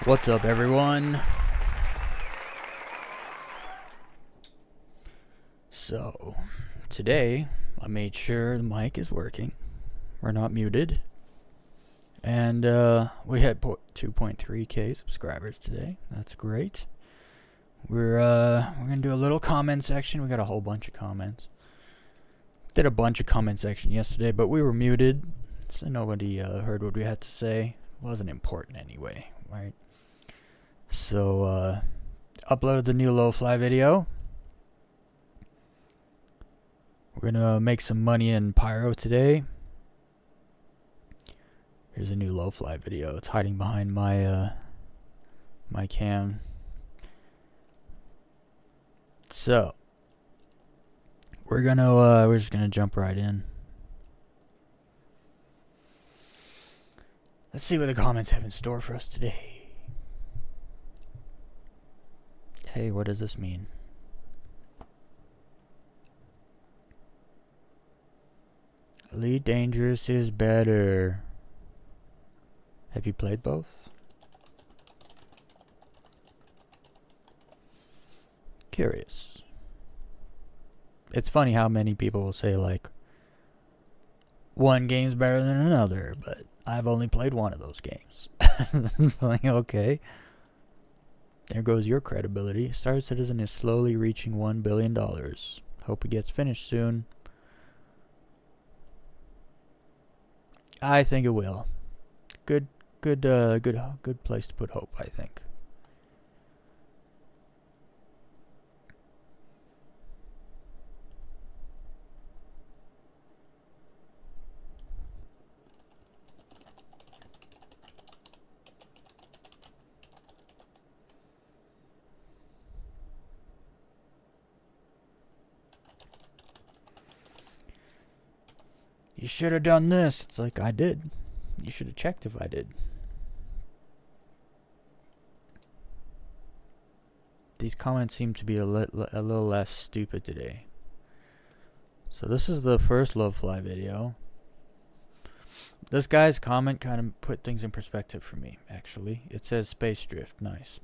What's up, everyone? So, today I made sure the mic is working. We're not muted. And we had 2.3k subscribers today. That's great. We're gonna do a little comment section. We got a whole bunch of comments. Did a bunch of comment section yesterday, but we were muted, so nobody heard what we had to say. It wasn't important anyway, right? So uploaded the new low-fly video. We're gonna make some money in Pyro today. Here's a new low-fly video. It's hiding behind my my cam. So we're just gonna jump right in. Let's see what the comments have in store for us today. Hey, what does this mean? Elite Dangerous is better. Have you played both? Curious. It's funny how many people will say, like, one game's better than another, but I've only played one of those games. It's like, okay. There goes your credibility. Star Citizen is slowly reaching $1 billion. Hope it gets finished soon. I think it will. Good place to put hope, I think. You should have done this. It's like, I did. You should have checked if I did. These comments seem to be a little less stupid today. So this is the first Lovefly video. This guy's comment kind of put things in perspective for me, actually. It says space drift. Nice.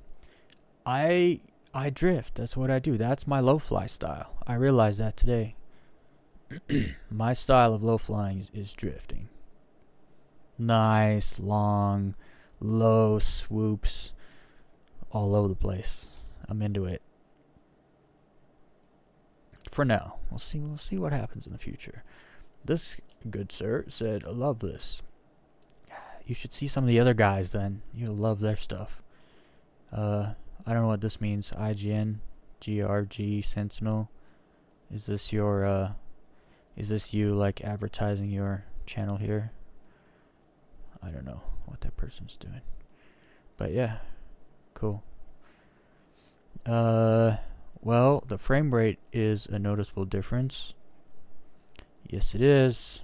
I drift. That's what I do. That's my Lovefly style. I realized that today. My style of low flying is drifting. Nice, long, low swoops all over the place. I'm into it. For now. We'll see what happens in the future. This good sir said, I love this. You should see some of the other guys then. You'll love their stuff. I don't know what this means. IGN, GRG, Sentinel. Is this your is this you, like, advertising your channel here? I don't know what that person's doing. But yeah, cool. Well, the frame rate is a noticeable difference. Yes, it is.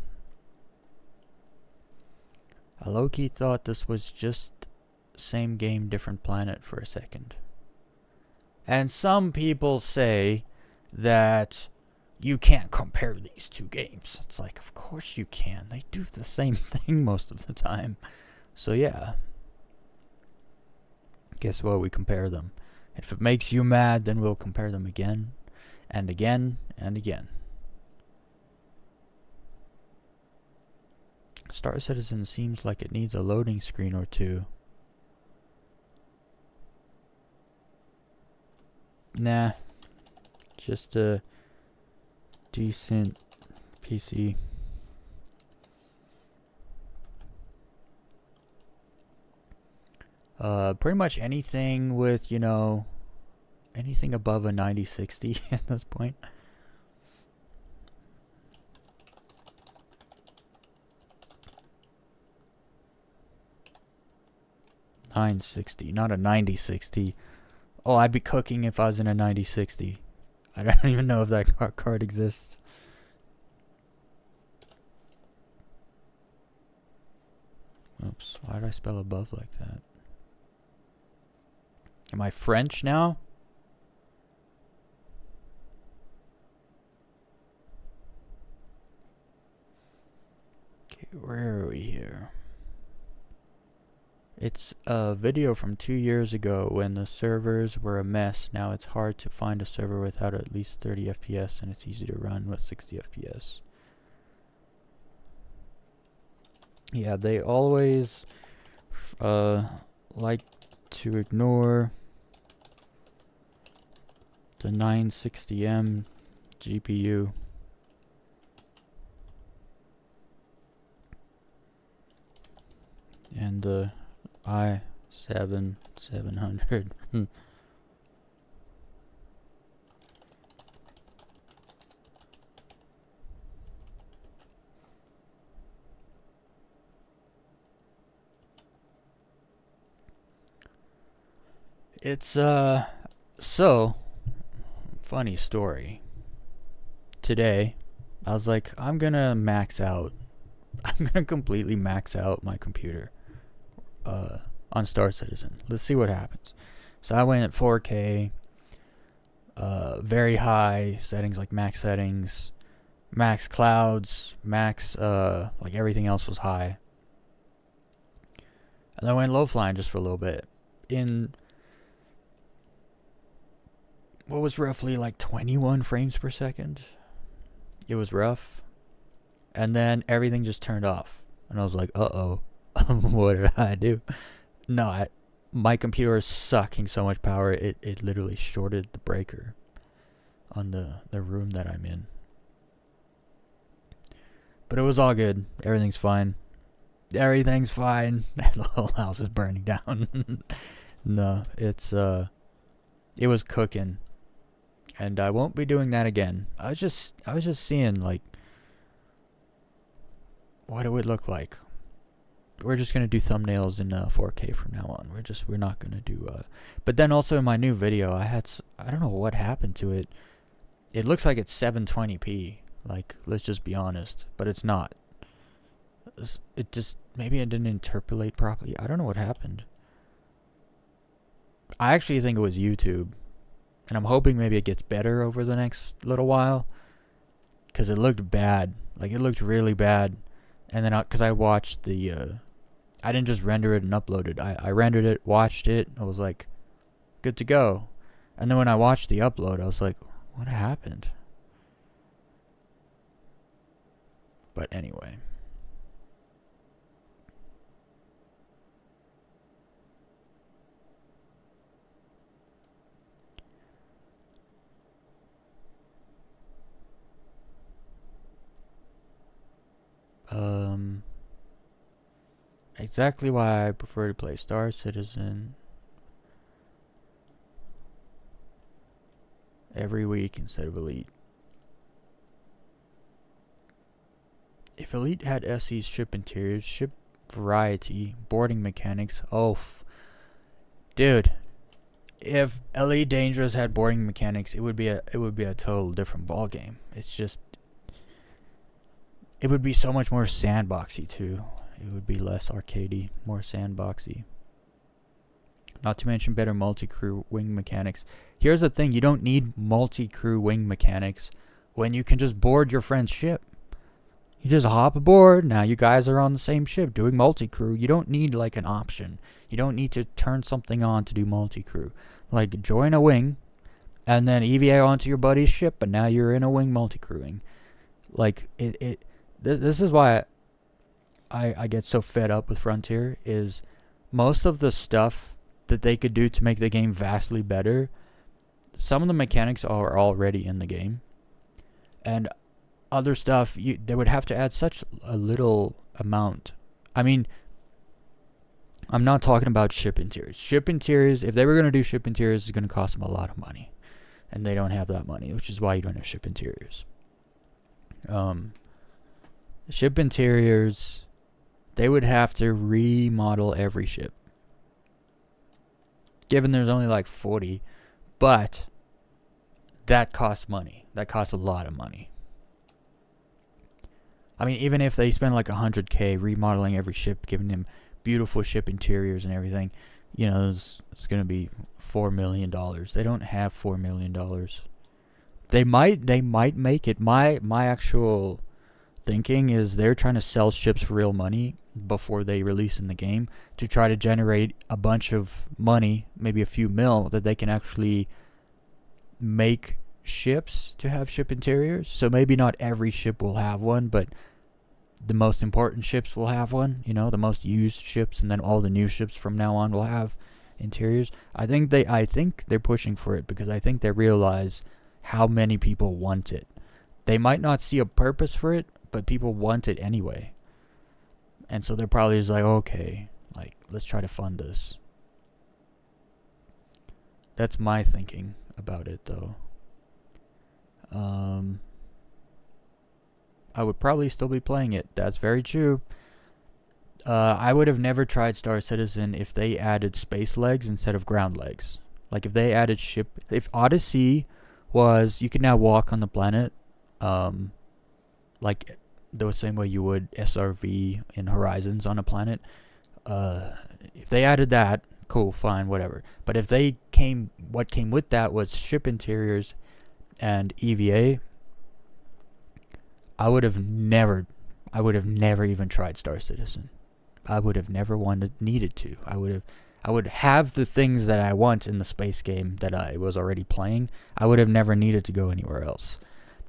I low-key thought this was just same game, different planet for a second. And some people say that you can't compare these two games. It's like, of course you can. They do the same thing most of the time. So yeah. Guess what? We compare them. If it makes you mad, then we'll compare them again and again and again. Star Citizen seems like it needs a loading screen or two. Nah. Just a decent PC. Pretty much anything with, you know, anything above a 9060 at this point. $960, not a 9060. Oh, I'd be cooking if I was in a 9060. I don't even know if that card exists. Oops, why did I spell above like that? Am I French now? Okay, where are we here? It's a video from 2 years ago when the servers were a mess. Now it's hard to find a server without at least 30 FPS, and it's easy to run with 60 FPS. Yeah, they always like to ignore the 960M GPU. And the i7-700. It's so funny story. Today I was like, I'm gonna completely max out my computer on Star Citizen. Let's see what happens. So I went at 4K, very high settings like max settings, max clouds, max like everything else was high. And then I went low flying just for a little bit. In what was roughly like 21 frames per second. It was rough. And then everything just turned off. And I was like, uh-oh. What did I do? No, my computer is sucking so much power, it literally shorted the breaker on the room that I'm in. But it was all good. Everything's fine. Everything's fine. The whole house is burning down. No, it was cooking. And I won't be doing that again. I was just seeing like what it would look like. We're just gonna do thumbnails in 4K from now on. We're not gonna do. But then also in my new video, I don't know what happened to it. It looks like it's 720p. Like, let's just be honest, but it's not. It just, maybe I didn't interpolate properly. I don't know what happened. I actually think it was YouTube, and I'm hoping maybe it gets better over the next little while, because it looked bad. Like, it looked really bad. And then because I watched the I didn't just render it and upload it. I rendered it, watched it, I was like, good to go. And then when I watched the upload, I was like, what happened? But anyway. Exactly why I prefer to play Star Citizen every week instead of Elite. If Elite had SE's ship interiors, ship variety, boarding mechanics, dude, if Elite Dangerous had boarding mechanics, it would be a total different ball game. It's just, it would be so much more sandboxy too. It would be less arcadey, more sandboxy. Not to mention better multi-crew wing mechanics. Here's the thing, you don't need multi-crew wing mechanics when you can just board your friend's ship. You just hop aboard, now you guys are on the same ship doing multi-crew. You don't need like an option. You don't need to turn something on to do multi-crew. Like, join a wing, and then EVA onto your buddy's ship, but now you're in a wing multi-crewing. Like, this is why I get so fed up with Frontier, is most of the stuff that they could do to make the game vastly better, some of the mechanics are already in the game. And other stuff, they would have to add such a little amount. I mean, I'm not talking about ship interiors. Ship interiors, if they were going to do ship interiors, it's going to cost them a lot of money. And they don't have that money, which is why you don't have ship interiors. Ship interiors, they would have to remodel every ship. Given there's only like 40. But that costs money. That costs a lot of money. I mean, even if they spend like $100K remodeling every ship, giving them beautiful ship interiors and everything, you know, it's going to be $4 million. They don't have $4 million. They might make it. My actual thinking is they're trying to sell ships for real money before they release in the game to try to generate a bunch of money, maybe a few mil, that they can actually make ships to have ship interiors. So maybe not every ship will have one, but the most important ships will have one, you know, the most used ships, and then all the new ships from now on will have interiors. I think they're pushing for it because I think they realize how many people want it. They might not see a purpose for it, but people want it anyway. And so they're probably just like, okay, like, let's try to fund this. That's my thinking about it, though. I would probably still be playing it. That's very true. I would have never tried Star Citizen if they added space legs instead of ground legs. Like, if they added ship... If Odyssey was... You can now walk on the planet. Like, the same way you would SRV in Horizons on a planet. If they added that, cool, fine, whatever. But if what came with that was ship interiors and EVA, I would have never even tried Star Citizen. I would have never needed to. I would have the things that I want in the space game that I was already playing. I would have never needed to go anywhere else.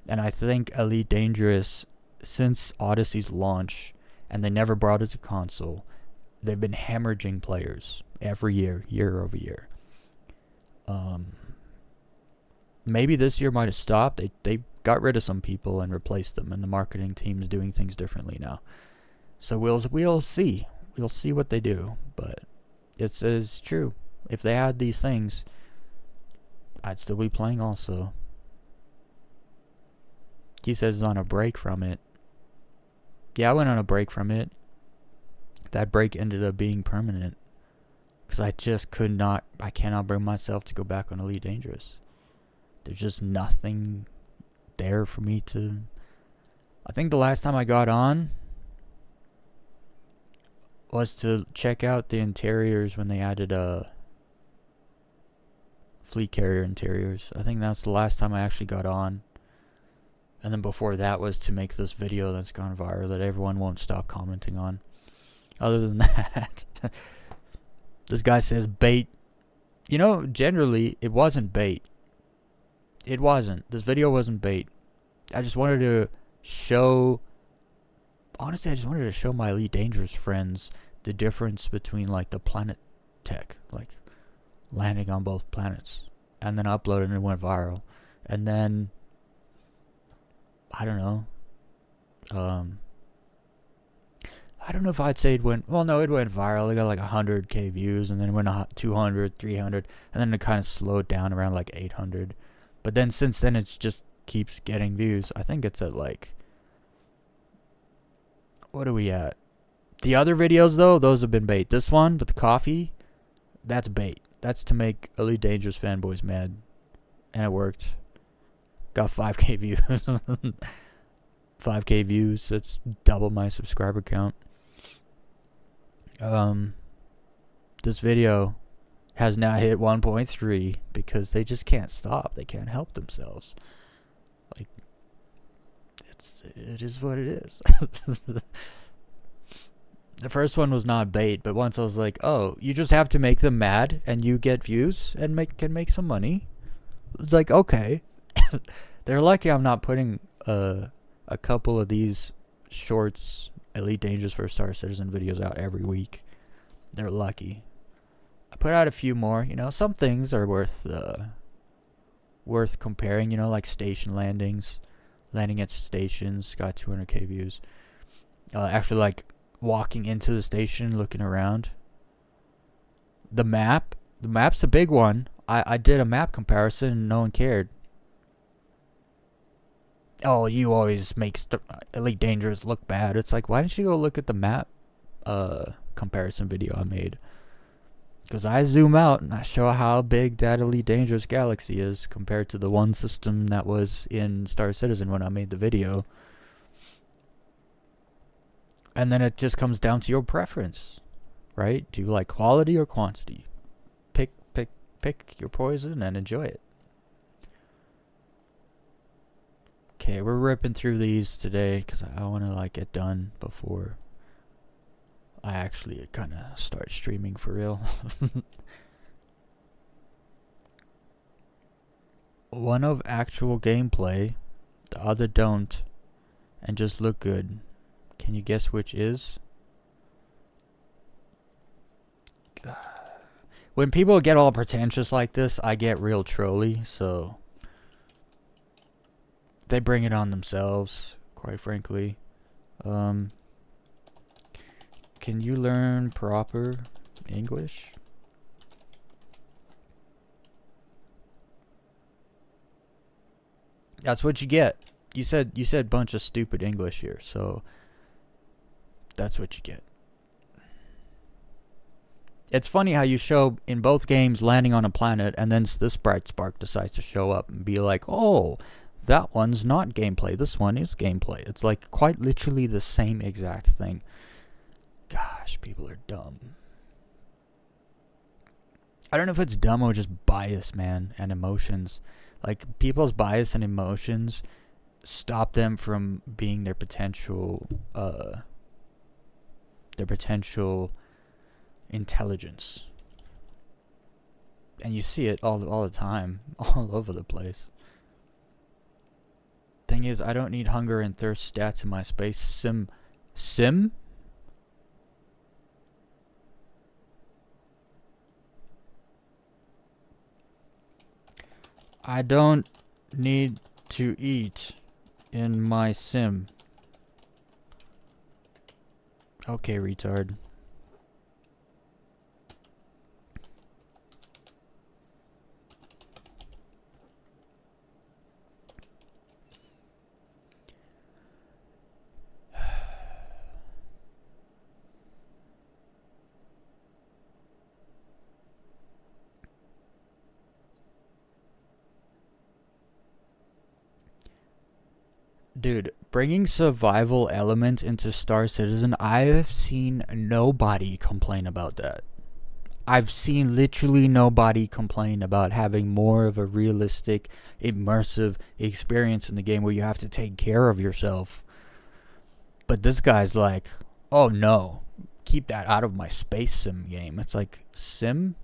And I think Elite Dangerous, since Odyssey's launch, and they never brought it to console, they've been hemorrhaging players every year over year. Maybe this year might have stopped. They got rid of some people and replaced them, and the marketing team's doing things differently now. So we'll see. We'll see what they do. But it's true. If they had these things, I'd still be playing also. He says he's on a break from it. Yeah, I went on a break from it. That break ended up being permanent. Because I just I cannot bring myself to go back on Elite Dangerous. There's just nothing there for me to... I think the last time I got on was to check out the interiors when they added fleet carrier interiors. I think that's the last time I actually got on. And then before that was to make this video that's gone viral that everyone won't stop commenting on. Other than that, this guy says bait. You know, generally, it wasn't bait. It wasn't. This video wasn't bait. I just wanted to show... Honestly, I just wanted to show my Elite Dangerous friends the difference between, like, the planet tech. Like, landing on both planets. And then uploading and it went viral. And then... I don't know. I don't know if I'd say it went... Well, no, it went viral. It got like 100k views, and then it went 200, 300, and then it kind of slowed down around like 800. But then since then, it just keeps getting views. I think it's at like... What are we at? The other videos, though, those have been bait. This one, with the coffee, that's bait. That's to make Elite Dangerous fanboys mad. And it worked. Got 5k views. 5k views. That's double my subscriber count. This video has now hit 1.3 because they just can't stop. They can't help themselves. Like, it is what it is. The first one was not bait, but once I was like, oh, you just have to make them mad and you get views and can make some money. It's like, okay. They're lucky I'm not putting a couple of these shorts, Elite Dangerous for Star Citizen videos out every week. They're lucky. I put out a few more. You know, some things are worth comparing. You know, like station landings, landing at stations got 200k views. Actually, like walking into the station, looking around. The map's a big one. I did a map comparison and no one cared. Oh, you always make Elite Dangerous look bad. It's like, why didn't you go look at the map comparison video I made? Because I zoom out and I show how big that Elite Dangerous galaxy is compared to the one system that was in Star Citizen when I made the video. And then it just comes down to your preference, right? Do you like quality or quantity? Pick your poison and enjoy it. Okay, we're ripping through these today because I want to like get done before I actually kind of start streaming for real. One of actual gameplay, the other don't, and just look good. Can you guess which is? When people get all pretentious like this, I get real trolly, so they bring it on themselves, quite frankly. Can you learn proper English? That's what you get. You said bunch of stupid English here, so that's what you get. It's funny how you show in both games landing on a planet, and then this bright spark decides to show up and be like, oh, that one's not gameplay, this one is gameplay. It's like quite literally the same exact thing. Gosh, people are dumb. I don't know if it's dumb or just bias, man, and emotions. Like, people's bias and emotions stop them from being their potential intelligence. And you see it all the time, all over the place. Thing is, I don't need hunger and thirst stats in my space sim. I don't need to eat in my sim. Okay, retard. Dude, bringing survival element into Star Citizen, I have seen nobody complain about that. I've seen literally nobody complain about having more of a realistic, immersive experience in the game where you have to take care of yourself. But this guy's like, oh no, keep that out of my space sim game. It's like, sim?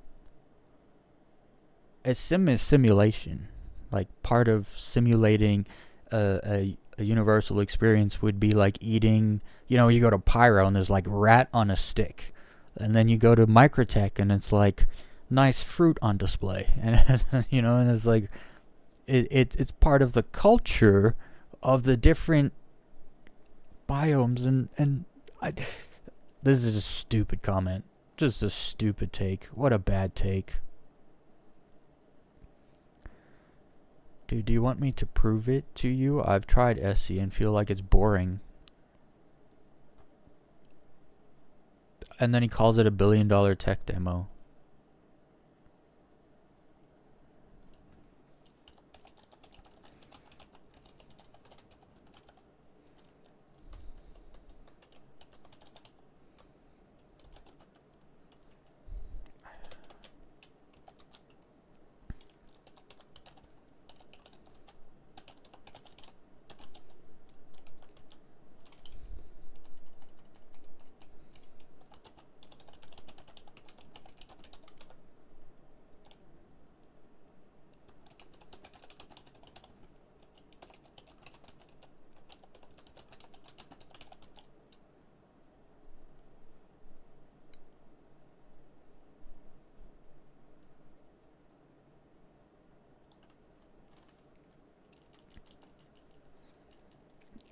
A sim is simulation. Like, part of simulating a universal experience would be like eating, you go to Pyro and there's like rat on a stick. And then you go to Microtech and it's like nice fruit on display. And, and it's like, it's part of the culture of the different biomes. And this is a stupid comment. Just a stupid take. What a bad take. Dude, do you want me to prove it to you? I've tried SC and feel like it's boring. And then he calls it $1 billion tech demo.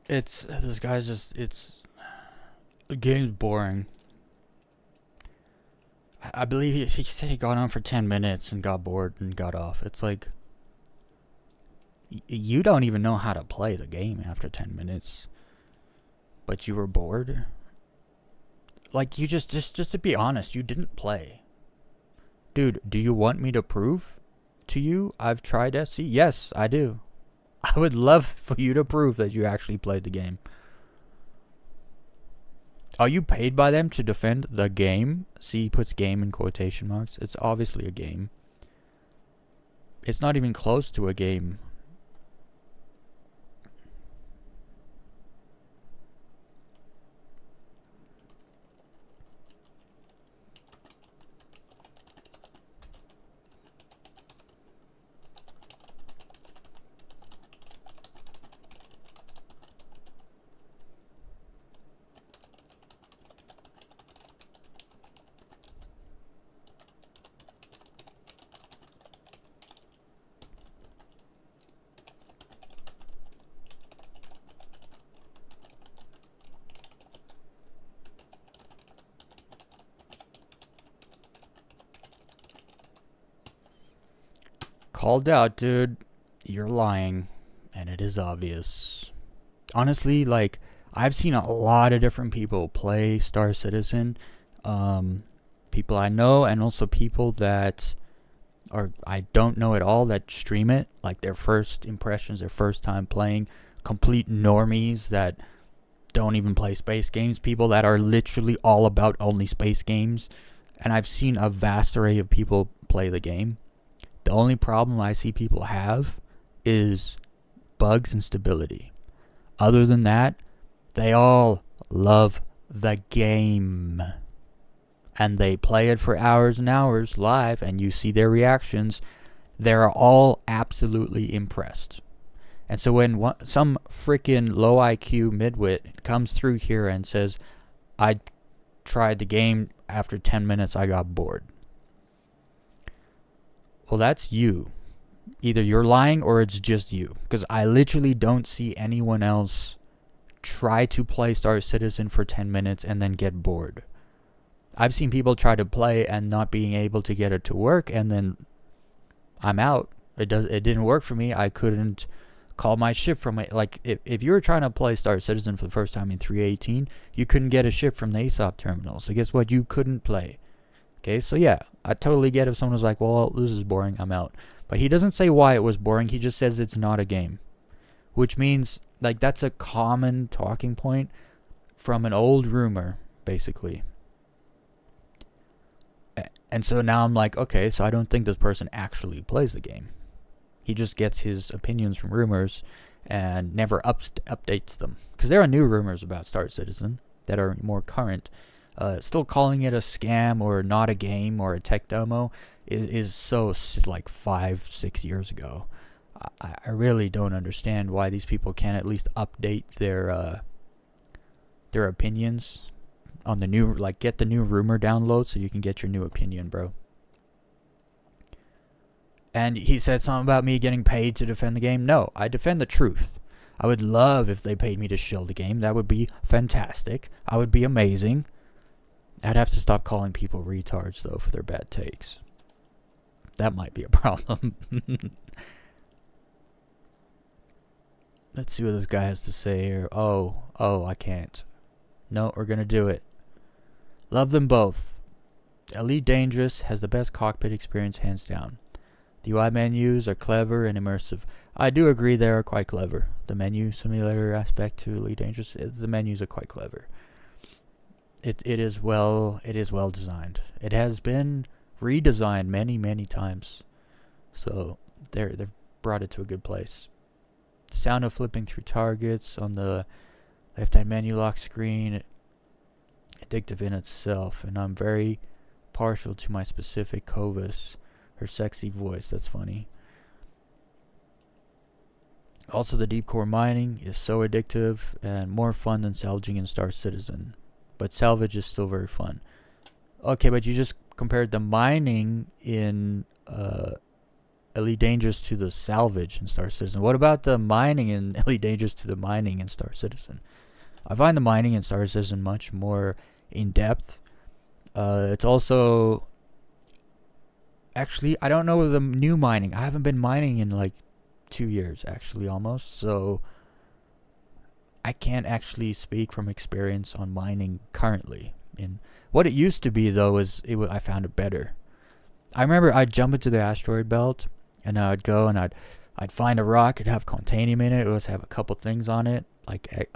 The game's boring. I believe he said he got on for 10 minutes and got bored and got off. It's like, you don't even know how to play the game after 10 minutes. But you were bored? Like, you just to be honest, you didn't play. Dude, do you want me to prove to you I've tried SC? Yes, I do. I would love for you to prove that you actually played the game. Are you paid by them to defend the game? See, he puts game in quotation marks. It's obviously a game. It's not even close to a game. Called out, dude. You're lying. And it is obvious. Honestly, like, I've seen a lot of different people play Star Citizen. People I know, and also people that I don't know at all that stream it. Like, their first impressions, their first time playing. Complete normies that don't even play space games. People that are literally all about only space games. And I've seen a vast array of people play the game. The only problem I see people have is bugs and stability. Other than that, they all love the game. And they play it for hours and hours live, and you see their reactions. They're all absolutely impressed. And so when some freaking low IQ midwit comes through here and says, I tried the game, after 10 minutes I got bored. Well, that's you. Either you're lying or it's just you. Because I literally don't see anyone else try to play Star Citizen for 10 minutes and then get bored. I've seen people try to play and not being able to get it to work, and then I'm out. It didn't work for me. I couldn't call my ship from it. Like, if you were trying to play Star Citizen for the first time in 3.18, you couldn't get a ship from the ASOP terminal. So guess what? You couldn't play. Okay, so yeah, I totally get if someone was like, well, this is boring, I'm out. But he doesn't say why it was boring. He just says it's not a game. Which means, like, that's a common talking point from an old rumor, basically. And so now I'm like, okay, so I don't think this person actually plays the game. He just gets his opinions from rumors and never updates them. Because there are new rumors about Star Citizen that are more current. Still calling it a scam or not a game or a tech demo is so like 5-6 years ago. I really don't understand why these people can't at least update their opinions on the new, like, get the new rumor download so you can get your new opinion, bro. And he said something about me getting paid to defend the game. No, I defend the truth. I would love if they paid me to shill the game. That would be fantastic. I would be amazing. I'd have to stop calling people retards, though, for their bad takes. That might be a problem. Let's see what this guy has to say here. Oh, I can't. No, we're going to do it. Love them both. Elite Dangerous has the best cockpit experience, hands down. The UI menus are clever and immersive. I do agree they are quite clever. The menu simulator aspect to Elite Dangerous, the menus are quite clever. It is well designed. It has been redesigned many times. So they've brought it to a good place. The sound of flipping through targets on the left-hand menu lock screen, addictive in itself, and I'm very partial to my specific Covis. Her sexy voice, that's funny. Also, the deep core mining is so addictive and more fun than salvaging in Star Citizen. But salvage is still very fun. Okay, but you just compared the mining in Elite Dangerous to the salvage in Star Citizen. What about the mining in Elite Dangerous to the mining in Star Citizen? I find the mining in Star Citizen much more in-depth. It's also... Actually, I don't know the new mining. I haven't been mining in like 2 years, actually, almost. So I can't actually speak from experience on mining currently. And what it used to be, though, is I found it better. I remember I'd jump into the asteroid belt, and I'd go and I'd find a rock. It'd have Contanium in it. It would have a couple things on it, like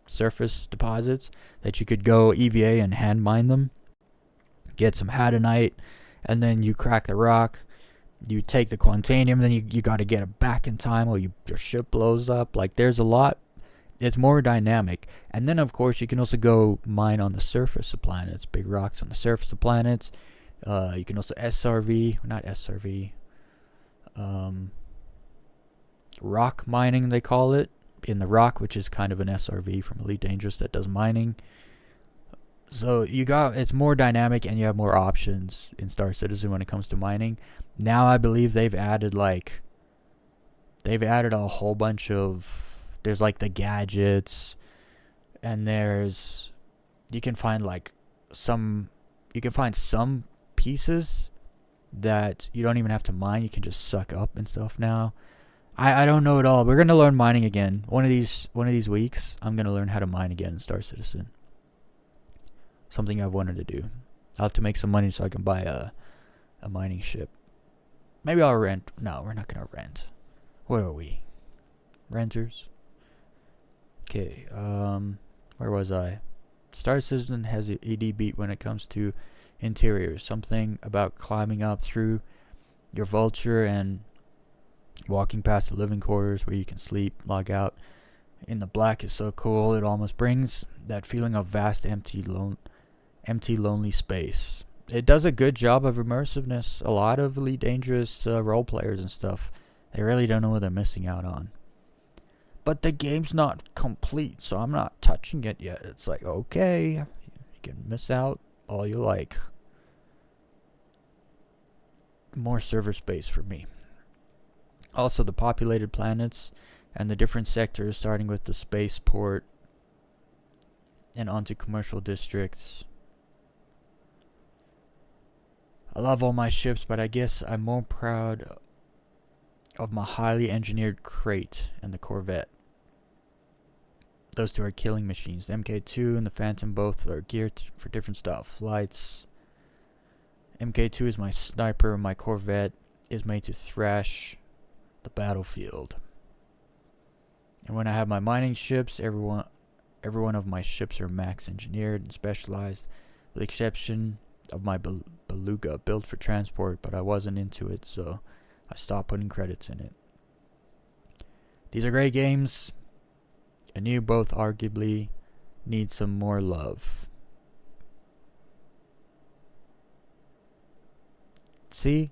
surface deposits that you could go EVA and hand mine them. Get some Hadanite. And then you crack the rock, you take the Quantanium, then you got to get it back in time or your ship blows up. Like, there's a lot. It's more dynamic. And then, of course, you can also go mine on the surface of planets. Big rocks on the surface of planets. You can also rock mining, they call it. In the rock, which is kind of an SRV from Elite Dangerous that does mining. So it's more dynamic and you have more options in Star Citizen when it comes to mining. Now I believe they've added a whole bunch of, there's like the gadgets, and you can find some pieces that you don't even have to mine, you can just suck up and stuff now. I don't know it all. We're gonna learn mining again. One of these weeks I'm gonna learn how to mine again in Star Citizen. Something I've wanted to do. I'll have to make some money so I can buy a mining ship. Maybe I'll rent. No, we're not going to rent. What are we? Renters? Okay, where was I? Star Citizen has an ED beat when it comes to interior. Something about climbing up through your vulture and walking past the living quarters where you can sleep, log out in the black is so cool. It almost brings that feeling of vast, empty, lonely space. It does a good job of immersiveness. A lot of Elite Dangerous role players and stuff, they really don't know what they're missing out on. But the game's not complete, so I'm not touching it yet. It's like, okay, you can miss out all you like. More server space for me. Also, the populated planets and the different sectors, starting with the spaceport and onto commercial districts. I love all my ships, but I guess I'm more proud of my highly engineered crate and the Corvette. Those two are killing machines. The MK2 and the Phantom both are geared for different style flights. MK2 is my sniper. My Corvette is made to thrash the battlefield. And when I have my mining ships, every one of my ships are max engineered and specialized, with the exception of my Beluga, built for transport, but I wasn't into it, so I stopped putting credits in it. These are great games, and you both arguably need some more love. See,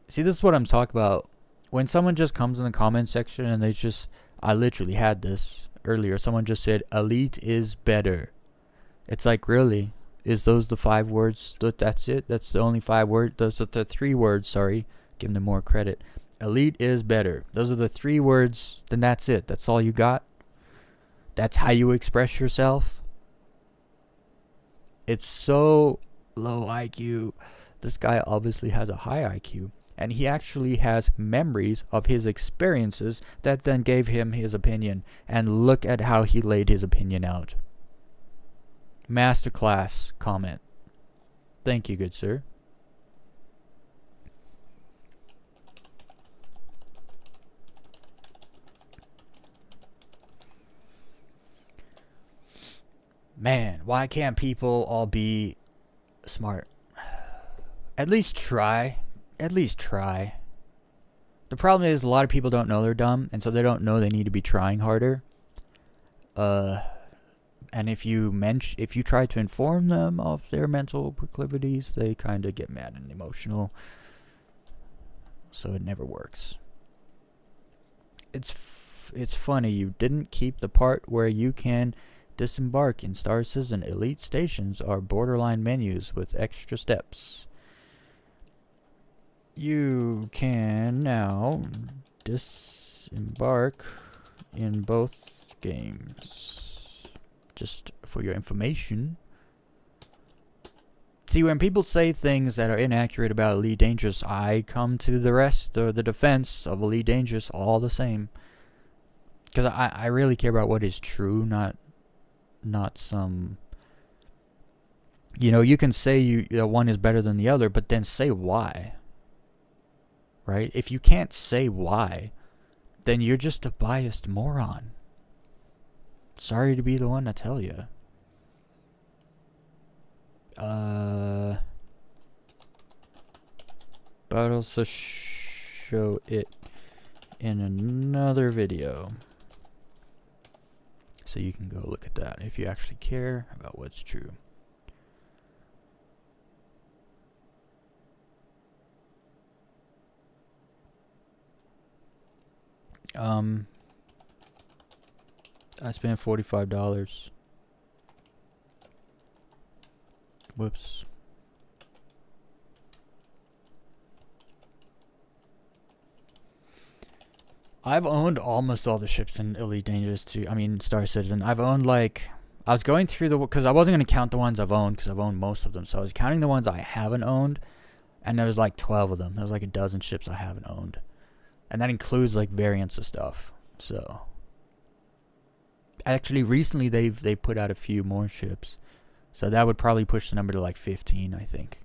this is what I'm talking about. When someone just comes in the comment section and they just, I literally had this earlier. Someone just said, Elite is better. It's like, really? Is those the 5 words? That's it? That's the only 5 words? Those are the 3 words, sorry. Give them more credit. Elite is better. Those are the 3 words, then that's it. That's all you got? That's how you express yourself? It's so low IQ. This guy obviously has a high IQ. And he actually has memories of his experiences that then gave him his opinion. And look at how he laid his opinion out. Masterclass comment. Thank you, good sir. Man, why can't people all be smart? At least try. At least try. The problem is a lot of people don't know they're dumb, and so they don't know they need to be trying harder. And if you try to inform them of their mental proclivities, they kind of get mad and emotional. So it never works. It's funny you didn't keep the part where you can disembark in Star Citizen. Elite stations are borderline menus with extra steps. You can now disembark in both games. Just for your information. See, when people say things that are inaccurate about Elite Dangerous, I come to the defense of Elite Dangerous all the same. Because I really care about what is true, not some... You know, you can say one is better than the other, but then say why. Right? If you can't say why, then you're just a biased moron. Sorry to be the one to tell you. But I'll also show it in another video. So you can go look at that if you actually care about what's true. I spent $45. Whoops. I've owned almost all the ships in Elite Dangerous 2. I mean, Star Citizen. I've owned like... I was going through because I wasn't going to count the ones I've owned because I've owned most of them. So I was counting the ones I haven't owned. And there was like 12 of them. There was like a dozen ships I haven't owned. And that includes like variants of stuff. So... Actually, recently they put out a few more ships, so that would probably push the number to like 15. I think.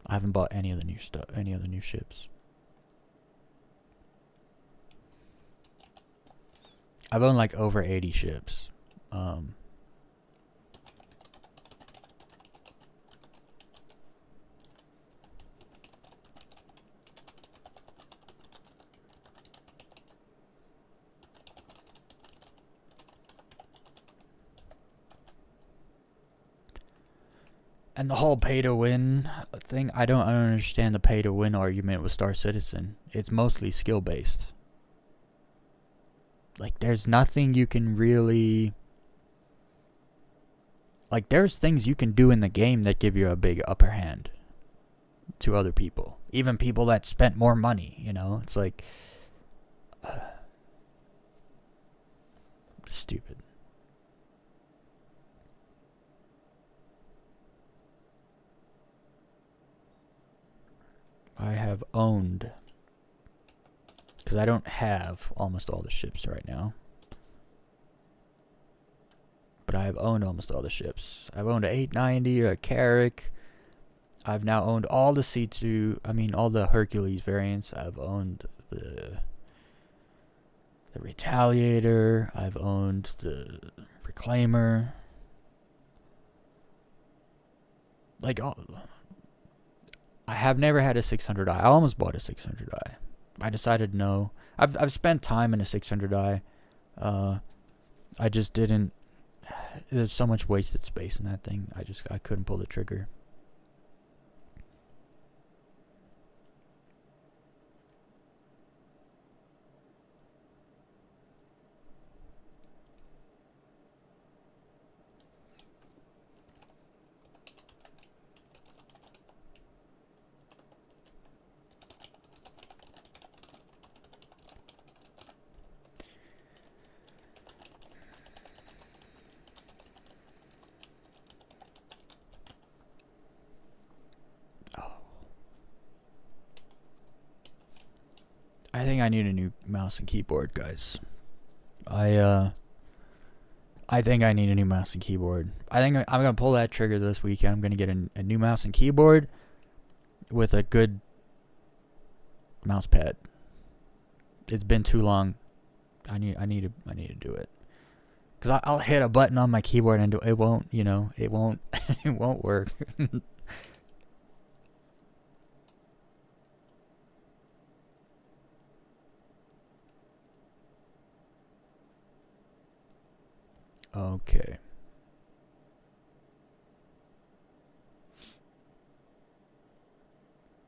I haven't bought any of the new stuff, any of the new ships. I've owned like over 80 ships. And the whole pay to win thing, I don't understand the pay to win argument with Star Citizen. It's mostly skill based. Like, there's nothing you can really... Like, there's things you can do in the game that give you a big upper hand to other people. Even people that spent more money, you know? It's like... stupid. I have owned... Because I don't have almost all the ships right now. But I have owned almost all the ships. I've owned an 890, a Carrack. I've now owned all the C2, I mean all the Hercules variants. I've owned the Retaliator. I've owned the Reclaimer. Like, I have never had a 600i. I almost bought a 600i. I decided no. I've spent time in a 600i. I just didn't. There's so much wasted space in that thing. I couldn't pull the trigger. I think I need a new mouse and keyboard, guys. I think I need a new mouse and keyboard. I think I'm gonna pull that trigger this weekend. I'm gonna get a new mouse and keyboard with a good mouse pad. It's been too long. I need to do it. Cause I'll hit a button on my keyboard and it won't. You know, it won't. It won't work. Okay.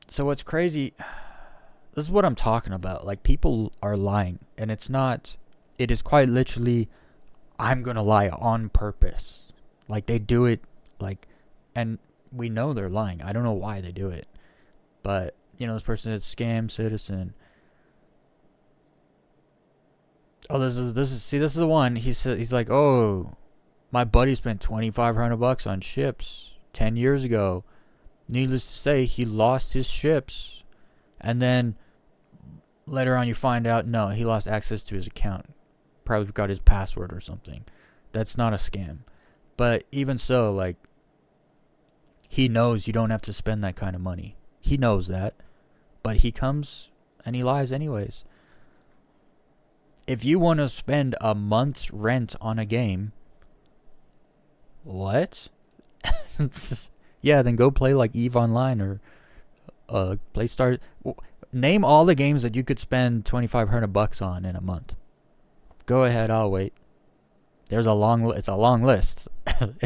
So what's crazy, this is what I'm talking about. Like, people are lying, and it is quite literally, I'm gonna lie on purpose. Like, they do it, like, and we know they're lying. I don't know why they do it. But, you know, this person said scam citizen. Oh, this is the one. He's like, oh, my buddy spent $2,500 on ships 10 years ago. Needless to say, he lost his ships, and then later on you find out, no, he lost access to his account. Probably forgot his password or something. That's not a scam. But even so, like, he knows you don't have to spend that kind of money. He knows that, but he comes and he lies anyways. If you want to spend a month's rent on a game, what? Yeah, then go play like EVE Online or play Star. Name all the games that you could spend $2,500 on in a month. Go ahead, I'll wait. It's a long list.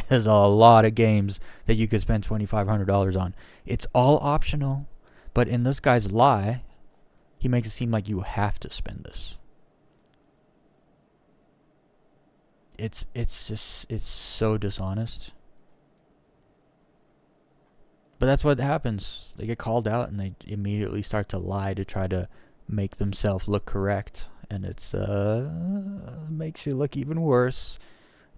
There's a lot of games that you could spend $2,500 on. It's all optional, but in this guy's lie, he makes it seem like you have to spend this. It's so dishonest. But that's what happens. They get called out and they immediately start to lie to try to make themselves look correct. And it's makes you look even worse.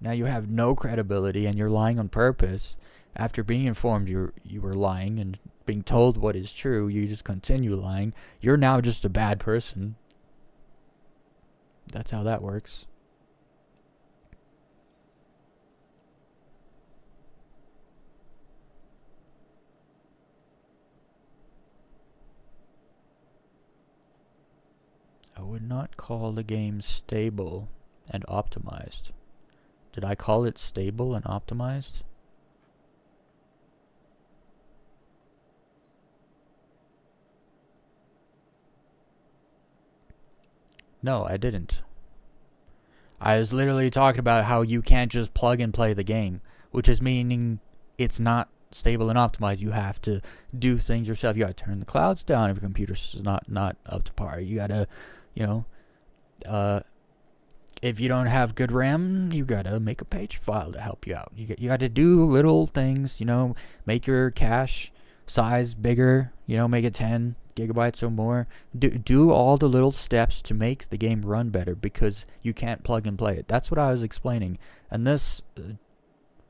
Now you have no credibility and you're lying on purpose. After being informed you were lying and being told what is true, you just continue lying. You're now just a bad person. That's how that works. I would not call the game stable and optimized. Did I call it stable and optimized? No, I didn't. I was literally talking about how you can't just plug and play the game, which is meaning it's not stable and optimized, you have to do things yourself. You got to turn the clouds down if your computer's not up to par. You got to, you know, if you don't have good RAM, you got to make a page file to help you out. You got to do little things, you know, make your cache size bigger, you know, make it 10 gigabytes or more. Do all the little steps to make the game run better, because you can't plug and play it. That's what I was explaining. And this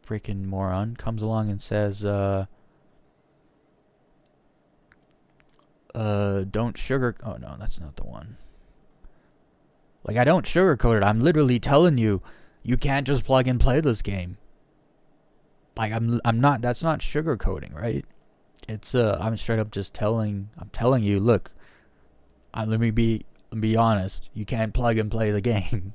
freaking moron comes along and says, don't sugar... Oh, no, that's not the one. Like, I don't sugarcoat it. I'm literally telling you, you can't just plug and play this game. Like, I'm not... That's not sugarcoating, right? It's I'm straight up just telling you, look, let me be honest, you can't plug and play the game.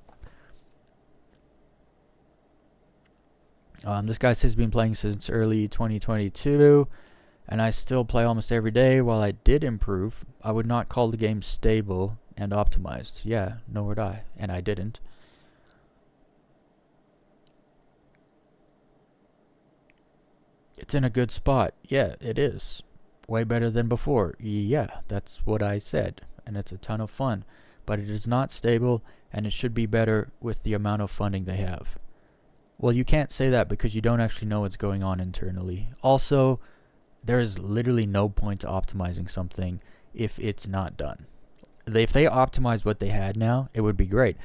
This guy says he's been playing since early 2022, and I still play almost every day. While I did improve, I would not call the game stable and optimized. Yeah, nor would I, and I didn't. It's in a good spot. Yeah, it is. Way better than before. Yeah, that's what I said. And it's a ton of fun. But it is not stable, and it should be better with the amount of funding they have. Well, you can't say that because you don't actually know what's going on internally. Also, there is literally no point to optimizing something if it's not done. If they optimized what they had now, it would be great.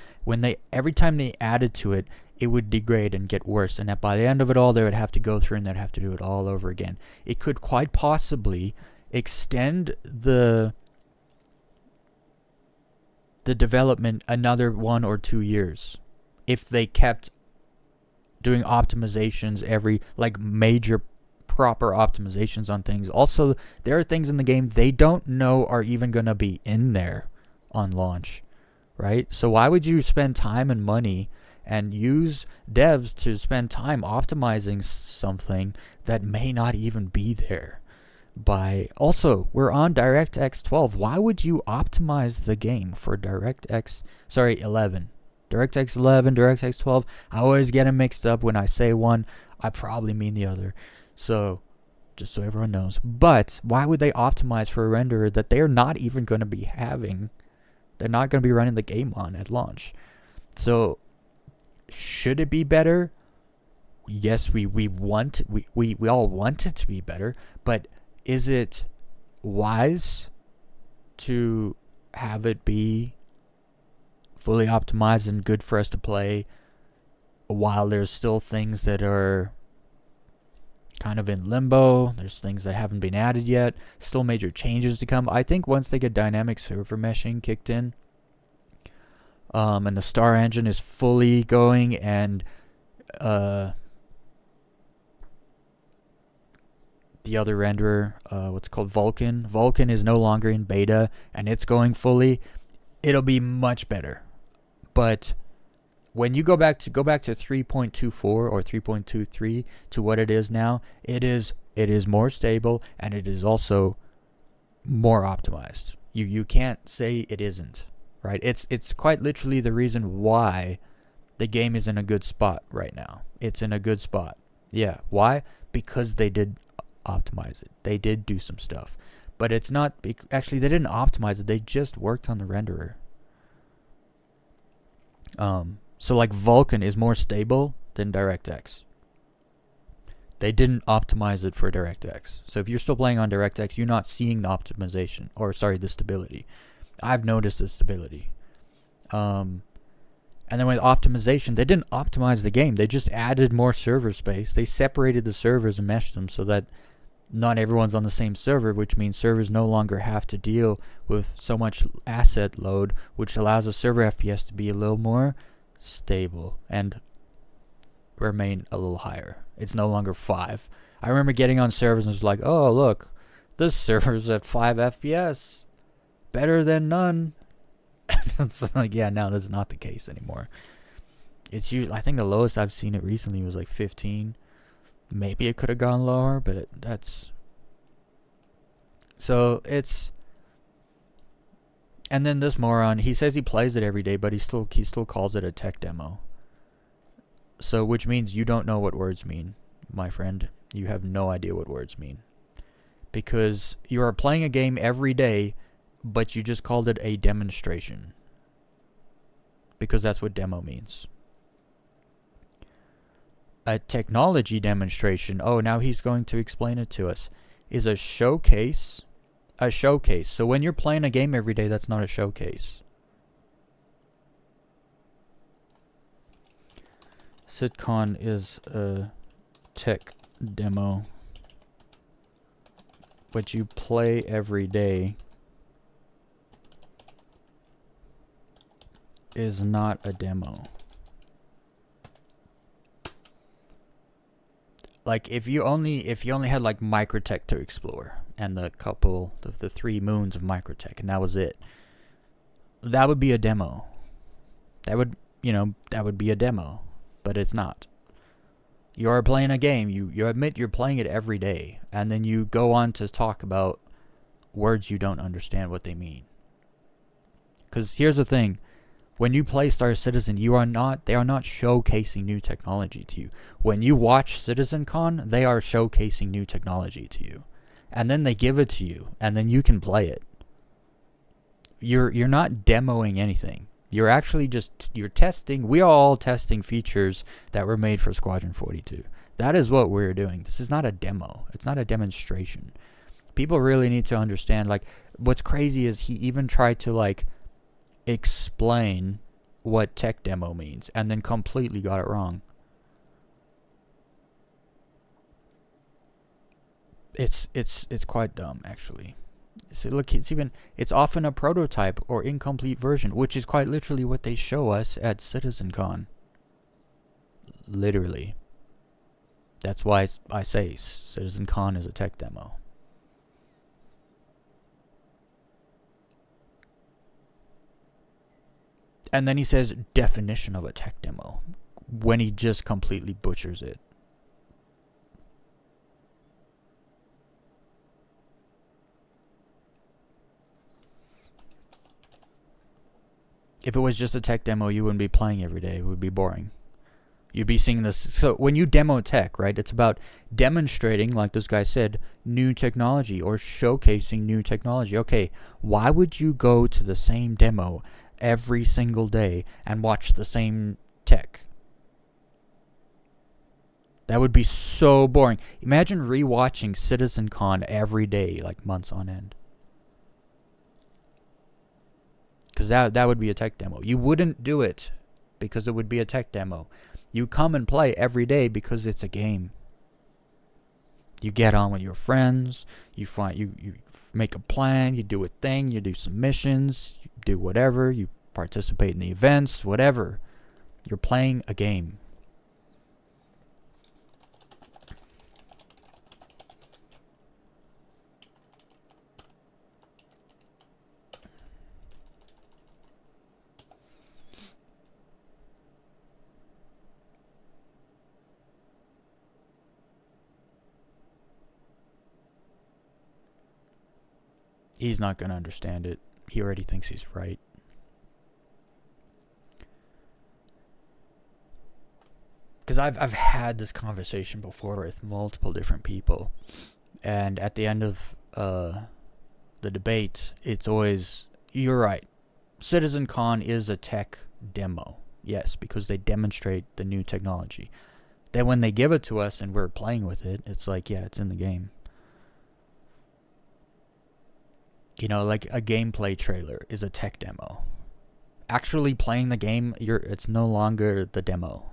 Every time they added to it, it would degrade and get worse, and that by the end of it all, they would have to go through and they'd have to do it all over again. It could quite possibly extend the development another 1 or 2 years if they kept doing optimizations like major proper optimizations on things. Also, there are things in the game they don't know are even going to be in there on launch, right? So why would you spend time and money and use devs to spend time optimizing something that may not even be there? Also, we're on DirectX 12. Why would you optimize the game for 11? DirectX 11, DirectX 12. I always get them mixed up. When I say one, I probably mean the other. So, just so everyone knows. But why would they optimize for a renderer that they're not even going to be having? They're not going to be running the game on at launch. So, should it be better? Yes, we all want it to be better, but is it wise to have it be fully optimized and good for us to play while there's still things that are kind of in limbo? There's things that haven't been added yet, still major changes to come. I think once they get dynamic server meshing kicked in, and the Star engine is fully going, and the other renderer, what's called Vulkan is no longer in beta and it's going fully, it'll be much better. But when you go back to 3.24 or 3.23 to what it is now, it is more stable, and it is also more optimized. You can't say it isn't, right? It's quite literally the reason why the game is in a good spot right now. It's in a good spot. Yeah, why? Because they did optimize it. They did do some stuff. But it's not... Actually, they didn't optimize it. They just worked on the renderer. So, like, Vulkan is more stable than DirectX. They didn't optimize it for DirectX. So, if you're still playing on DirectX, you're not seeing the optimization. Or, sorry, the stability. I've noticed the stability. And then with optimization, they didn't optimize the game. They just added more server space. They separated the servers and meshed them so that not everyone's on the same server, which means servers no longer have to deal with so much asset load, which allows the server FPS to be a little more stable and remain a little higher. It's no longer 5. I remember getting on servers and it was like, oh, look, this server's at 5 FPS. Better than none. It's like, yeah, no, that's not the case anymore. It's usually, I think the lowest I've seen it recently was like 15. Maybe it could have gone lower, but that's... So, it's... And then this moron, he says he plays it every day, but he still calls it a tech demo. So, which means you don't know what words mean. my friend. You have no idea what words mean. Because you are playing a game every day, but you just called it a demonstration. Because that's what demo means. A technology demonstration, oh, now he's going to explain it to us, is a showcase. A showcase. So when you're playing a game every day, that's not a showcase. SitCon is a tech demo, but you play every day is not a demo. Like if you only had like Microtech to explore and the 3 moons of Microtech and that was it, that would be a demo. That would be a demo, but it's not. You are playing a game. You admit you're playing it every day, and then you go on to talk about words you don't understand what they mean. Because here's the thing. When you play Star Citizen, they are not showcasing new technology to you. When you watch CitizenCon, they are showcasing new technology to you. And then they give it to you, and then you can play it. You're not demoing anything. You're actually you're testing. We are all testing features that were made for Squadron 42. That is what we're doing. This is not a demo. It's not a demonstration. People really need to understand, like, what's crazy is he even tried to, like, explain what tech demo means and then completely got it wrong. It's quite dumb, actually. So look, it's often a prototype or incomplete version, which is quite literally what they show us at CitizenCon. Literally. That's why I say CitizenCon is a tech demo. And then he says definition of a tech demo when he just completely butchers it. If it was just a tech demo, you wouldn't be playing every day. It would be boring. You'd be seeing this. So when you demo tech, right, it's about demonstrating, like this guy said, new technology or showcasing new technology. Okay, why would you go to the same demo every single day and watch the same tech? That would be so boring. Imagine rewatching CitizenCon every day, like months on end. Because that would be a tech demo. You wouldn't do it because it would be a tech demo. You come and play every day because it's a game. You get on with your friends. You make a plan. You do a thing. You do some missions. You do whatever. You participate in the events. Whatever. You're playing a game. He's not going to understand it. He already thinks he's right. Because I've had this conversation before with multiple different people. And at the end of the debate, it's always, you're right. CitizenCon is a tech demo. Yes, because they demonstrate the new technology. Then when they give it to us and we're playing with it, it's like, yeah, it's in the game. You know, like a gameplay trailer is a tech demo. Actually playing the game, it's no longer the demo.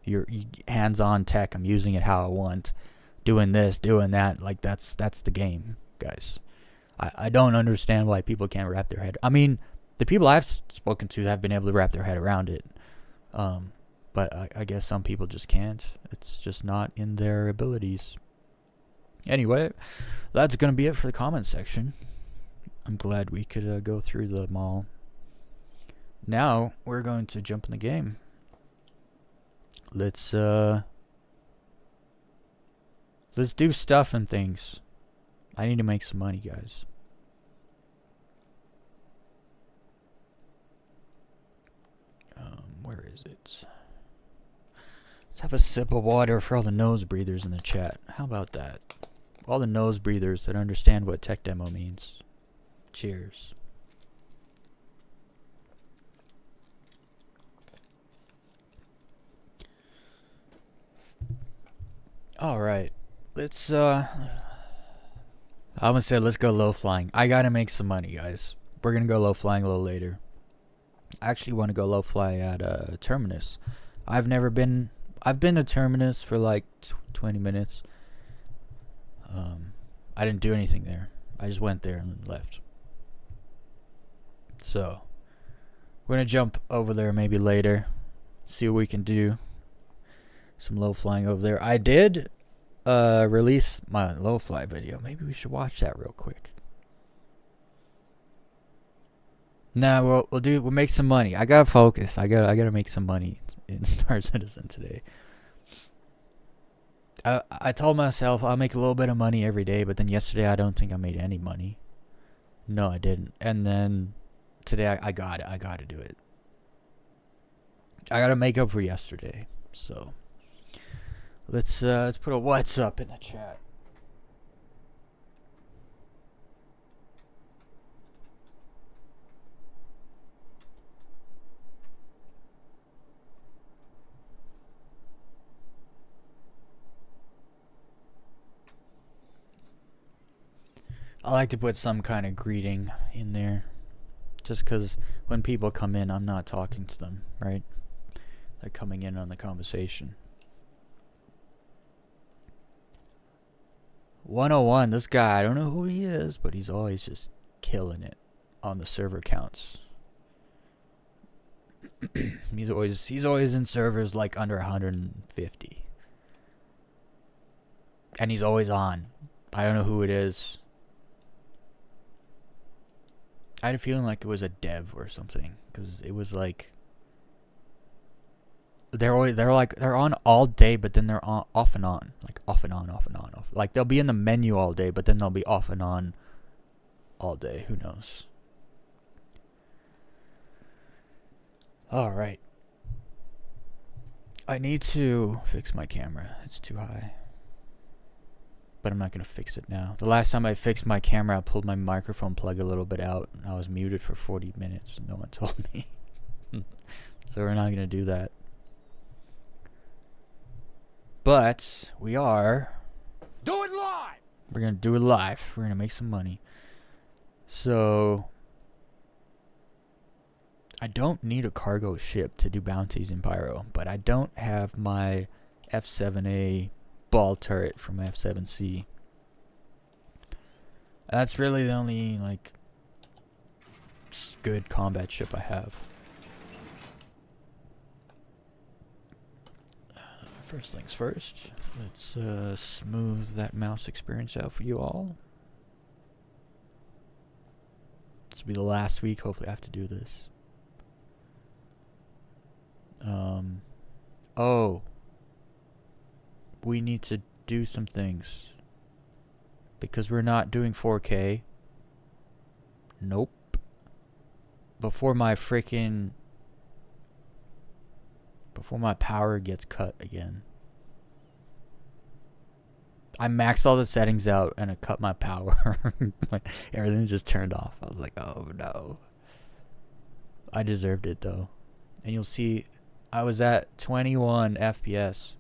You're hands-on tech. I'm using it how I want. Doing this, doing that. Like, that's the game, guys. I don't understand why people can't wrap their head. I mean, the people I've spoken to have been able to wrap their head around it. But I guess some people just can't. It's just not in their abilities. Anyway, that's going to be it for the comments section. I'm glad we could go through them all. Now we're going to jump in the game. Let's do stuff and things. I need to make some money, guys. Where is it? Let's have a sip of water for all the nose breathers in the chat. How about that? All the nose breathers that understand what tech demo means. Cheers. All right. Let's I'm gonna say let's go low flying. I gotta make some money, guys. We're gonna go low flying a little later. I actually want to go low fly at Terminus. I've been to Terminus for like 20 minutes. I didn't do anything there. I just went there and left. So we're gonna jump over there maybe later. See what we can do. Some low flying over there. I did release my low fly video. Maybe we should watch that real quick. Nah, we'll make some money. I gotta focus. I gotta make some money in Star Citizen today. I told myself I'll make a little bit of money every day, but then yesterday I don't think I made any money. No, I didn't. And then today I got it. I gotta do it. I gotta make up for yesterday. So let's put a what's up in the chat. I like to put some kind of greeting in there. Just because when people come in, I'm not talking to them, right? They're coming in on the conversation. 101, this guy, I don't know who he is, but he's always just killing it on the server counts. he's always in servers like under 150. And he's always on. I don't know who it is. I had a feeling like it was a dev or something, because it was like they're on all day, but then they're on, off and on, like off and on, off and on, off. Like they'll be in the menu all day, but then they'll be off and on all day. Who knows? All right. I need to fix my camera. It's too high. But I'm not going to fix it now. The last time I fixed my camera, I pulled my microphone plug a little bit out, and I was muted for 40 minutes, and no one told me. So we're not going to do that. But we are... Do it live! We're going to do it live. We're going to make some money. So... I don't need a cargo ship to do bounties in Pyro, but I don't have my F7A ball turret from F7C. That's really the only like good combat ship I have. First things first, let's smooth that mouse experience out for you all. This will be the last week. Hopefully I have to do this. Oh, we need to do some things because we're not doing 4K. Nope. Before my power gets cut again. I maxed all the settings out and it cut my power. Like everything just turned off. I was like, oh no. I deserved it though. And you'll see I was at 21 FPS.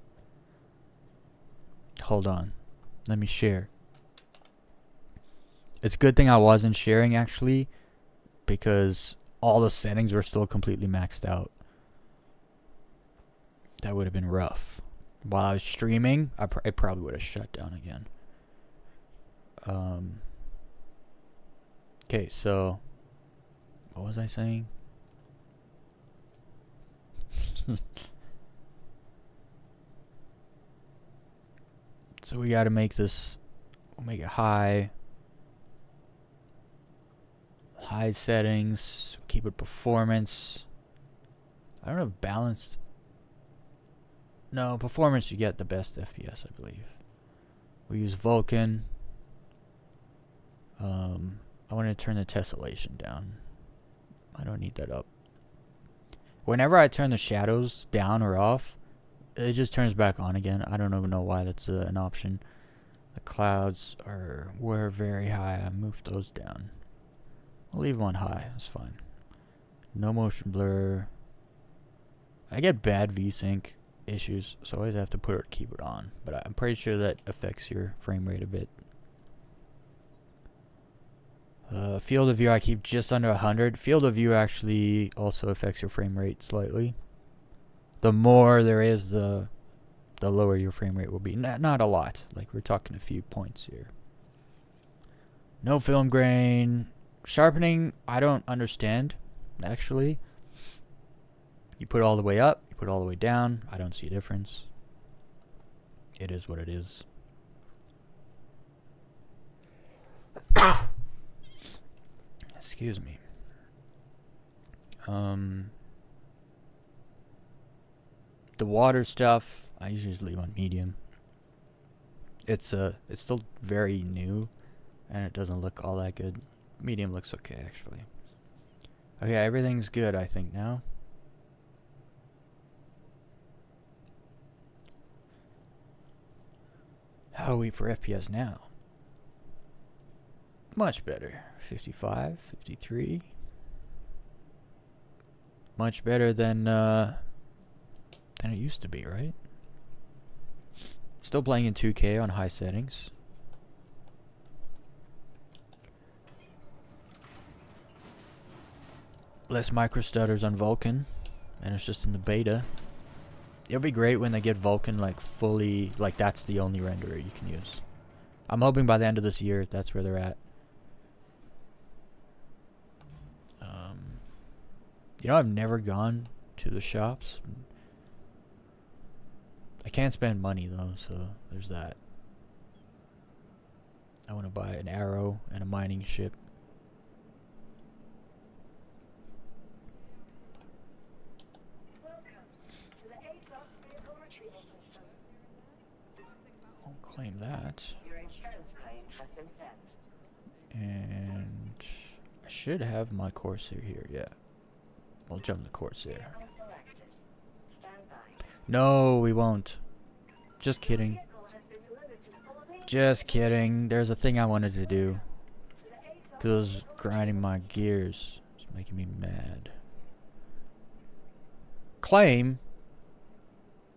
Hold on. Let me share. It's a good thing I wasn't sharing actually, because all the settings were still completely maxed out. That would have been rough. While I was streaming, it probably would have shut down again. Okay, so what was I saying? So we got to make this, we'll make it high settings, keep it performance. I don't know if balanced. No, performance you get the best FPS, I believe. We use Vulkan. I want to turn the tessellation down. I don't need that up. Whenever I turn the shadows down or off, it just turns back on again. I don't even know why that's an option. The clouds were very high. I moved those down. I'll leave them on high. That's fine. No motion blur. I get bad VSync issues, so I always have to keep it on. But I'm pretty sure that affects your frame rate a bit. Field of view I keep just under 100. Field of view actually also affects your frame rate slightly. The more there is, the lower your frame rate will be. Not a lot. Like, we're talking a few points here. No film grain. Sharpening, I don't understand, actually. You put it all the way up, you put it all the way down. I don't see a difference. It is what it is. Excuse me. The water stuff, I usually just leave on medium. It's still very new, and it doesn't look all that good. Medium looks okay, actually. Okay, everything's good, I think, now. How are we for FPS now? Much better. 55, 53. Much better than it used to be, right? Still playing in 2K on high settings. Less micro stutters on Vulkan, and it's just in the beta. It'll be great when they get Vulkan like fully, like that's the only renderer you can use. I'm hoping by the end of this year that's where they're at. You know, I've never gone to the shops. I can't spend money though, so there's that. I want to buy an arrow and a mining ship. I'll claim that. And I should have my Corsair here, yeah. I'll jump the Corsair. No, we won't. Just kidding. Just kidding. There's a thing I wanted to do. Because it was grinding my gears. It's making me mad. Claim?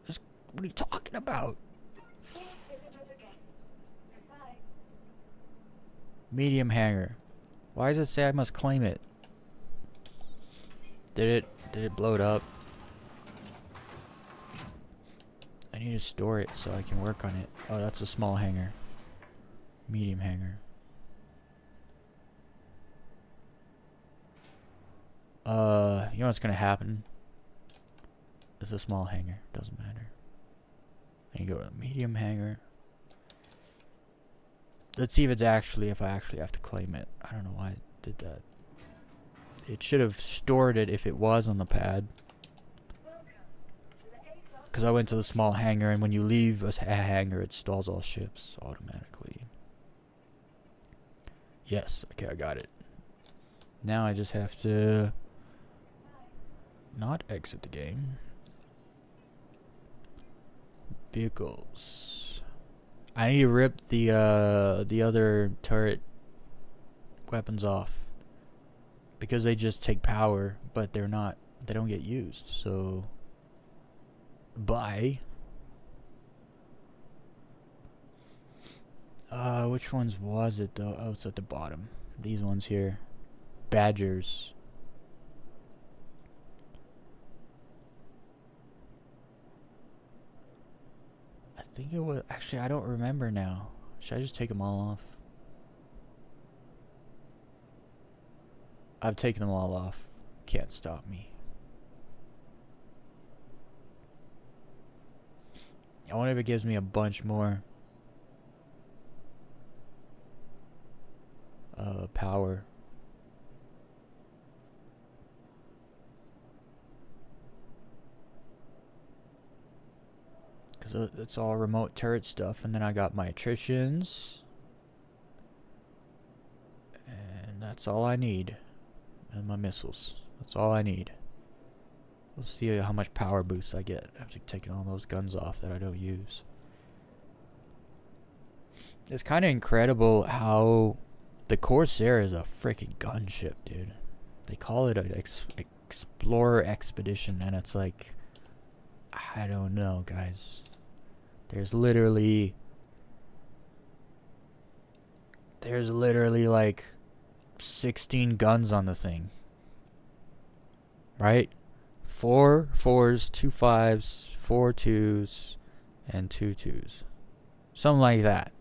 What are you talking about? Medium hanger. Why does it say I must claim it? Did it blow it up? I need to store it so I can work on it. Oh, that's a small hanger. Medium hanger. You know what's gonna happen? It's a small hanger. Doesn't matter. And you go to medium hanger. Let's see if I actually have to claim it. I don't know why it did that. It should have stored it if it was on the pad. Because I went to the small hangar, and when you leave a hangar, it stalls all ships automatically. Yes, okay, I got it. Now I just have to not exit the game. Vehicles. I need to rip the other turret weapons off. Because they just take power, but they don't get used, so bye. Which ones was it though? Oh, it's at the bottom. These ones here. Badgers. I think it was, actually I don't remember now. Should I just take them all off? I've taken them all off. Can't stop me. I wonder if it gives me a bunch more power. Because it's all remote turret stuff. And then I got my attritions. And that's all I need. And my missiles. That's all I need. We'll see how much power boost I get after taking all those guns off that I don't use. It's kind of incredible how the Corsair is a freaking gunship, dude. They call it an explorer expedition, and it's like, I don't know, guys. There's literally like 16 guns on the thing. Right? 4 4s, 2 5s, 4 2s, and 2 2s. Something like that.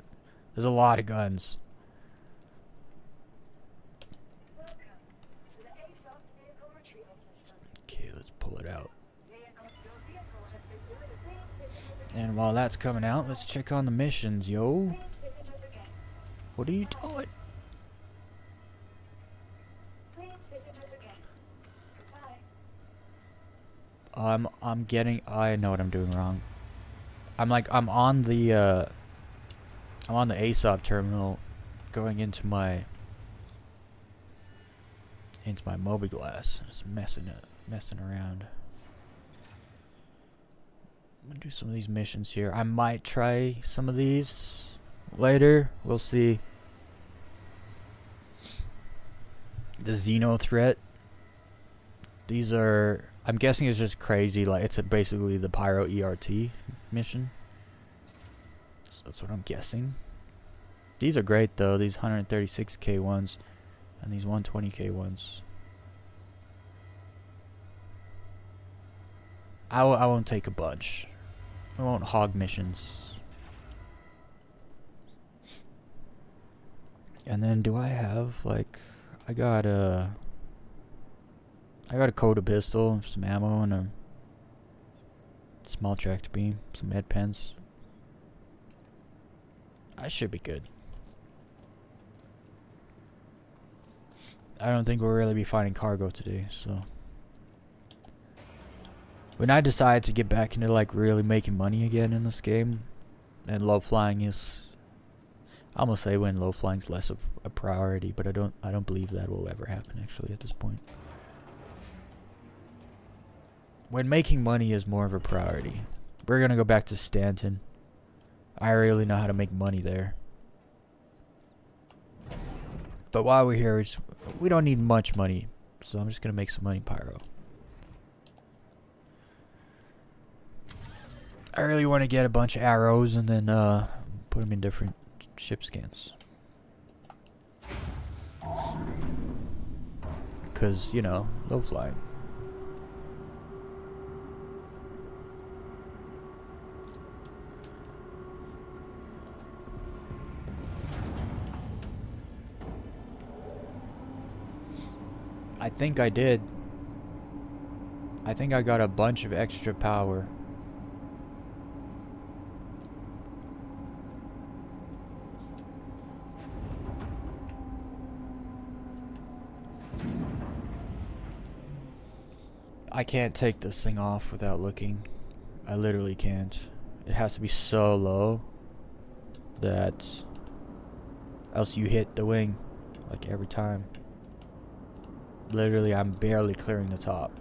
There's a lot of guns. Okay, let's pull it out. And while that's coming out, let's check on the missions, yo. What are you doing? I know what I'm doing wrong. I'm on the ASOP terminal going into my mobiGlass. Just messing around. I'm gonna do some of these missions here. I might try some of these later. We'll see. The Xeno threat. These are, I'm guessing it's just crazy. Like, it's basically the Pyro ERT mission. So that's what I'm guessing. These are great though. These 136k ones and these 120k ones. I won't take a bunch. I won't hog missions. And then do I have like, I got a Coda pistol, some ammo, and a small tractor beam, some med pens. I should be good. I don't think we'll really be finding cargo today, so. When I decide to get back into like really making money again in this game, and low flying is, I'm gonna say when low flying's less of a priority, but I don't believe that will ever happen actually at this point. When making money is more of a priority, we're gonna go back to Stanton. I really know how to make money there. But while we're here, we don't need much money, so I'm just gonna make some money, Pyro. I really want to get a bunch of arrows and then put them in different ship skins. Because, you know, low flying. I think I did. I think I got a bunch of extra power. I can't take this thing off without looking. I literally can't. It has to be so low that else you hit the wing like every time. Literally, I'm barely clearing the top,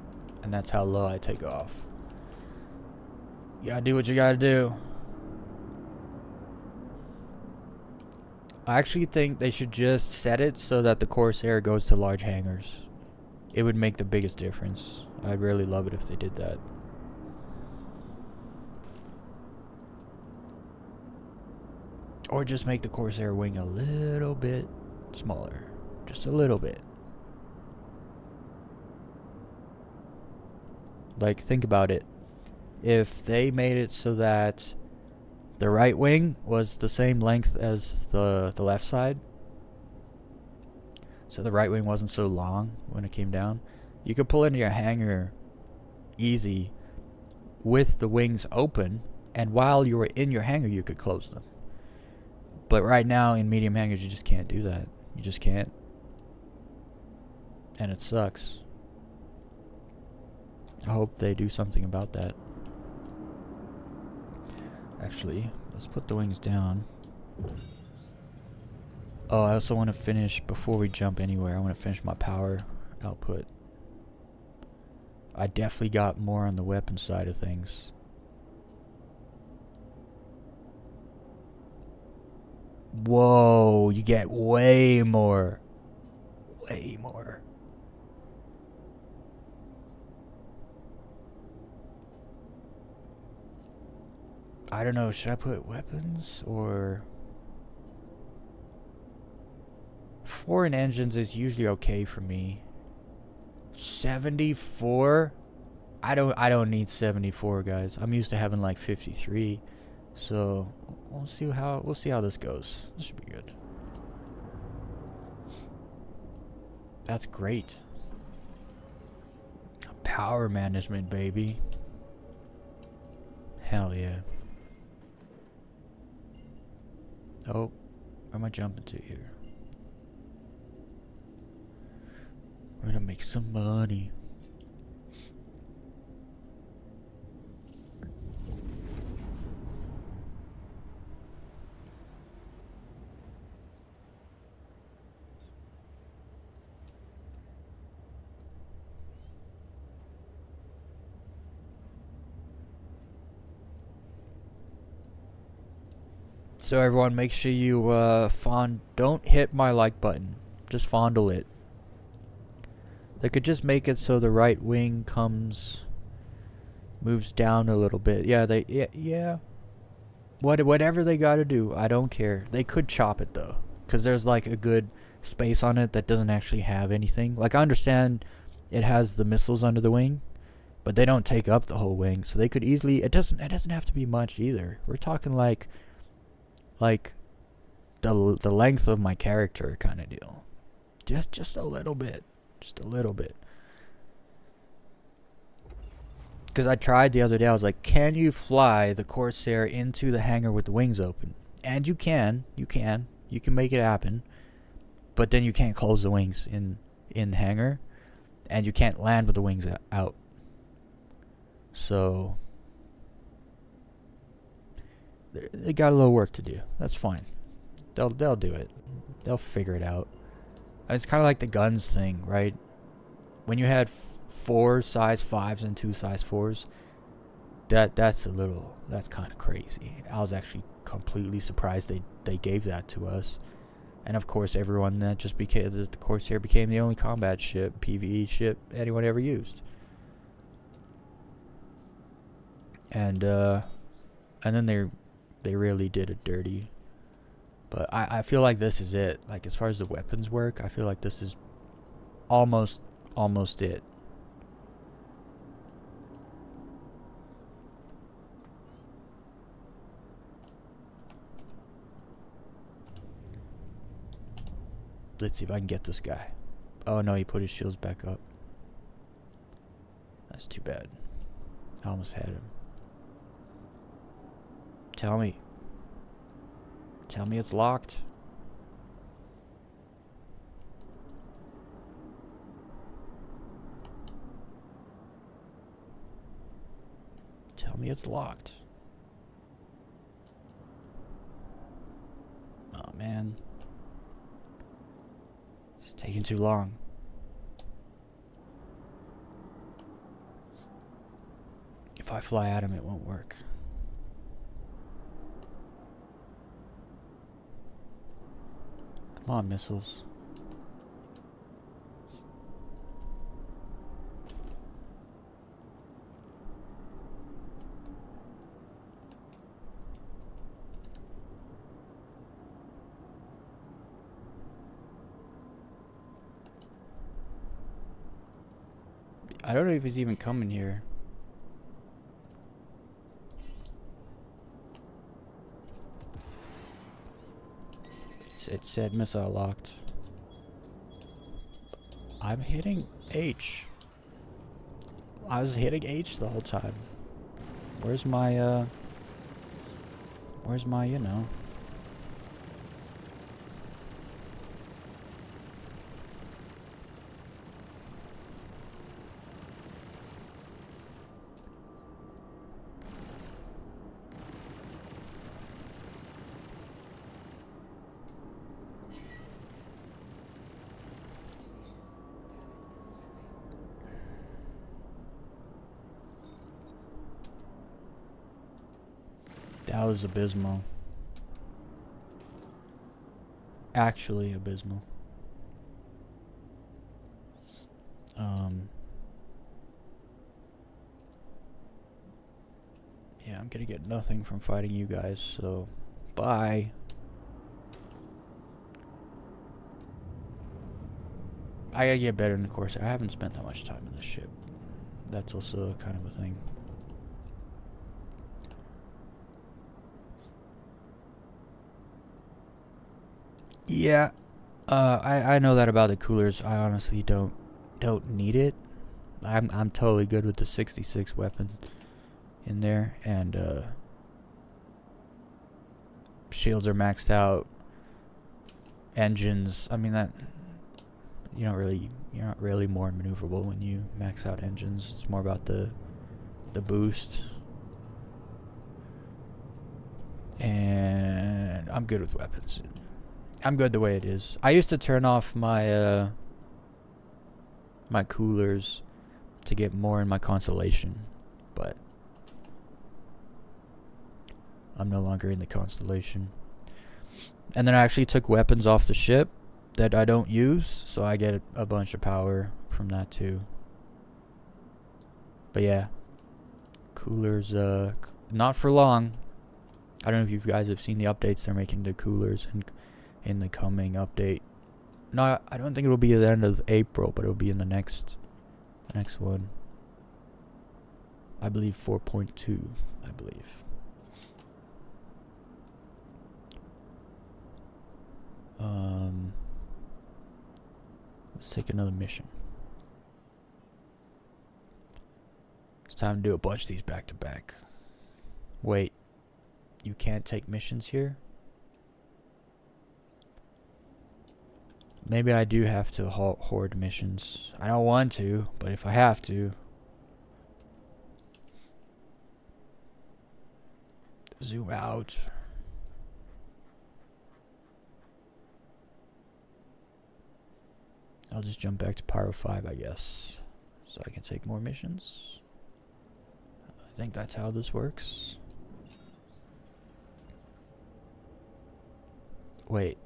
and that's how low I take off. You gotta do what you gotta do. I actually think they should just set it so that the Corsair goes to large hangars. It would make the biggest difference. I'd really love it if they did that. Or just make the Corsair wing a little bit smaller. Just a little bit. Like, think about it. If they made it so that the right wing was the same length as the left side, so the right wing wasn't so long when it came down, you could pull into your hangar easy with the wings open, and while you were in your hangar you could close them. But right now in medium hangars you just can't do that. You just can't. And it sucks. I hope they do something about that. Actually, let's put the wings down. Oh, I also want to finish, before we jump anywhere, I want to finish my power output. I definitely got more on the weapon side of things. Whoa, you get way more. Way more. I don't know, should I put weapons or... Foreign engines is usually okay for me. 74? I don't need 74, guys. I'm used to having like 53. So we'll see how this goes. This should be good. That's great. Power management, baby. Hell yeah. Oh, where am I jumping to here? We're gonna make some money. So everyone, make sure you don't hit my like button. Just fondle it. They could just make it so the right wing moves down a little bit. Yeah. Whatever they gotta do, I don't care. They could chop it though, cause there's like a good space on it that doesn't actually have anything. Like, I understand it has the missiles under the wing, but they don't take up the whole wing, so they could easily. It doesn't have to be much either. We're talking like the length of my character kind of deal. Just a little bit. Just a little bit. Because I tried the other day. I was like, can you fly the Corsair into the hangar with the wings open? And you can. You can make it happen. But then you can't close the wings in the hangar. And you can't land with the wings out. So they got a little work to do. That's fine. They'll do it. They'll figure it out. It's kind of like the guns thing, right? When you had 4 size 5s and 2 size 4s, that's kind of crazy. I was actually completely surprised they gave that to us. And of course, everyone that just became the Corsair became the only combat ship, PvE ship anyone ever used. And then they really did it dirty. But I feel like this is it. Like, as far as the weapons work, I feel like this is almost it. Let's see if I can get this guy. Oh no, he put his shields back up. That's too bad. I almost had him. Tell me it's locked. Tell me it's locked. Oh man. It's taking too long. If I fly at him, it won't work. Come on, missiles. I don't know if he's even coming here. It said missile locked. I'm hitting H. I was hitting H the whole time. Where's my, you know? That was abysmal. Actually abysmal. Yeah, I'm gonna get nothing from fighting you guys, so bye. I gotta get better in the course. I haven't spent that much time in this ship. That's also kind of a thing. Yeah, I know that about the coolers. I honestly don't need it. I'm totally good with the 66 weapon in there, and shields are maxed out. Engines, I mean, that you're not really more maneuverable when you max out engines. It's more about the boost. And I'm good with weapons. I'm good the way it is. I used to turn off my my coolers to get more in my constellation, but I'm no longer in the constellation. And then I actually took weapons off the ship that I don't use, so I get a bunch of power from that too. But yeah, coolers, not for long. I don't know if you guys have seen the updates they're making to coolers and in the coming update. No, I don't think it'll be at the end of April, but it'll be in the next one. I believe 4.2, I believe. Let's take another mission. It's time to do a bunch of these back to back. Wait, you can't take missions here? Maybe I do have to hoard missions. I don't want to, but if I have to. Zoom out. I'll just jump back to Pyro 5, I guess. So I can take more missions. I think that's how this works. Wait.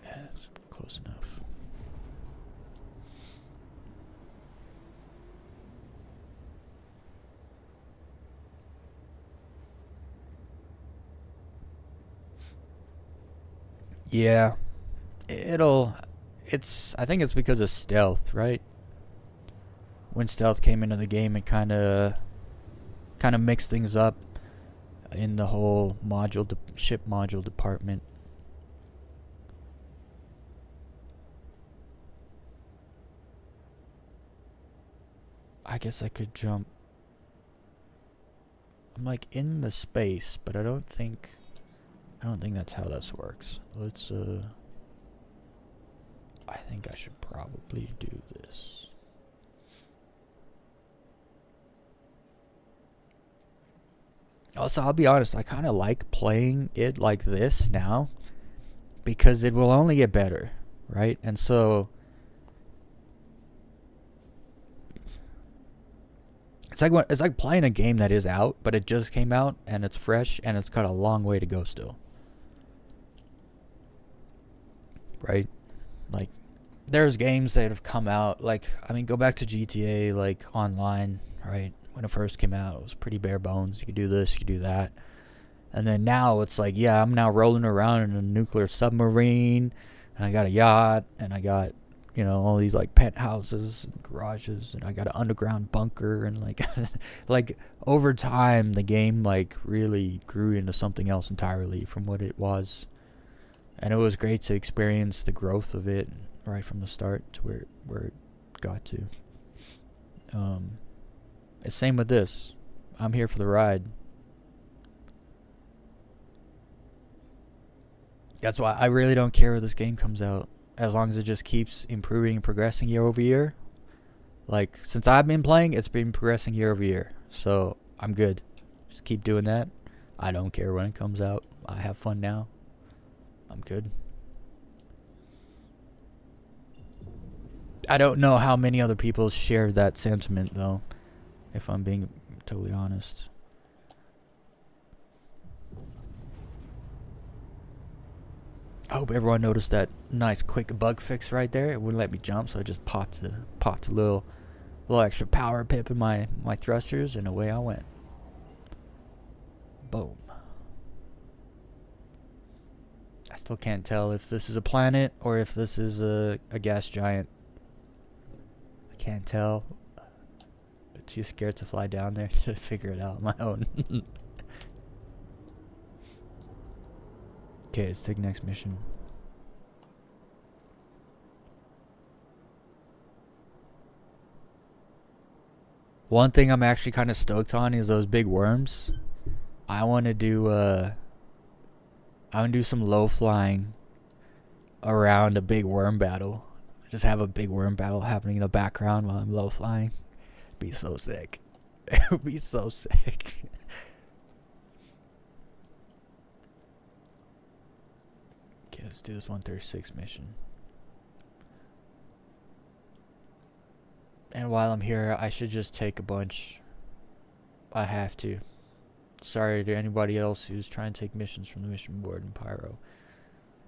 Yeah, it's close enough. Yeah. I think it's because of stealth, right? When stealth came into the game, it kind of mixed things up in the whole ship module department. I guess I could jump. I'm like in the space, but I don't think that's how this works. Let's I think I should probably do this. Also, I'll be honest, I kind of like playing it like this now because it will only get better, right? And so it's like playing a game that is out, but it just came out and it's fresh and it's got a long way to go still. Right? Like, there's games that have come out, like, I mean, go back to GTA, like, online, right? When it first came out, it was pretty bare bones. You could do this, you could do that. And then now it's like, yeah, I'm now rolling around in a nuclear submarine, and I got a yacht, and I got, you know, all these, like, penthouses and garages, and I got an underground bunker, and, like, like, over time, the game, like, really grew into something else entirely from what it was. And it was great to experience the growth of it right from the start to where it got to. It's same with this. I'm here for the ride. That's why I really don't care when this game comes out, as long as it just keeps improving and progressing year over year. Like, since I've been playing, it's been progressing year over year. So I'm good. Just keep doing that. I don't care when it comes out. I have fun now. I'm good. I don't know how many other people share that sentiment, though, if I'm being totally honest. I hope everyone noticed that nice quick bug fix right there. It wouldn't let me jump, so I just popped a little extra power pip in my thrusters, and away I went. Boom. I still can't tell if this is a planet or if this is a gas giant. I can't tell. I'm too scared to fly down there to figure it out on my own. Okay, let's take the next mission. One thing I'm actually kind of stoked on is those big worms. I want to do some low flying around a big worm battle. Just have a big worm battle happening in the background while I'm low flying. Be so sick. It would be so sick. Okay, let's do this 136 mission. And while I'm here, I should just take a bunch. I have to. Sorry to anybody else who's trying to take missions from the mission board in Pyro.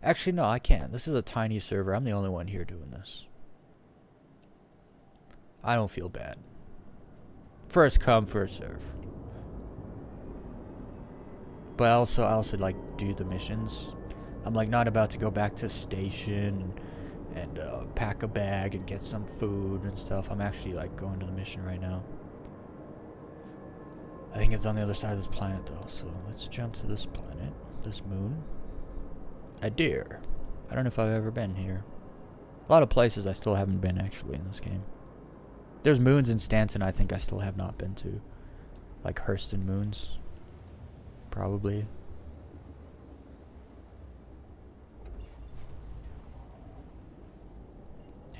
Actually, no, I can't. This is a tiny server. I'm the only one here doing this. I don't feel bad. First come, first serve. But I also like do the missions. I'm like not about to go back to station and pack a bag and get some food and stuff. I'm actually like going to the mission right now. I think it's on the other side of this planet though, so let's jump to this planet, this moon. A deer. I don't know if I've ever been here. A lot of places I still haven't been actually in this game. There's moons in Stanton I think I still have not been to. Like Hurston moons. Probably.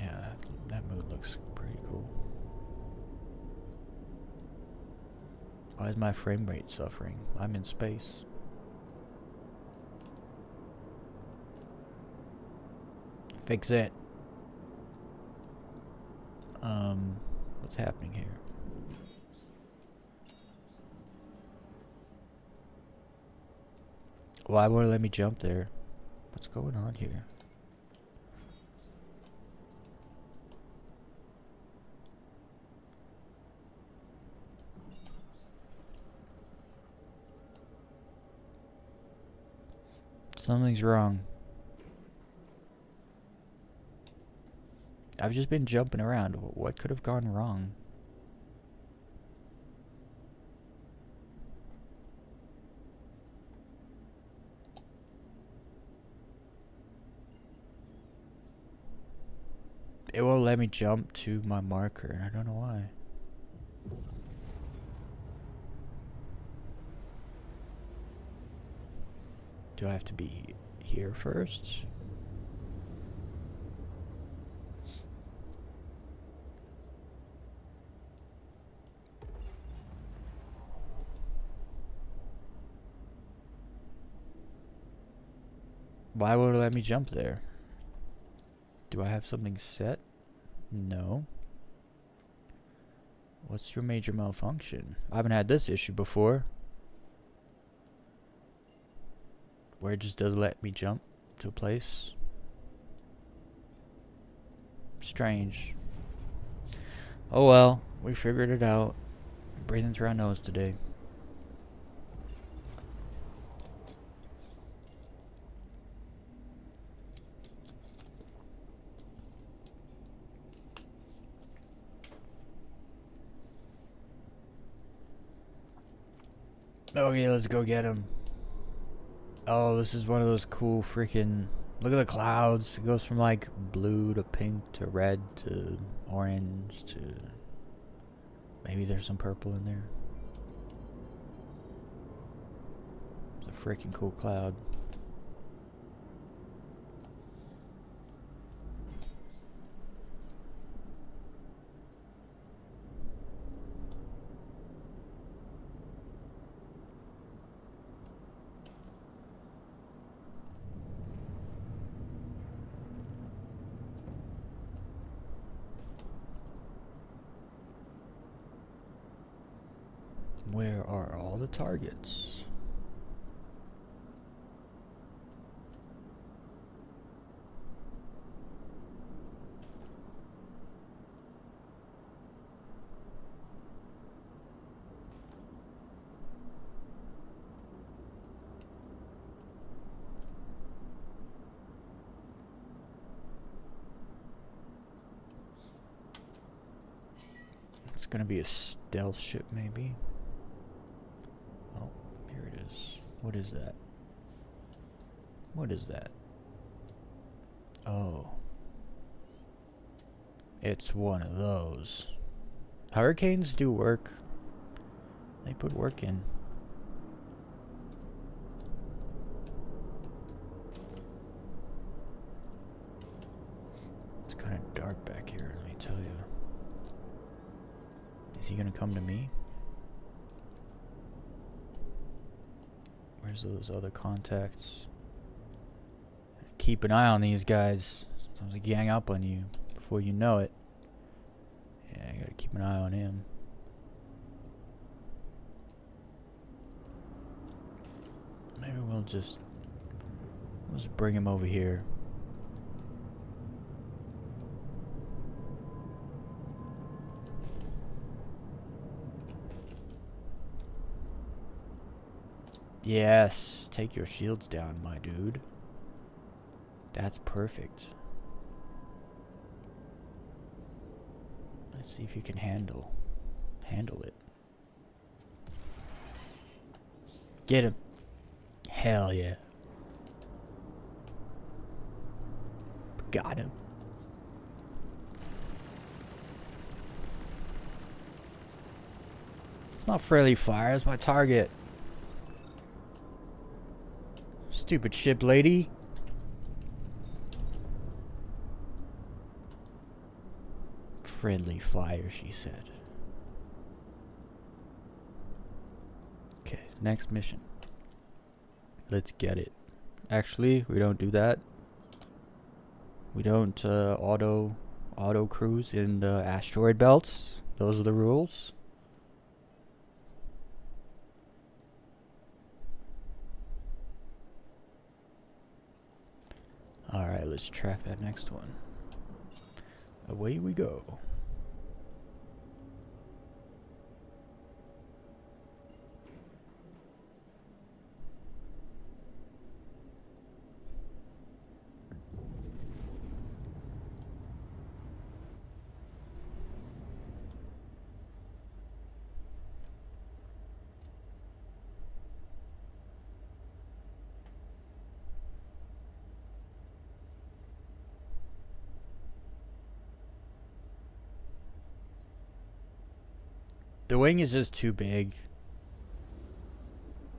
Yeah, that moon looks pretty cool. Why is my frame rate suffering? I'm in space. Fix it. What's happening here? Why won't it let me jump there? What's going on here? Something's wrong. I've just been jumping around. What could have gone wrong? It won't let me jump to my marker, and I don't know why. Do I have to be here first? Why won't it let me jump there? Do I have something set? No. What's your major malfunction? I haven't had this issue before. Where it just doesn't let me jump to a place. Strange. Oh well, we figured it out. Breathing through our nose today. Okay, let's go get him. Oh, this is one of those cool freaking... Look at the clouds. It goes from like blue to pink to red to orange to... Maybe there's some purple in there. It's a freaking cool cloud. Where are all the targets? gonna be a stealth ship, maybe. Oh, here it is. What is that? What is that? Oh. It's one of those. Hurricanes do work. They put work in. It's kind of dark back here, let me tell you. Is he gonna come to me? Where's those other contacts? Keep an eye on these guys. Sometimes they gang up on you before you know it. Yeah, I gotta keep an eye on him. Maybe we'll just bring him over here. Yes, take your shields down, my dude. That's perfect. Let's see if you can handle it. Get him. Hell yeah. Got him. It's not friendly fire, it's my target. Stupid ship lady. Friendly fire, she said. Okay, next mission. Let's get it. Actually, we don't do that. We don't auto cruise in the asteroid belts. Those are the rules. Alright, let's track that next one. Away we go. The wing is just too big.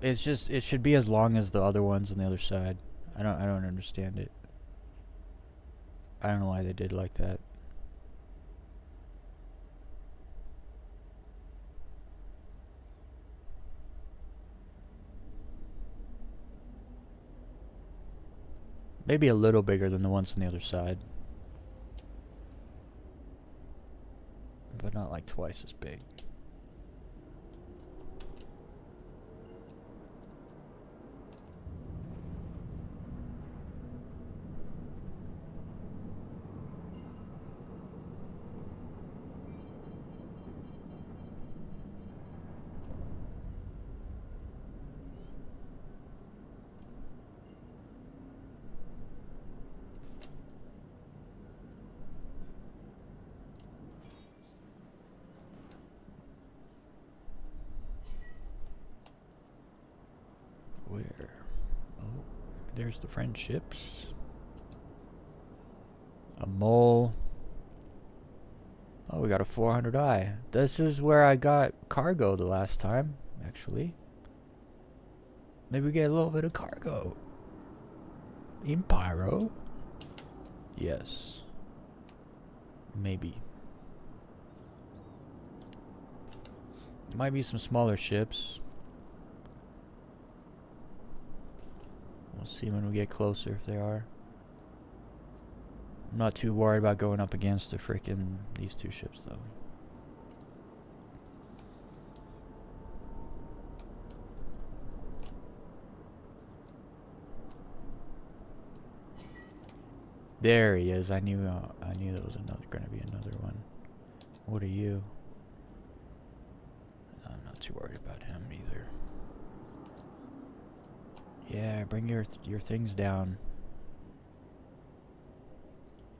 It should be as long as the other ones on the other side. I don't understand it. I don't know why they did like that. Maybe a little bigger than the ones on the other side. But not like twice as big. Where? Oh, there's the friendships. A mole. Oh, we got a 400i. This is where I got cargo the last time, actually. Maybe we get a little bit of cargo. In Pyro? Yes. Maybe. There might be some smaller ships. We'll see when we get closer if there are. I'm not too worried about going up against these two ships though. There he is. I knew there was gonna be another one. What are you? I'm not too worried about him either. Yeah, bring your things down.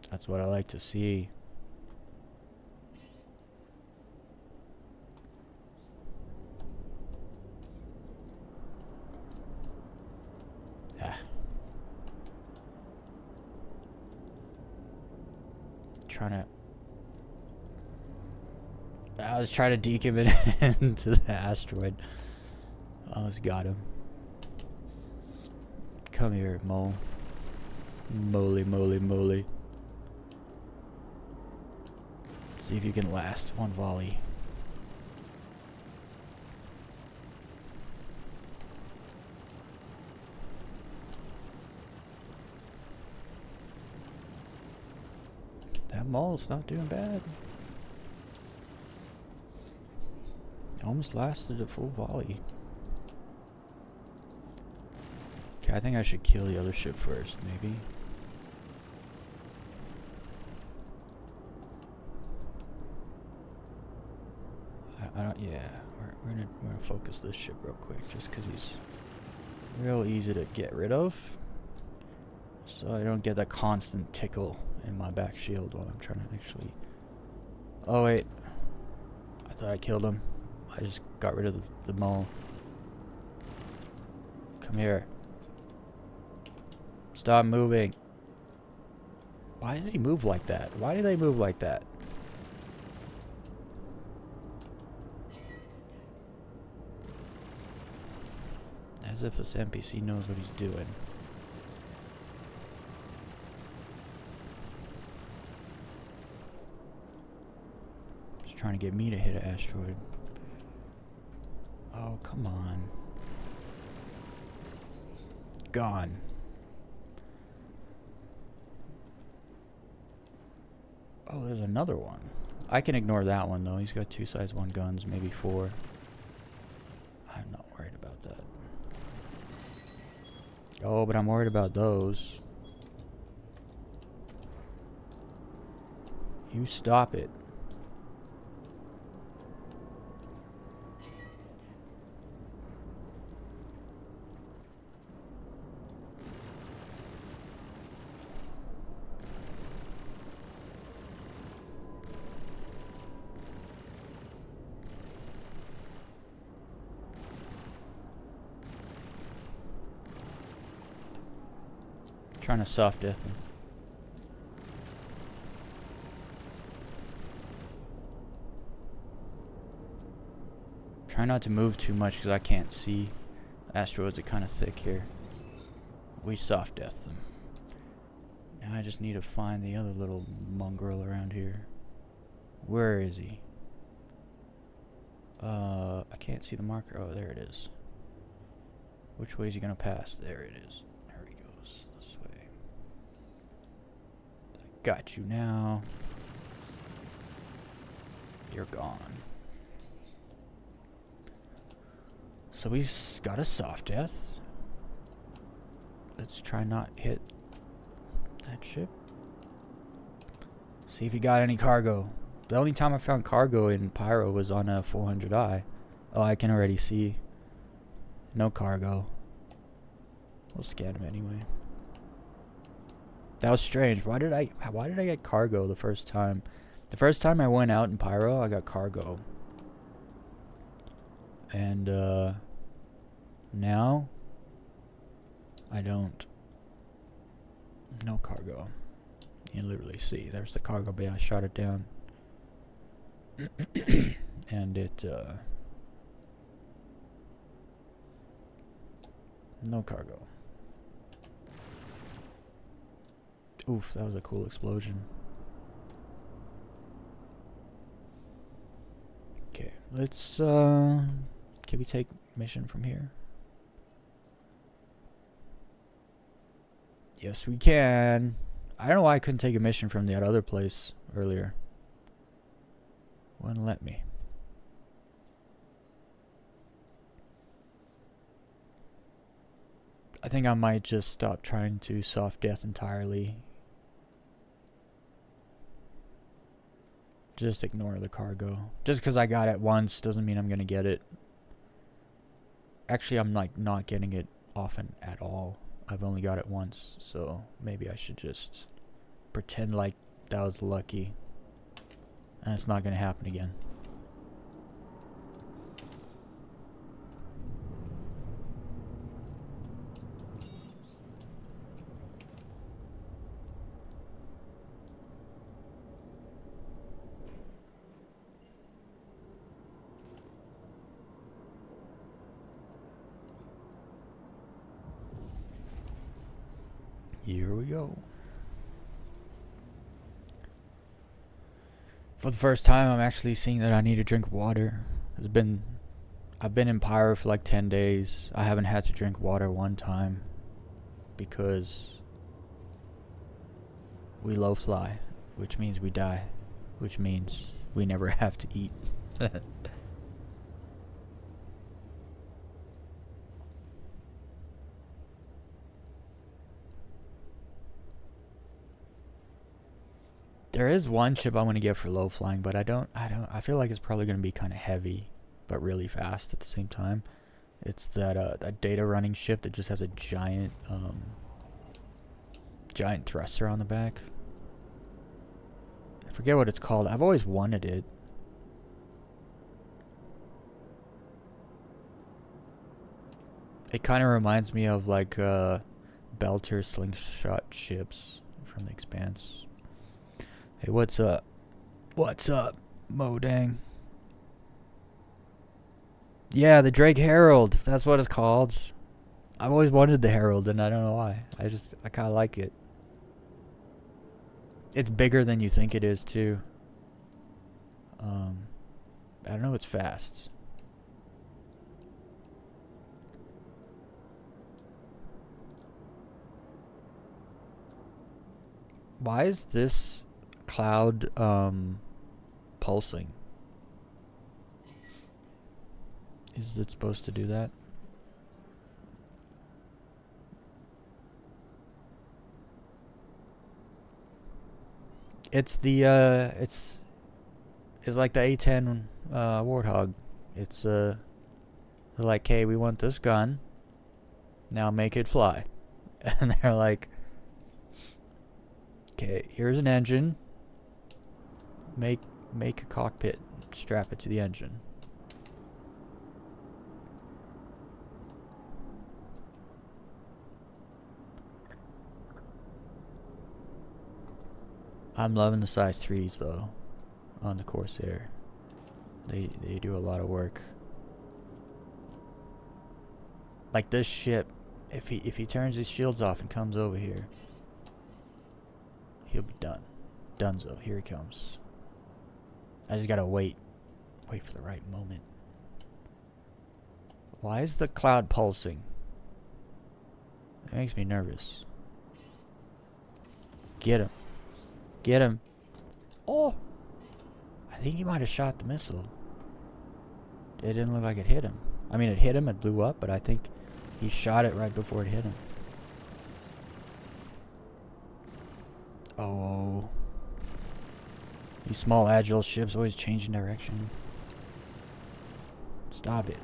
That's what I like to see. I was trying to deke him into the asteroid. Almost got him. Come here, Mo. Moly, moly, moly. See if you can last one volley. That mole's not doing bad. Almost lasted a full volley. Okay, I think I should kill the other ship first, maybe. I don't. Yeah, we're gonna focus this ship real quick, just because he's real easy to get rid of, so I don't get that constant tickle in my back shield while I'm trying to actually. Oh wait, I thought I killed him. I just got rid of the mole. Come here. Stop moving. Why does he move like that? Why do they move like that? As if this NPC knows what he's doing. Just trying to get me to hit an asteroid. Oh, come on. Gone. Oh, there's another one. I can ignore that one, though. He's got 2 size 1 guns, maybe 4. I'm not worried about that. Oh, but I'm worried about those. You stop it. Trying to soft death him. Try not to move too much because I can't see. Asteroids are kind of thick here. We soft death them. Now I just need to find the other little mongrel around here. Where is he? I can't see the marker. Oh, there it is. Which way is he gonna pass? There it is. There he goes. This way. Got you now. You're gone. So he's got a soft death. Let's try not hit that ship. See if he got any cargo. The only time I found cargo in Pyro was on a 400i. Oh, I can already see. No cargo. We'll scan him anyway. That was strange. Why did I get cargo the first time? The first time I went out in Pyro, I got cargo. And now I don't. No cargo. You can literally see. There's the cargo bay. I shot it down. And it no cargo. Oof, that was a cool explosion. Okay, let's can we take mission from here? Yes, we can. I don't know why I couldn't take a mission from that other place earlier. Wouldn't let me. I think I might just stop trying to soft death entirely. Just ignore the cargo. Just because I got it once doesn't mean I'm going to get it. Actually, I'm like not getting it often at all. I've only got it once, so maybe I should just pretend like that was lucky. And it's not going to happen again. Here we go. For the first time, I'm actually seeing that I need to drink water. I've been in Pyro for like 10 days. I haven't had to drink water one time because we low fly, which means we die, which means we never have to eat. There is one ship I want to get for low flying, but I feel like it's probably going to be kind of heavy, but really fast at the same time. It's that data running ship that just has a giant thruster on the back. I forget what it's called. I've always wanted it. It kind of reminds me of like Belter slingshot ships from the Expanse. Hey, what's up? What's up, Modang? Yeah, the Drake Herald. That's what it's called. I've always wanted the Herald, and I don't know why. I kind of like it. It's bigger than you think it is, too. I don't know, it's fast. Why is this cloud pulsing? Is it supposed to do that? It's the it's like the A10 Warthog. It's they're like, hey, we want this gun, now make it fly. And they're like, okay, here's an engine, make a cockpit, strap it to the engine. I'm loving the size 3s though on the Corsair. They do a lot of work. Like this ship, if he turns his shields off and comes over here, he'll be done. Dunzo, here he comes. I just gotta wait for the right moment. Why is the cloud pulsing? It makes me nervous. Get him. Get him. Oh! I think he might have shot the missile. It didn't look like it hit him. I mean, it hit him, it blew up, but I think he shot it right before it hit him. Oh. These small, agile ships always changing direction. Stop it.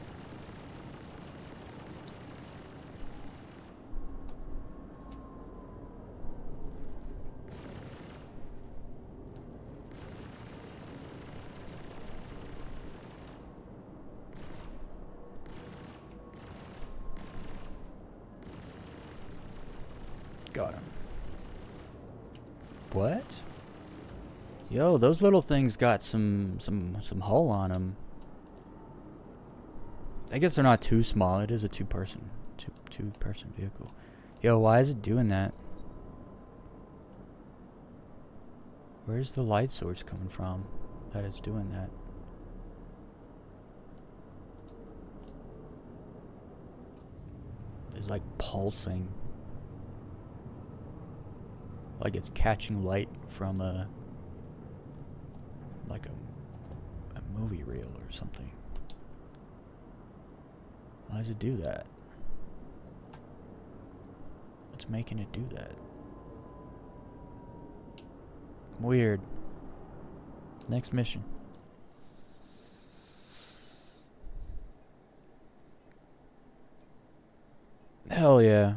Got him. What? Yo, those little things got some hull on them. I guess they're not too small. It is a two-person vehicle. Yo, why is it doing that? Where's the light source coming from that it's doing that? It's like pulsing. Like it's catching light from a movie reel or something. Why does it do that? What's making it do that? Weird. Next mission. Hell yeah.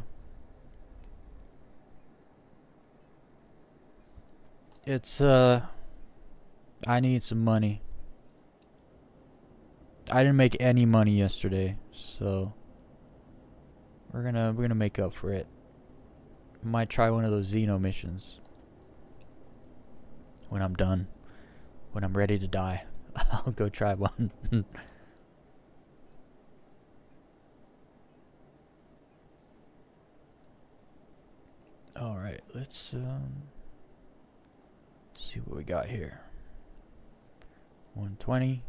It's I need some money. I didn't make any money yesterday, so we're gonna make up for it. Might try one of those Xeno missions when I'm done. When I'm ready to die, I'll go try one. All right, let's see what we got here. 120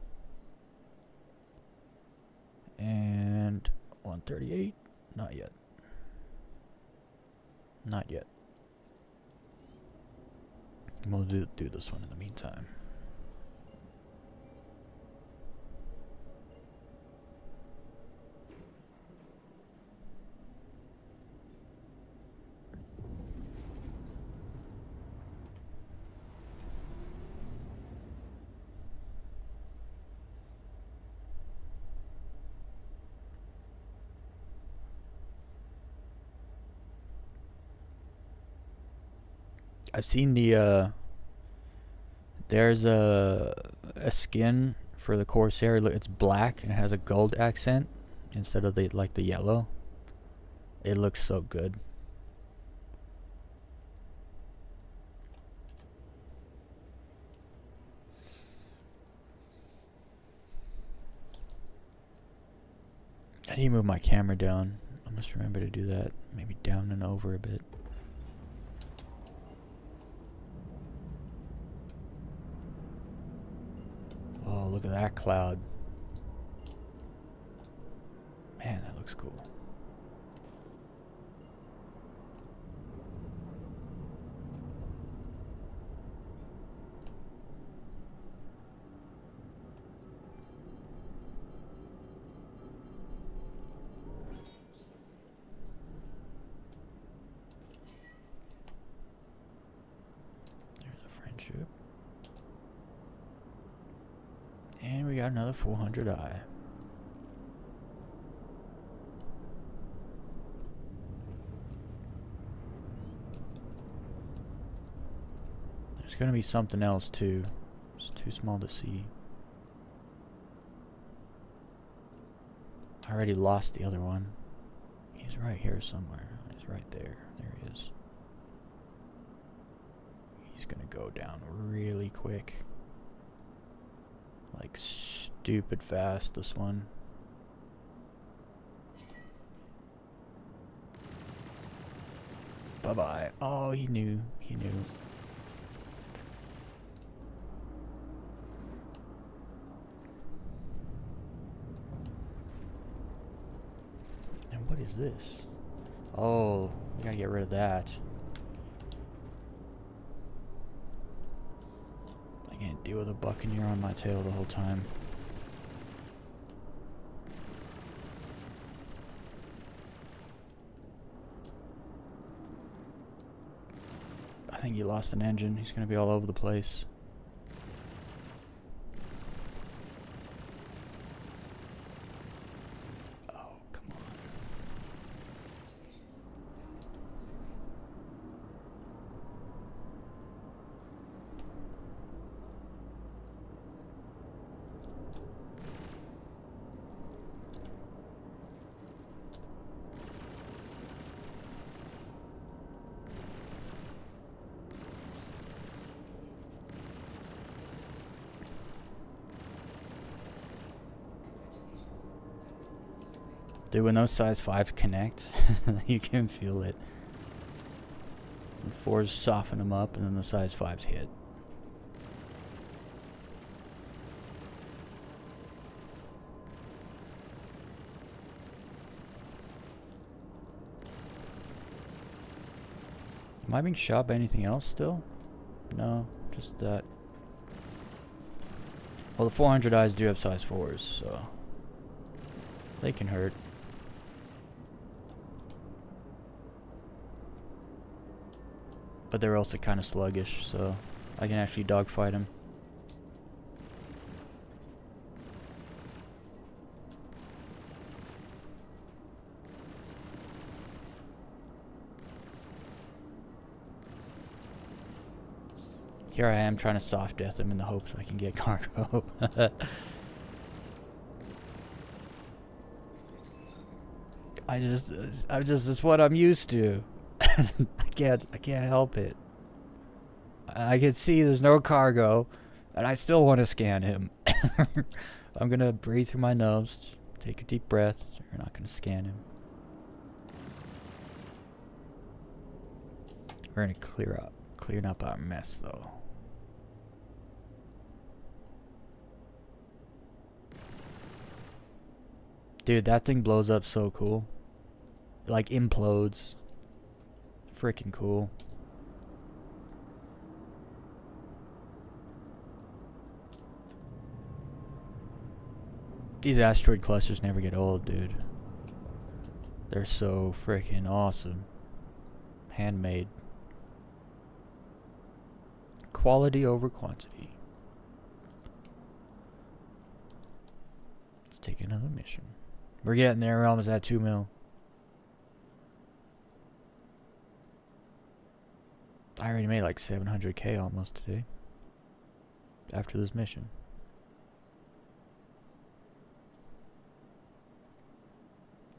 and 138. Not yet. Not yet. We'll do this one in the meantime. I've seen the there's a skin for the Corsair. It's black and it has a gold accent instead of the yellow. It looks so good. I need to move my camera down. I must remember to do that. Maybe down and over a bit. Oh, look at that cloud. Man, that looks cool. There's a friendship. And we got another 400i. There's gonna be something else too. It's too small to see. I already lost the other one. He's right here somewhere. He's right there. There he is. He's gonna go down really quick. Like stupid fast, this one. Bye-bye. Oh, he knew. He knew. And what is this? Oh, we gotta get rid of that. I can't deal with a buccaneer on my tail the whole time. I think he lost an engine. He's gonna be all over the place. Oh, come on. Dude, when those size 5s connect, you can feel it. The 4s soften them up, and then the size 5s hit. Am I being shot by anything else still? No, just that. Well, the 400 eyes do have size 4s, so they can hurt. But they're also kind of sluggish, so I can actually dogfight him. Here I am trying to soft death him in the hopes I can get cargo. It's what I'm used to. I can't help it. I can see there's no cargo, and I still want to scan him. I'm gonna breathe through my nose, take a deep breath. You're not gonna scan him. We're gonna clear up our mess though. Dude, that thing blows up so cool. It, like, implodes. Freaking cool. These asteroid clusters never get old, dude. They're so freaking awesome. Handmade. Quality over quantity. Let's take another mission. We're getting there. We're almost at 2 mil. I already made like 700k almost today. After this mission.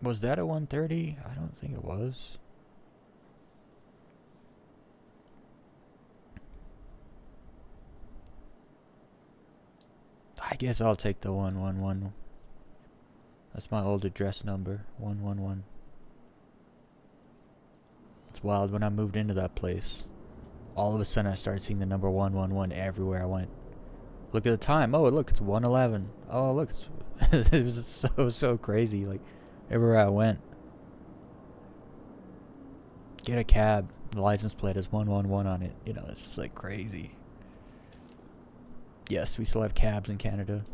Was that a 130? I don't think it was. I guess I'll take the 111. That's my old address number. 111. It's wild. When I moved into that place, all of a sudden I started seeing the number 111 everywhere I went. Look at the time. Oh, look, it's 111. Oh, look, it's it was so crazy. Like, everywhere I went. Get a cab. The license plate has 111 on it. You know, it's just like crazy. Yes, we still have cabs in Canada.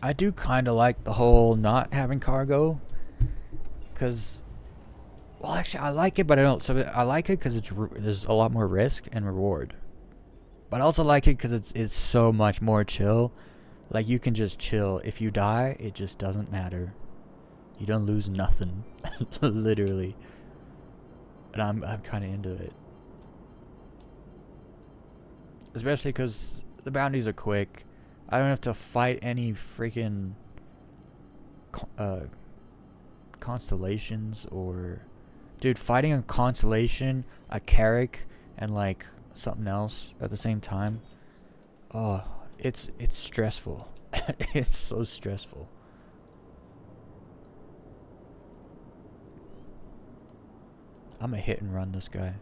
I do kind of like the whole not having cargo, because, well, actually, I like it, but I don't. So I like it because there's a lot more risk and reward, but I also like it because it's so much more chill. Like, you can just chill. If you die, it just doesn't matter. You don't lose nothing, literally. And I'm kind of into it, especially because the bounties are quick. I don't have to fight any freaking constellations or... Dude, fighting a constellation, a Carrick, and like something else at the same time. Oh, it's stressful. It's so stressful. I'm gonna hit and run this guy.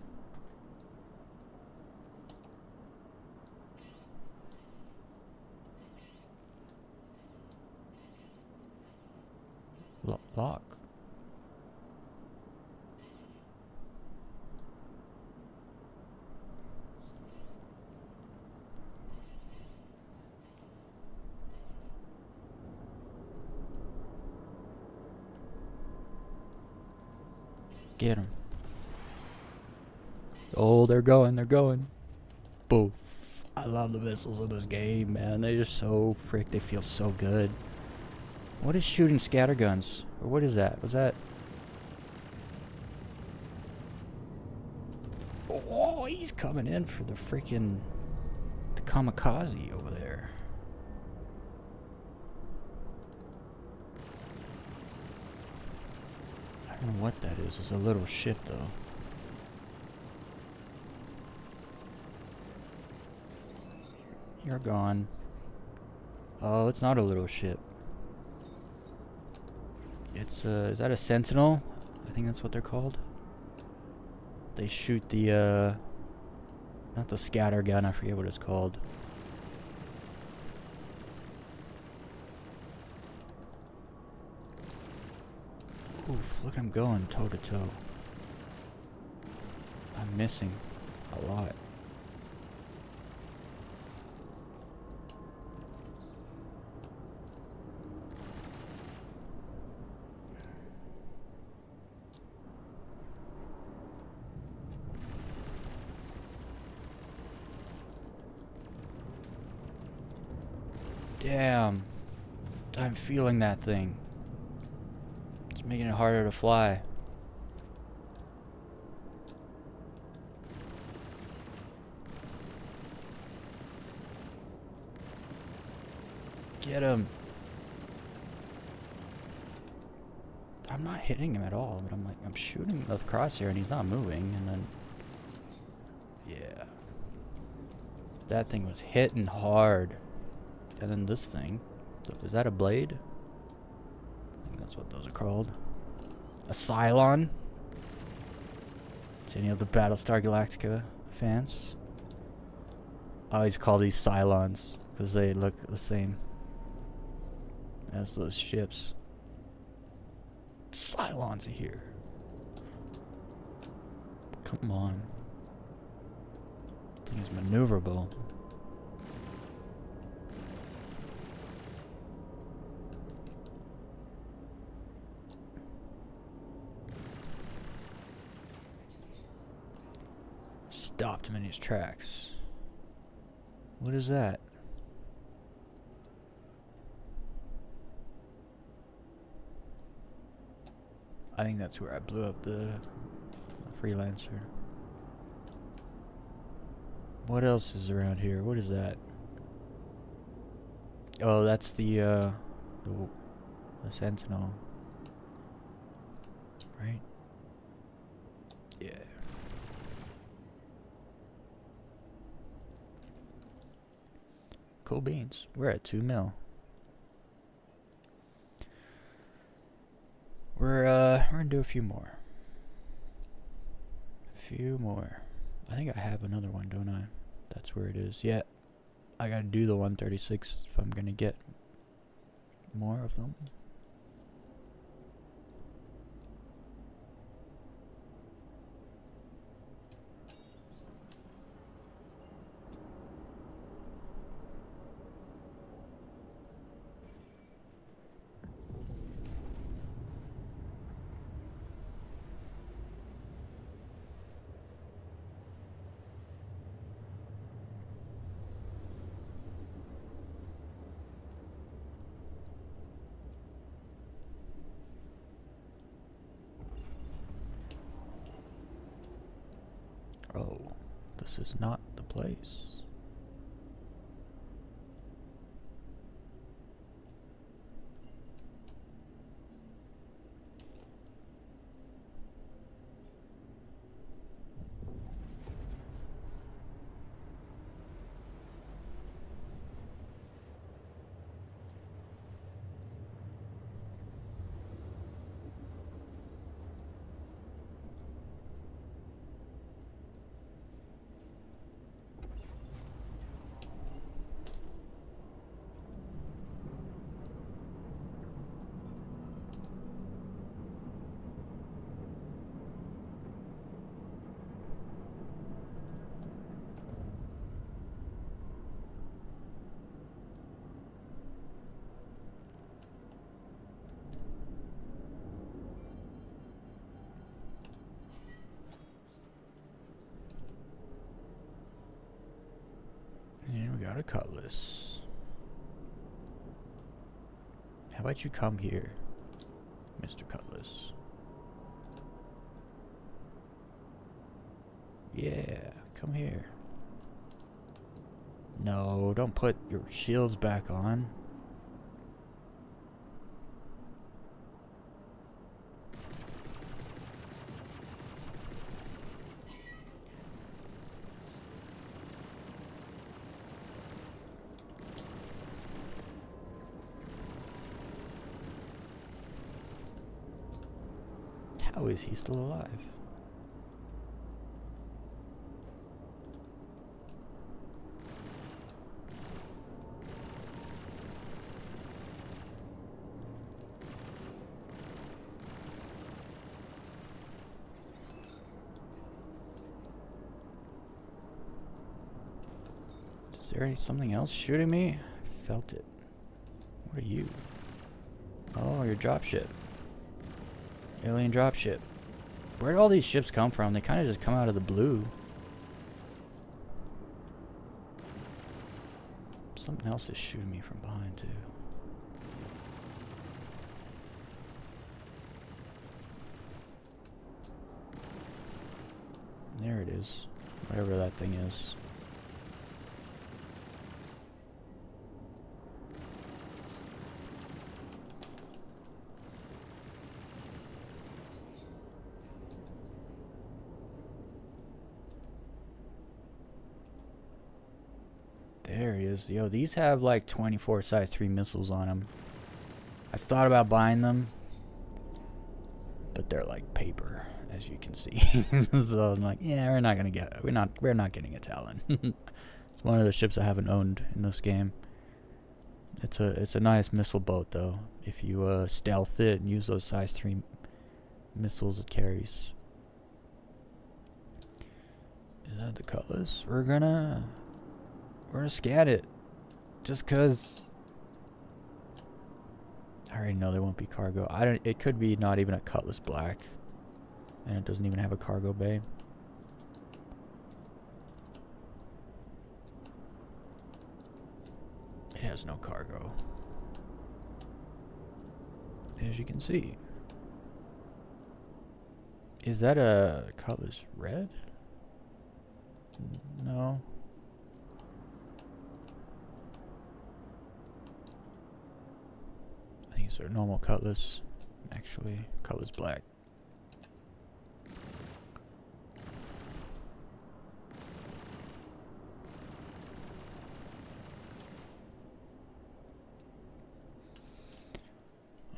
Lock. Get him. Oh, they're going. Boof. I love the missiles in this game, man. They're just so they feel so good. What is shooting scatterguns? Or what is that? Was that... Oh, he's coming in for the freaking... the kamikaze over there. I don't know what that is. It's a little ship, though. You're gone. Oh, it's not a little ship. It's, is that a Sentinel? I think that's what they're called. They shoot the, not the scatter gun, I forget what it's called. Oof, look at him going toe to toe. I'm missing a lot. Damn. I'm feeling that thing. It's making it harder to fly. Get him. I'm not hitting him at all, but I'm shooting the crosshair and he's not moving, and then Yeah. That thing was hitting hard. And then this thing. Is that a blade? I think that's what those are called. A Cylon? To any of the Battlestar Galactica fans? I always call these Cylons because they look the same as those ships. Cylons are here. Come on. Thing is maneuverable. Stopped him in his tracks. What is that? I think that's where I blew up the freelancer. What else is around here? What is that? Oh, that's the Sentinel. Right? Yeah. Cool beans. We're at 2 mil. We're gonna do a few more. I think I have another one, don't I? That's where it is. Yeah. I gotta do the 136 if I'm gonna get more of them. Oh, this is not the place. And we got a cutlass. How about you come here, Mr. Cutlass? Yeah, come here. No, don't put your shields back on. How is he still alive? Is there something else shooting me? I felt it. What are you? Oh, your dropship. Alien dropship. Where did all these ships come from? They kind of just come out of the blue. Something else is shooting me from behind too. There it is. Whatever that thing is. he is. Yo, these have like 24 size 3 missiles on them. I've thought about buying them, but they're like paper, as you can see. So I'm like, yeah, we're not getting a Talon. It's one of the ships I haven't owned in this game. It's a nice missile boat though. If you stealth it and use those size 3 missiles it carries. Is that the Cutlass? We're gonna scan it, just cause I already know there won't be cargo. It could be not even a Cutlass Black, and it doesn't even have a cargo bay. It has no cargo, as you can see. Is that a Cutlass Red? No. I think it's a normal Cutlass. Actually, Cutlass Black.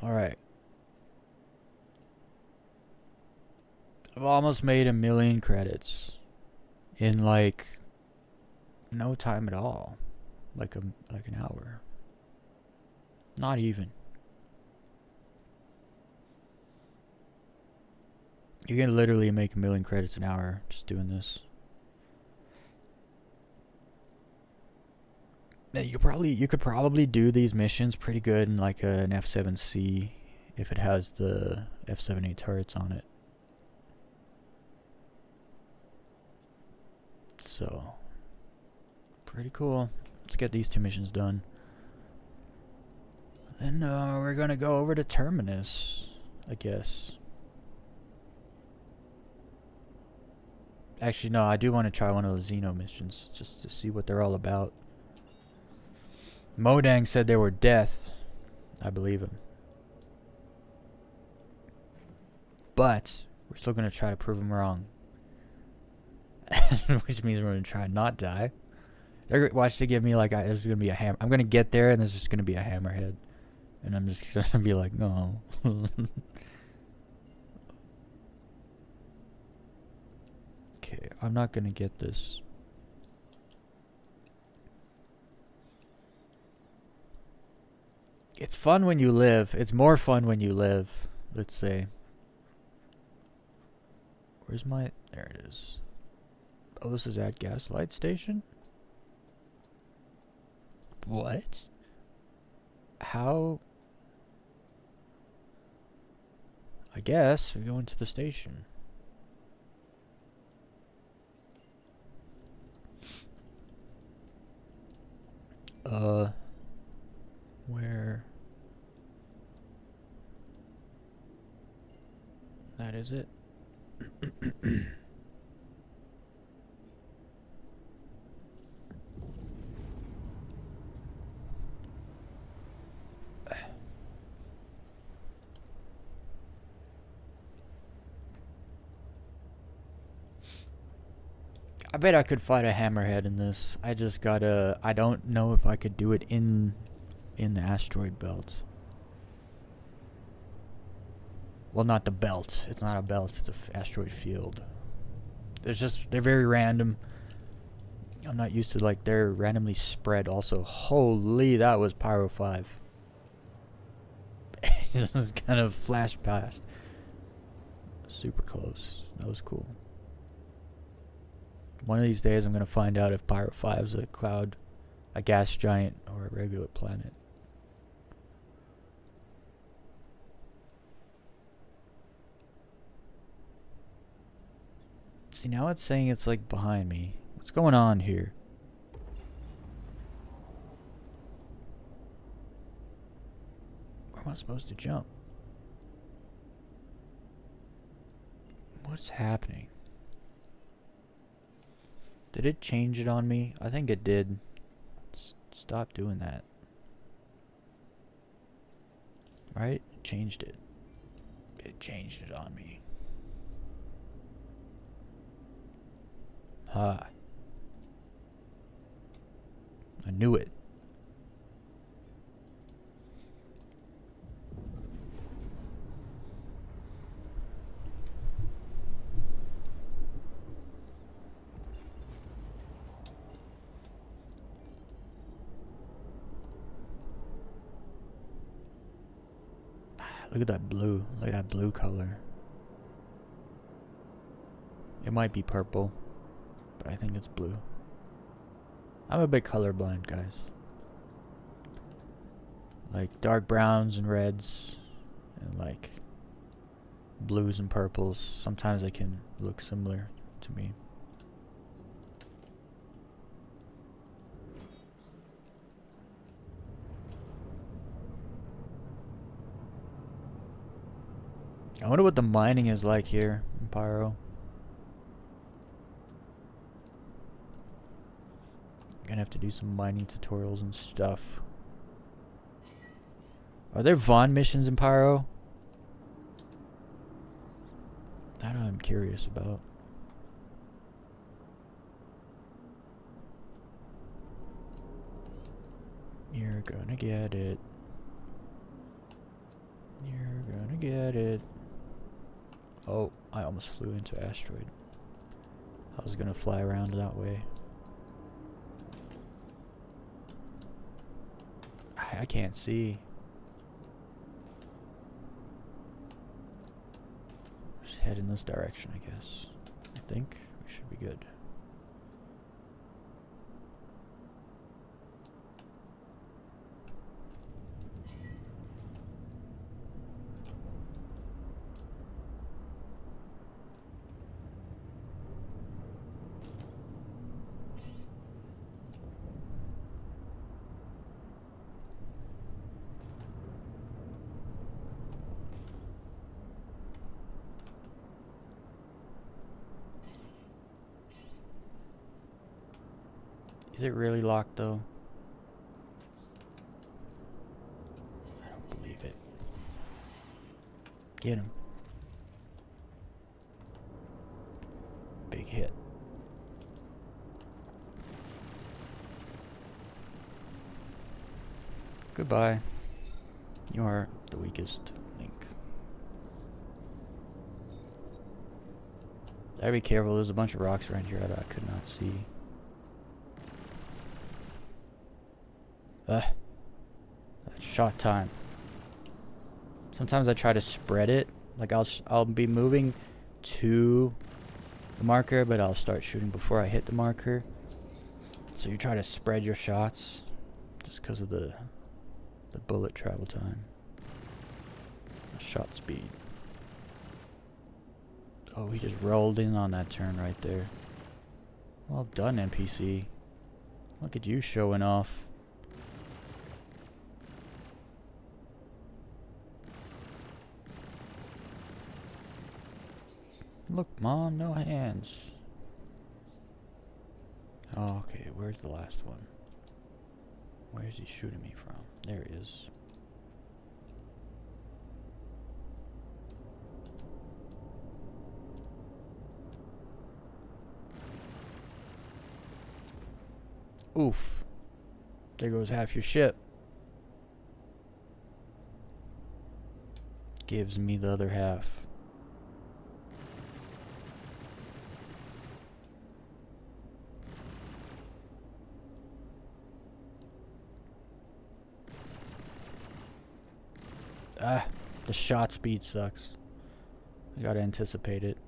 Alright. I've almost made 1 million credits in like no time at all. Like an hour. Not even. You can literally make 1 million credits an hour just doing this. Now you could probably do these missions pretty good in like an F7C if it has the F7A turrets on it. So pretty cool. Let's get these 2 missions done. Then we're gonna go over to Terminus, I guess. Actually, no, I do want to try one of those Xeno missions just to see what they're all about. Modang said they were death. I believe him. But we're still going to try to prove him wrong. Which means we're going to try and not die. Watch, they give me like, there's going to be a hammer. I'm going to get there and there's just going to be a hammerhead. And I'm just going to be like, no. Okay, I'm not going to get this. It's fun when you live. It's more fun when you live, let's say. Where's my... There it is. Oh, this is at Gaslight Station? What? How? I guess we go into the station. Where? That is it. I bet I could fight a hammerhead in this. I just gotta... I don't know if I could do it in the asteroid belt. Well, not the belt. It's not a belt. It's an asteroid field. They're very random. I'm not used to, like, they're randomly spread also. Holy, that was Pyro 5. Just kind of flashed past. Super close. That was cool. One of these days I'm going to find out if Pyro 5 is a gas giant, or a regular planet. See, now it's saying it's like behind me. What's going on here? Where am I supposed to jump? What's happening? Did it change it on me? I think it did. Stop doing that. Right? It changed it. It changed it on me. I knew it. Look at that blue. Look at that blue color. It might be purple, but I think it's blue. I'm a bit colorblind, guys. Like dark browns and reds and like blues and purples. Sometimes they can look similar to me. I wonder what the mining is like here in Pyro. Gonna have to do some mining tutorials and stuff. Are there Vaughn missions in Pyro? That I'm curious about. You're gonna get it. You're gonna get it. Oh, I almost flew into an asteroid. I was gonna fly around that way. I can't see. Just head in this direction, I guess. I think we should be good. Is it really locked though? I don't believe it. Get him. Big hit. Goodbye. You are the weakest link. Gotta be careful, there's a bunch of rocks around here that I could not see. That's shot time. Sometimes I try to spread it. Like I'll be moving to the marker, but I'll start shooting before I hit the marker. So you try to spread your shots just because of the bullet travel time. Shot speed. Oh, he just rolled in on that turn right there. Well done, NPC. Look at you showing off. Look, Mom, no hands. Oh, okay, where's the last one? Where's he shooting me from? There he is. Oof. There goes half your ship. Gives me the other half. Ah, the shot speed sucks. I gotta anticipate it.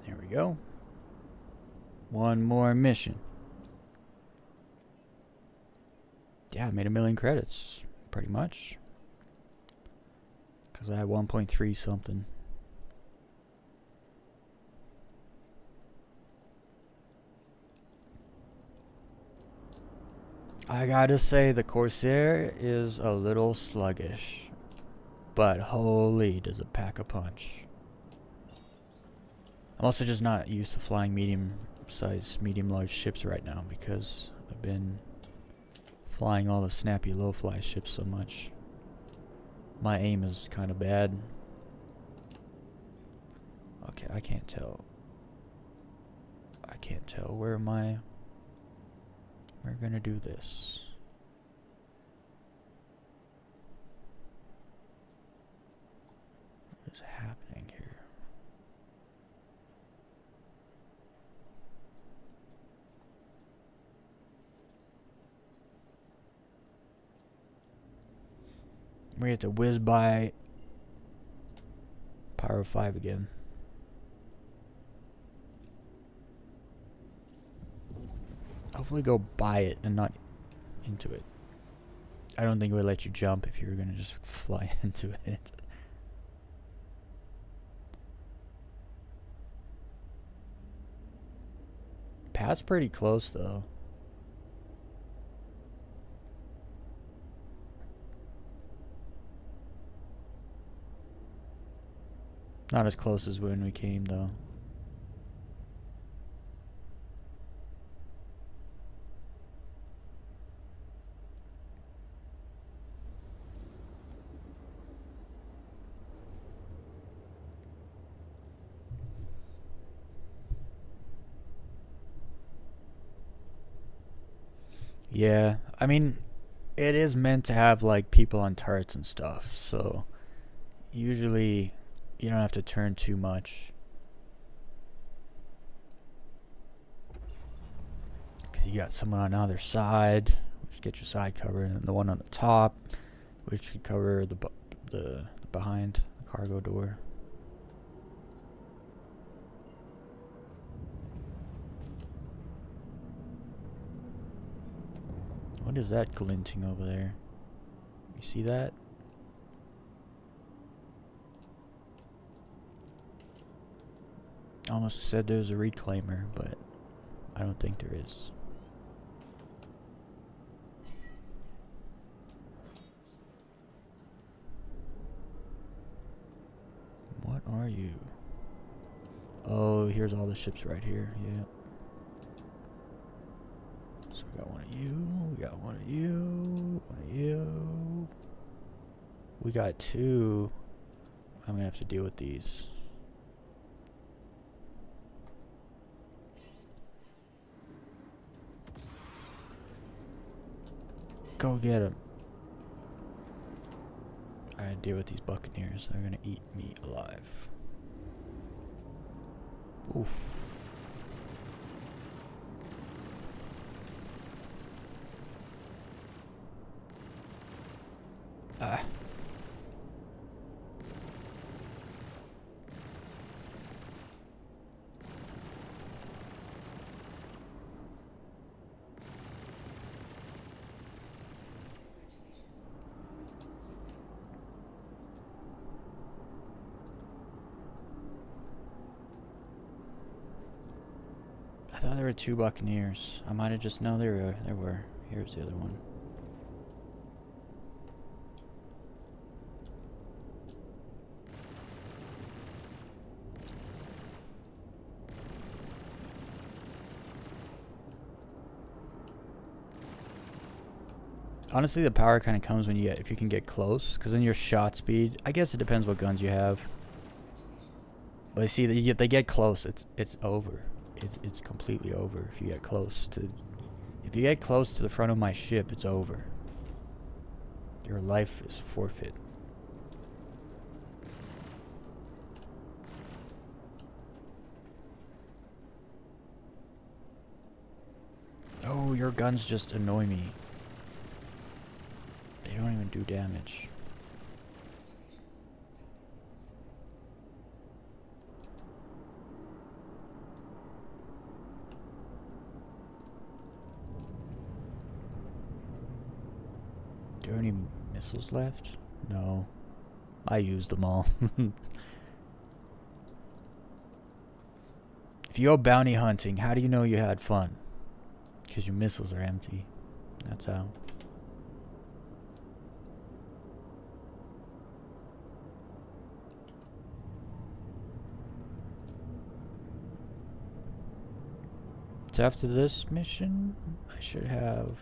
There we go. One more mission. Yeah, I made 1 million credits, pretty much. Because I had 1.3 something. I gotta say, the Corsair is a little sluggish. But holy, does it pack a punch. I'm also just not used to flying medium-sized, medium-large ships right now because I've been flying all the snappy low-fly ships so much. My aim is kind of bad. Okay, I can't tell. I can't tell where my... We're gonna do this. What is happening here? We have to whiz by Pyro 5 again. Hopefully go by it and not into it. I don't think it would let you jump if you were gonna just fly into it. Path's pretty close though. Not as close as when we came though. Yeah, I mean, it is meant to have like people on turrets and stuff, so usually you don't have to turn too much. Because you got someone on the other side, which get your side covered, and the one on the top, which could cover the behind the cargo door. What is that glinting over there? You see that? I almost said there was a reclaimer, but I don't think there is. What are you? Oh, here's all the ships right here. Yeah. So we got one of you, we got one of you, one of you. We got two. I'm gonna have to deal with these. Go get him. I gotta deal with these buccaneers. They're gonna eat me alive. Oof. Ah. I thought there were two buccaneers. I might have just known there were. Here's the other one. Honestly, the power kind of comes when if you can get close, because then your shot speed. I guess it depends what guns you have. But see, they get close. It's over. It's completely over if you get close to. If you get close to the front of my ship, it's over. Your life is forfeit. Oh, your guns just annoy me. They don't even do damage. Do you have any missiles left? No. I used them all. If you go bounty hunting, how do you know you had fun? Because your missiles are empty. That's how. So after this mission, I should have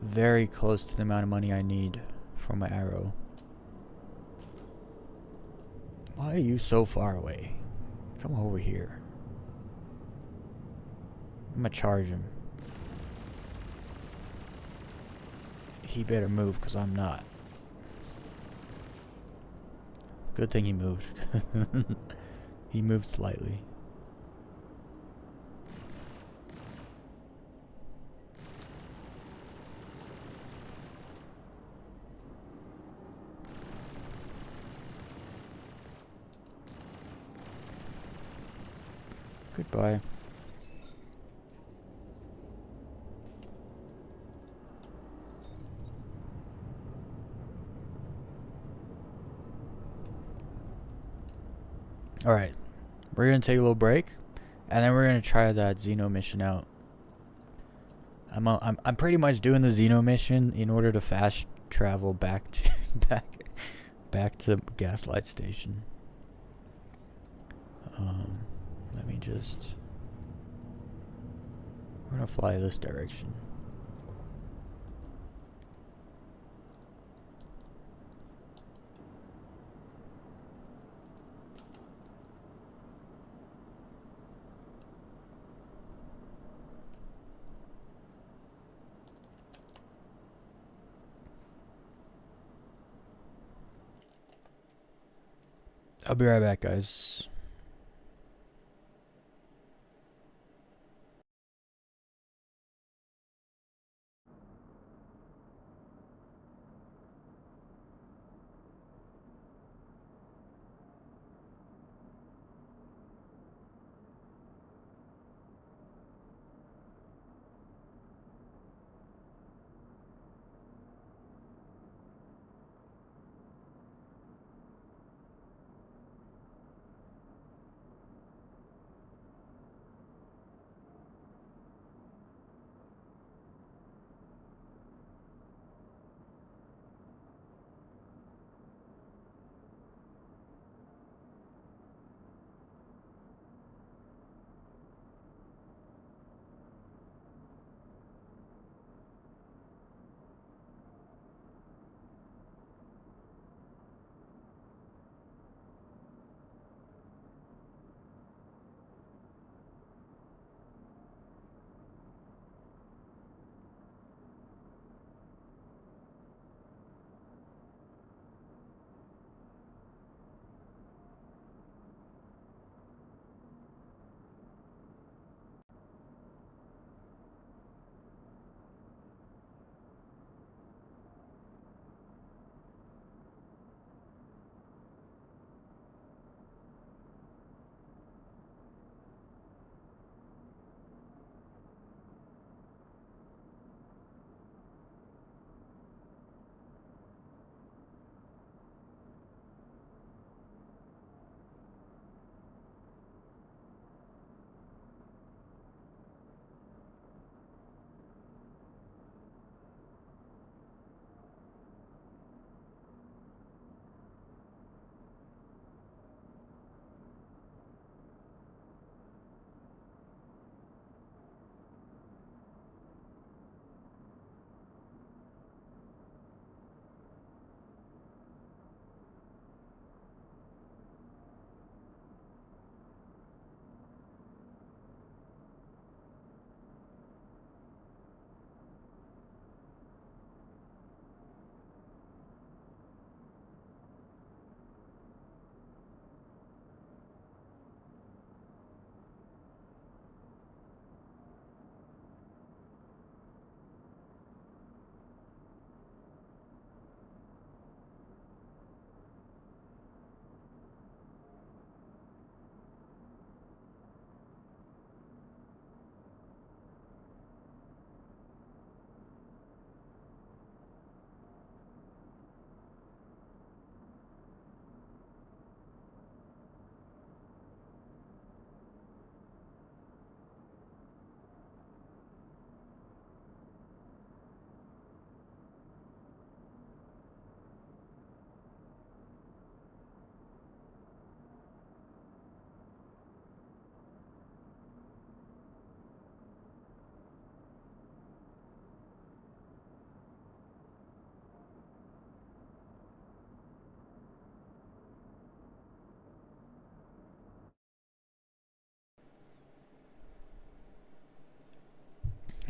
very close to the amount of money I need for my arrow. Why are you so far away? Come over here. I'm gonna charge him. He better move, because I'm not. Good thing he moved. He moved slightly. Goodbye. Alright, we're gonna take a little break, and then we're gonna try that Xeno mission out. I'm pretty much doing the Xeno mission in order to fast travel back to back to Gaslight Station. Let me just. We're gonna fly this direction. I'll be right back, guys.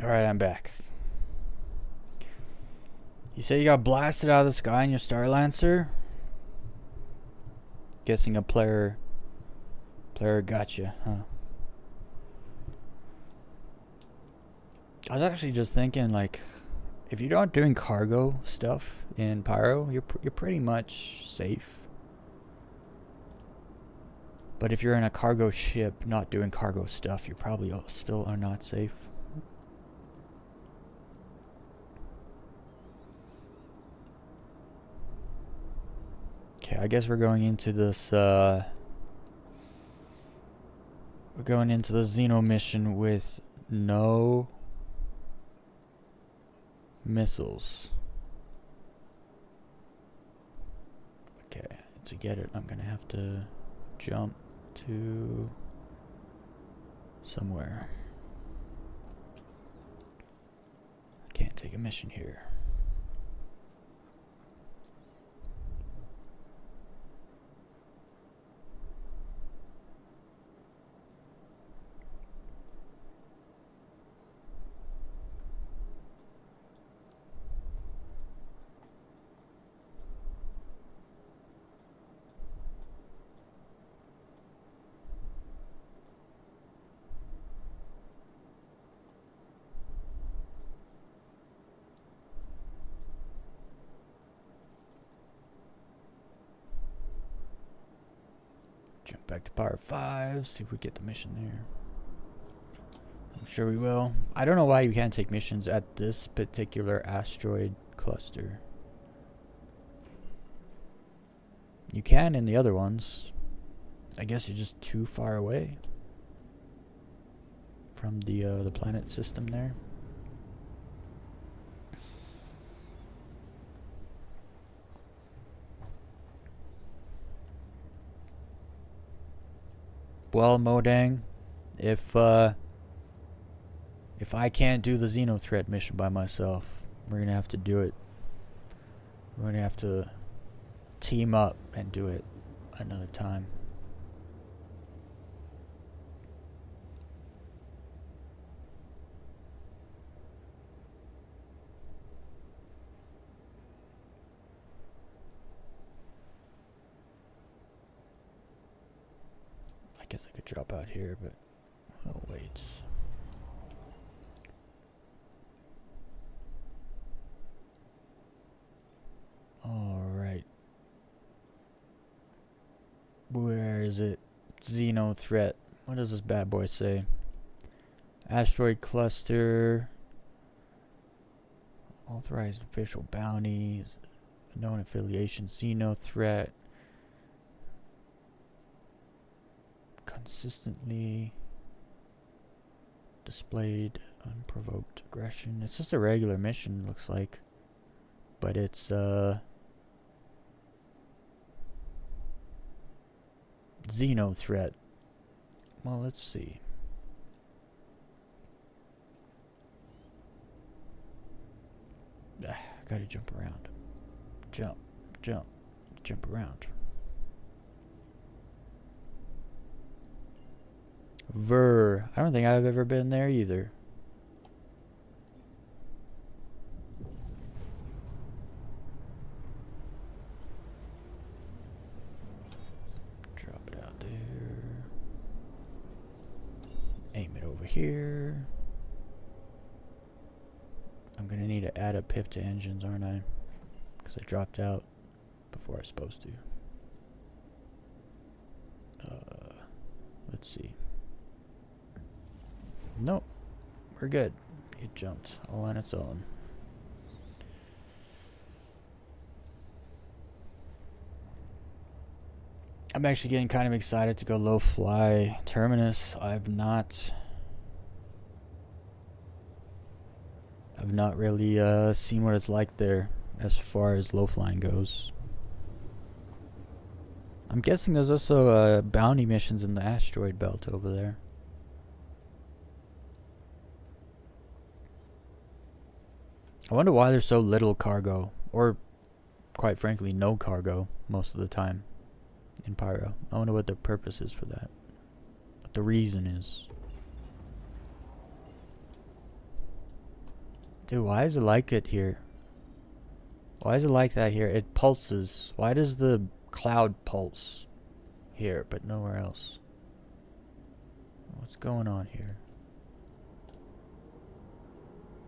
Alright, I'm back. You say you got blasted out of the sky in your Star Lancer? Guessing a player got you, huh? I was actually just thinking, like, if you're not doing cargo stuff in Pyro, you're pretty much safe. But if you're in a cargo ship not doing cargo stuff, you probably still are not safe. Okay, I guess we're going into this, we're going into the Xeno mission with no missiles. Okay, to get it, I'm gonna have to jump to somewhere. I can't take a mission here. Jump back to Power 5, see if we get the mission there. I'm sure we will. I don't know why you can't take missions at this particular asteroid cluster. You can in the other ones. I guess you're just too far away from the planet system there. Well, Modang, if I can't do the Xeno threat mission by myself, we're gonna have to do it. We're gonna have to team up and do it another time. I guess I could drop out here, but I'll wait. Alright. Where is it? Xeno threat. What does this bad boy say? Asteroid cluster. Authorized official bounties. Known affiliation. Xeno threat. Consistently displayed unprovoked aggression. It's just a regular mission, looks like. But it's Xeno threat. Well, let's see. I gotta jump around. Jump, jump, jump around. Ver. I don't think I've ever been there either. Drop it out there. Aim it over here. I'm gonna need to add a pip to engines, aren't I? Because I dropped out before I was supposed to. Let's see. Nope, we're good. It jumped all on its own. I'm actually getting kind of excited to go low fly Terminus. I've not really seen what it's like there as far as low flying goes. I'm guessing there's also bounty missions in the asteroid belt over there. I wonder why there's so little cargo, or quite frankly no cargo most of the time in Pyro. I wonder what the purpose is for that, what the reason is. Dude, why is it like it here? Why is it like that here? It pulses. Why does the cloud pulse here, but nowhere else? What's going on here?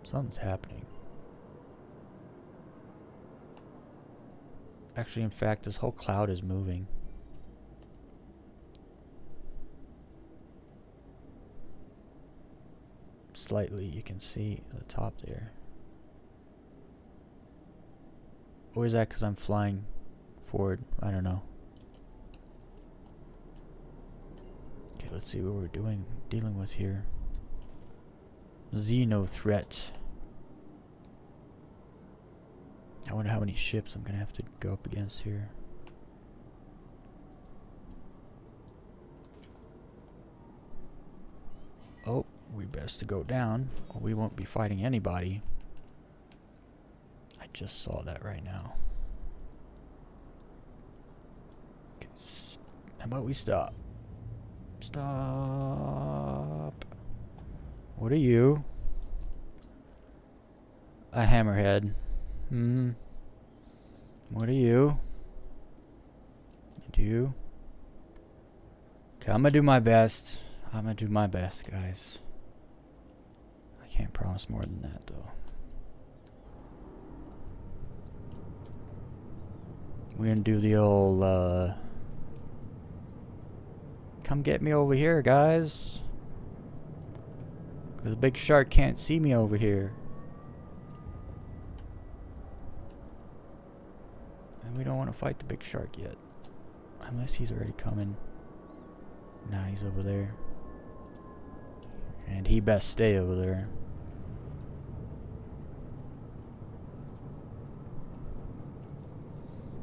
Something's happening. Actually, in fact, this whole cloud is moving. Slightly, you can see the top there. Or is that because I'm flying forward? I don't know. Okay, let's see what we're dealing with here. Xeno threat. I wonder how many ships I'm gonna have to go up against here. Oh, we best to go down, or we won't be fighting anybody. I just saw that right now. Okay, how about we stop? Stop. What are you? A hammerhead. What are you? And you? Okay, I'm gonna do my best. Guys. I can't promise more than that, though. We're gonna do the old, come get me over here, guys. Because the big shark can't see me over here. And we don't want to fight the big shark yet. Unless he's already coming. Nah, he's over there. And he best stay over there.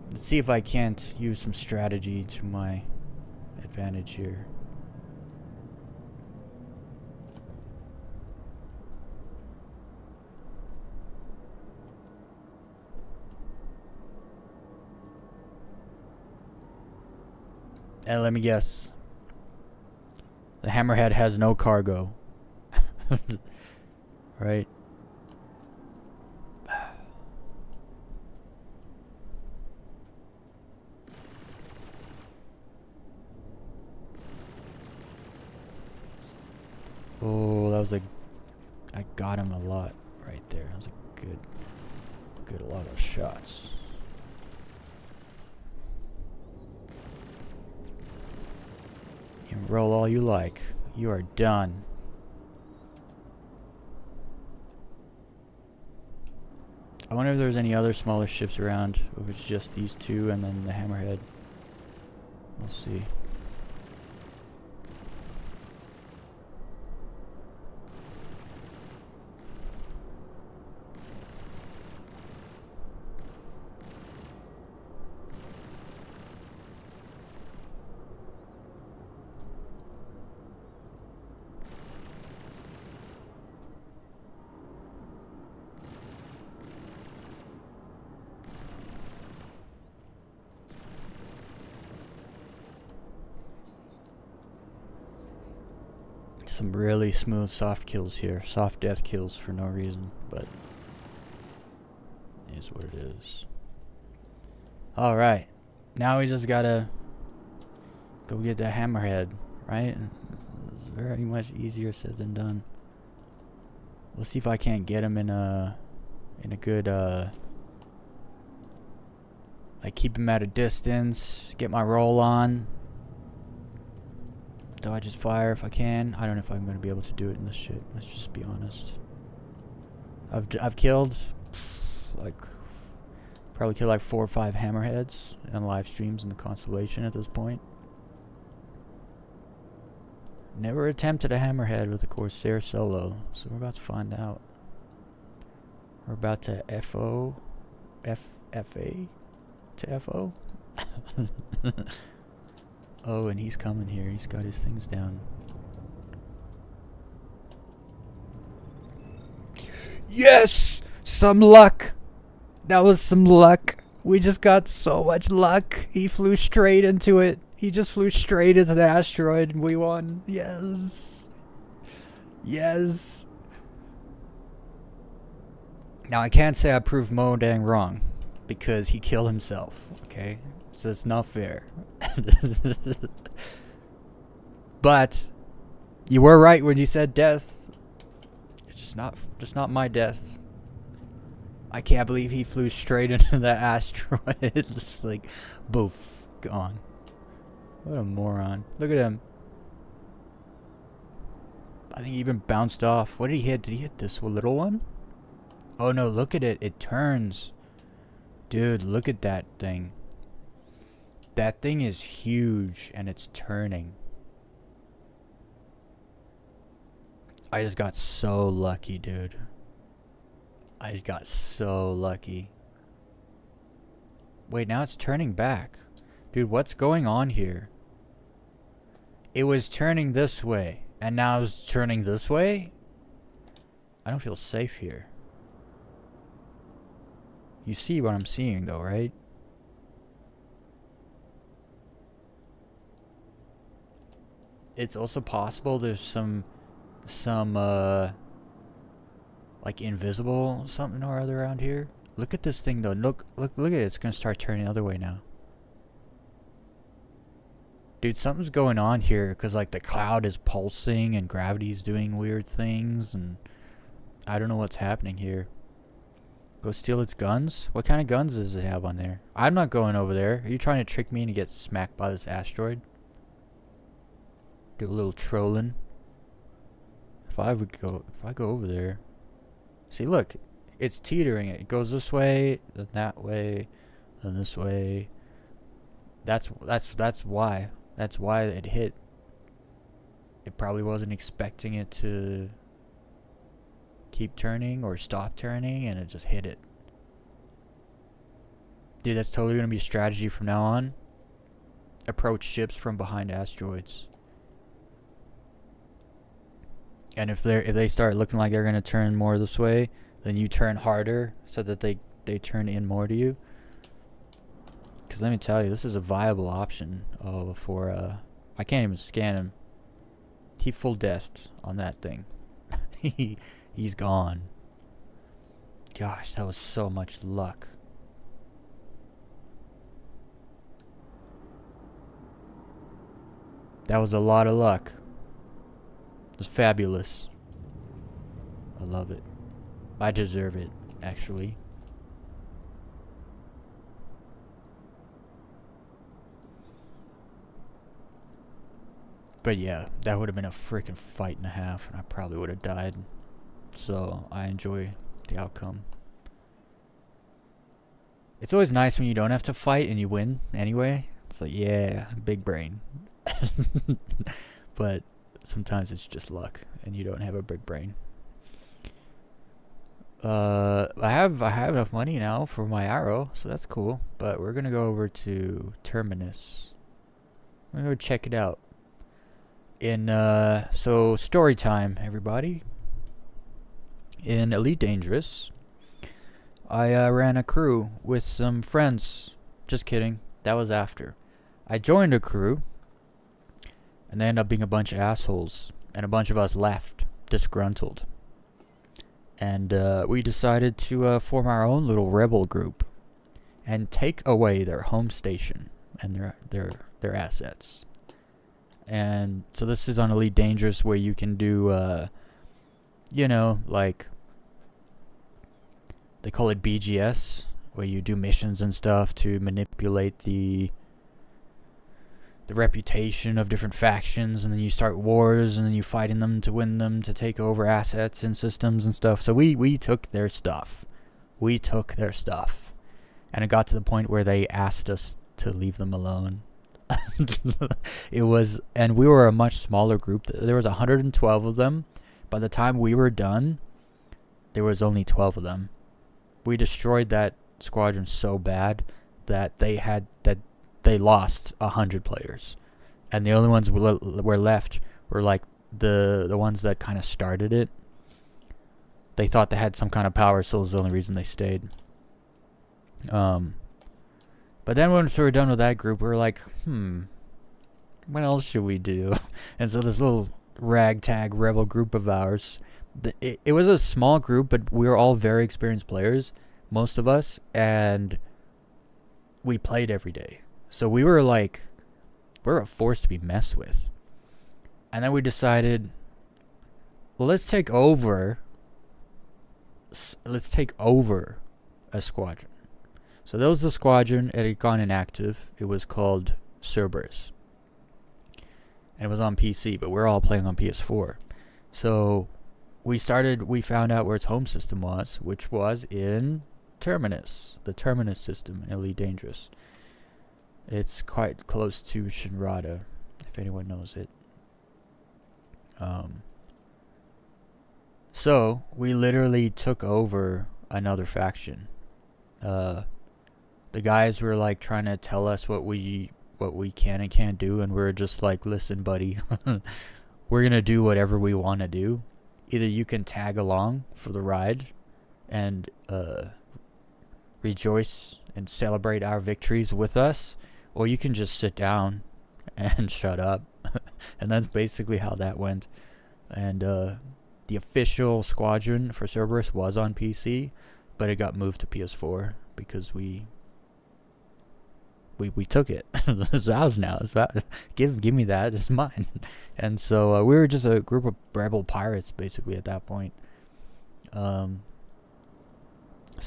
Let's see if I can't use some strategy to my advantage here. And let me guess. The hammerhead has no cargo. Right? Oh, that was a... I got him a lot right there. That was a good lot of shots. You can roll all you like. You are done. I wonder if there's any other smaller ships around. If it's just these two and then the hammerhead. We'll see. Some really smooth soft kills here. Soft death kills for no reason, but it is what it is. Alright. Now we just gotta go get that hammerhead, right? It's very much easier said than done. We'll see if I can't get him in a good like keep him at a distance, get my roll on. Dodge his fire if I can. I don't know if I'm going to be able to do it in this shit. Let's just be honest. I've killed like probably killed like 4 or 5 hammerheads on live streams in the Constellation at this point. Never attempted a hammerhead with a Corsair solo, so we're about to find out. We're about to FA to FO. Oh, and he's coming here. He's got his things down. Yes! Some luck! That was some luck. We just got so much luck. He flew straight into it. He just flew straight into the asteroid and we won. Yes. Yes. Now, I can't say I proved Mo Dang wrong, because he killed himself, okay? So it's not fair. But you were right when you said death. It's just not my death. I can't believe he flew straight into that asteroid. It's just like, boof, gone. What a moron. Look at him. I think he even bounced off. What did he hit? Did he hit this little one? Oh no, look at it. It turns. Dude, look at that thing. That thing is huge and it's turning. I just got so lucky, dude. I got so lucky. Wait, now it's turning back. Dude, what's going on here? It was turning this way, and now it's turning this way? I don't feel safe here. You see what I'm seeing, though, right? It's also possible there's some like invisible something or other around here. Look at this thing though. Look at it. It's gonna start turning the other way now. Dude, something's going on here because like the cloud is pulsing and gravity's doing weird things and I don't know what's happening here. Go steal its guns? What kind of guns does it have on there? I'm not going over there. Are you trying to trick me to get smacked by this asteroid? Do a little trolling. If I go over there. See, look, it's teetering. It goes this way, then that way, then this way. That's why. That's why it hit. It probably wasn't expecting it to keep turning or stop turning, and it just hit it. Dude, that's totally gonna be a strategy from now on. Approach ships from behind asteroids. And if they start looking like they're gonna turn more this way, then you turn harder so that they turn in more to you. Because let me tell you, this is a viable option for I can't even scan him. He full deathed on that thing. He's gone. Gosh, that was so much luck. That was a lot of luck. It was fabulous. I love it. I deserve it, actually. But yeah, that would have been a freaking fight and a half, and I probably would have died. So I enjoy the outcome. It's always nice when you don't have to fight and you win anyway. It's like, yeah, big brain. But sometimes it's just luck, and you don't have a big brain. I have enough money now for my arrow, so that's cool. But we're gonna go over to Terminus. I'm gonna go check it out. So story time, everybody. In Elite Dangerous, I ran a crew with some friends. Just kidding. That was after. I joined a crew, and they ended up being a bunch of assholes, and a bunch of us left, disgruntled. And we decided to form our own little rebel group and take away their home station and their assets. And so this is on Elite Dangerous, where you can do, you know, like, they call it BGS, where you do missions and stuff to manipulate the reputation of different factions, and then you start wars, and then you fight in them to win them, to take over assets and systems and stuff. So we took their stuff. We took their stuff. And it got to the point where they asked us to leave them alone. It was, and we were a much smaller group. There was 112 of them. By the time we were done, there was only 12 of them. We destroyed that squadron so bad that they lost 100 players, and the only ones were left were like the ones that kind of started it. They thought they had some kind of power, so it was the only reason they stayed. But then once we were done with that group, we were like, what else should we do? And so this little ragtag rebel group of ours It was a small group, but we were all very experienced players, most of us, and we played every day. So we were like, we're a force to be messed with. And then we decided, well, let's take over a squadron. So that was the squadron. It had gone inactive. It was called Cerberus. And it was on PC, but we're all playing on PS4. So we found out where its home system was, which was in Terminus, the Terminus system in Elite Dangerous. It's quite close to Shinrada, if anyone knows it. So we literally took over another faction. The guys were like trying to tell us what we can and can't do, and we're just like, listen, buddy, we're gonna do whatever we want to do. Either you can tag along for the ride and rejoice and celebrate our victories with us, or you can just sit down and shut up. And that's basically how that went. And the official squadron for Cerberus was on PC, but it got moved to PS4 because we took it. It's ours now. It's about, give me that. It's mine. And so we were just a group of rebel pirates basically at that point. So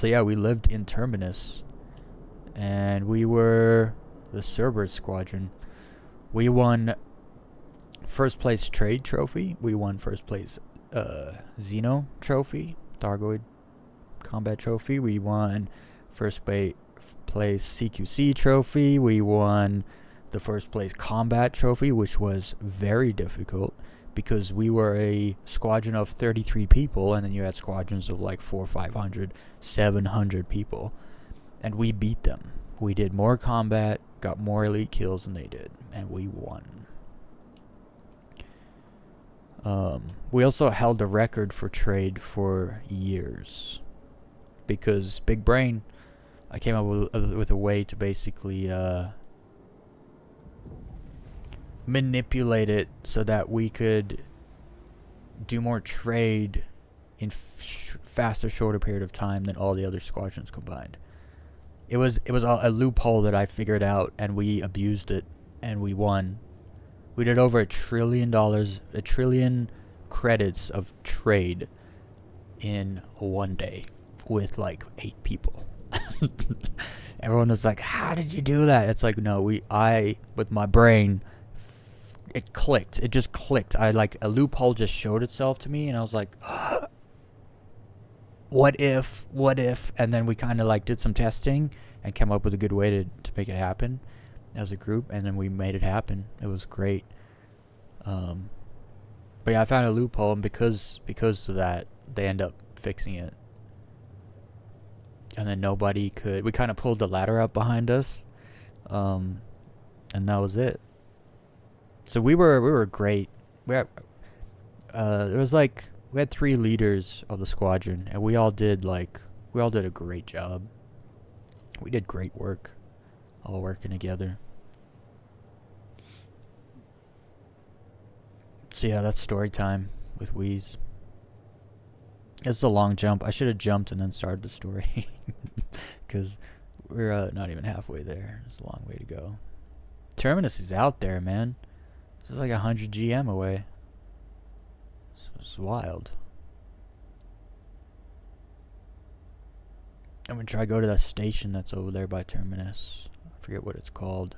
yeah, we lived in Terminus, and we were the Cerberus squadron. We won first place trade trophy. We won first place Xeno trophy, Thargoid combat trophy. We won first place CQC trophy. We won the first place combat trophy, which was very difficult because we were a squadron of 33 people, and then you had squadrons of like 400, 500, 700 people, and we beat them. We did more combat, got more elite kills than they did, and we won. We also held the record for trade for years because Big Brain, I came up with a way to basically manipulate it so that we could do more trade in faster, shorter period of time than all the other squadrons combined. It was a loophole that I figured out, and we abused it, and we won. We did over $1 trillion, 1 trillion credits of trade in one day with like 8 people. Everyone was like, how did you do that? It's like, no, with my brain, it clicked. It just clicked. A loophole just showed itself to me, and I was like, what if? And then we kind of like did some testing and came up with a good way to make it happen as a group, and then we made it happen. It was great. But yeah, I found a loophole, and because of that, they end up fixing it. And then nobody could. We kind of pulled the ladder up behind us, and that was it. So we were great. We had we had 3 leaders of the squadron, and we all did a great job. We did great work, all working together. So yeah, that's story time with Weez. It's a long jump. I should have jumped and then started the story, because we're not even halfway there. It's a long way to go. Terminus is out there, man. It's like 100 GM away. It's wild. I'm gonna try to go to that station that's over there by Terminus. I forget what it's called.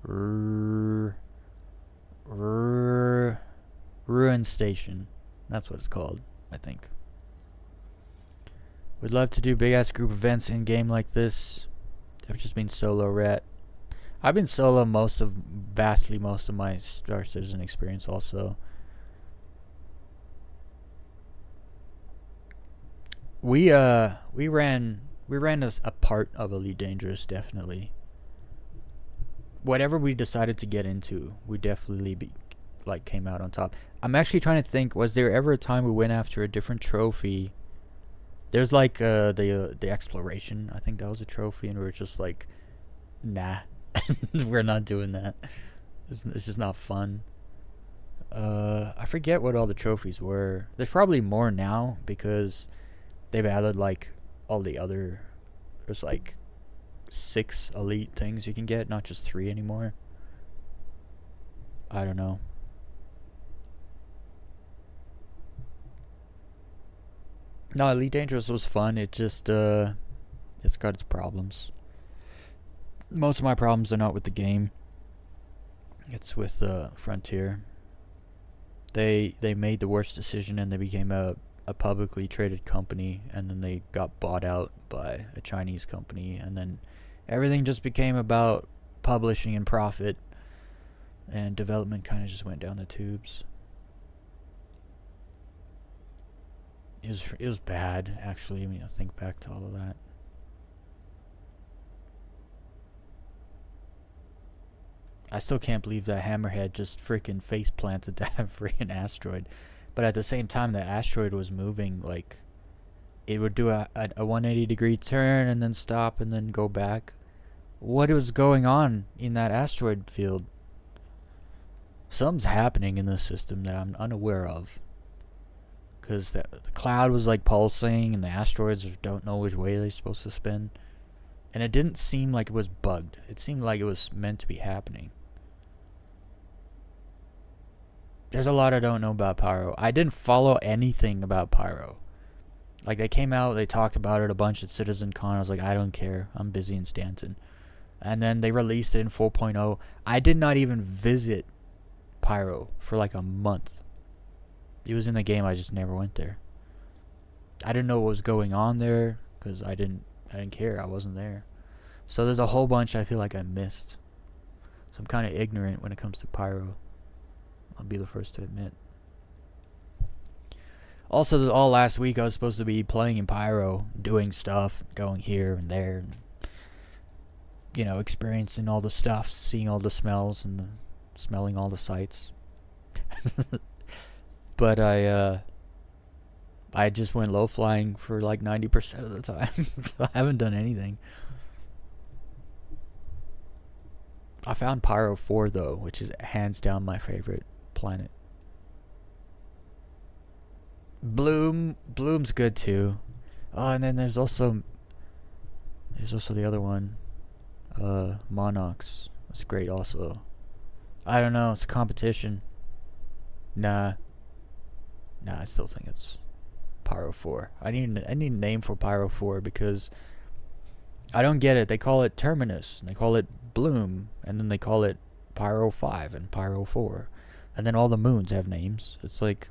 Ruin Station. That's what it's called, I think. Would love to do big ass group events in game like this. I've just been solo rat. I've been solo vastly most of my Star Citizen experience also. We ran a part of Elite Dangerous, definitely. Whatever we decided to get into, we definitely came out on top. I'm actually trying to think, was there ever a time we went after a different trophy? There's the exploration. I think that was a trophy, and we were just like, nah, we're not doing that. It's just not fun. I forget what all the trophies were. There's probably more now because they've added like all the other. There's like 6 elite things you can get, not just 3 anymore. I don't know. No, Elite Dangerous was fun. It just it's got its problems. Most of my problems are not with the game. It's with Frontier. They made the worst decision and they became a publicly traded company, and then they got bought out by a Chinese company, and then everything just became about publishing and profit, and development kind of just went down the tubes. It was bad, actually. I mean, I think back to all of that. I still can't believe that Hammerhead just freaking face planted that freaking asteroid. But at the same time, that asteroid was moving, like, it would do a 180-degree turn and then stop and then go back. What was going on in that asteroid field? Something's happening in the system that I'm unaware of. Because the cloud was like pulsing and the asteroids don't know which way they're supposed to spin. And it didn't seem like it was bugged. It seemed like it was meant to be happening. There's a lot I don't know about Pyro. I didn't follow anything about Pyro. Like, they came out, they talked about it a bunch at CitizenCon. I was like, I don't care. I'm busy in Stanton. And then they released it in 4.0. I did not even visit Pyro for like a month. It was in the game, I just never went there. I didn't know what was going on there because I didn't care. I wasn't there. So there's a whole bunch I feel like I missed. So I'm kind of ignorant when it comes to Pyro. I'll be the first to admit. Also, all last week I was supposed to be playing in Pyro, doing stuff, going here and there, and, you know, experiencing all the stuff, seeing all the smells, and smelling all the sights. But I just went low flying for like 90% of the time, so I haven't done anything. I found Pyro 4 though, which is hands down my favorite planet. Bloom's good too. Oh, and then there's also the other one, Monarchs. That's great also. I don't know, it's a competition. Nah, I still think it's Pyro 4. I need a name for Pyro 4 because I don't get it. They call it Terminus, and they call it Bloom, and then they call it Pyro 5 and Pyro 4. And then all the moons have names. It's like,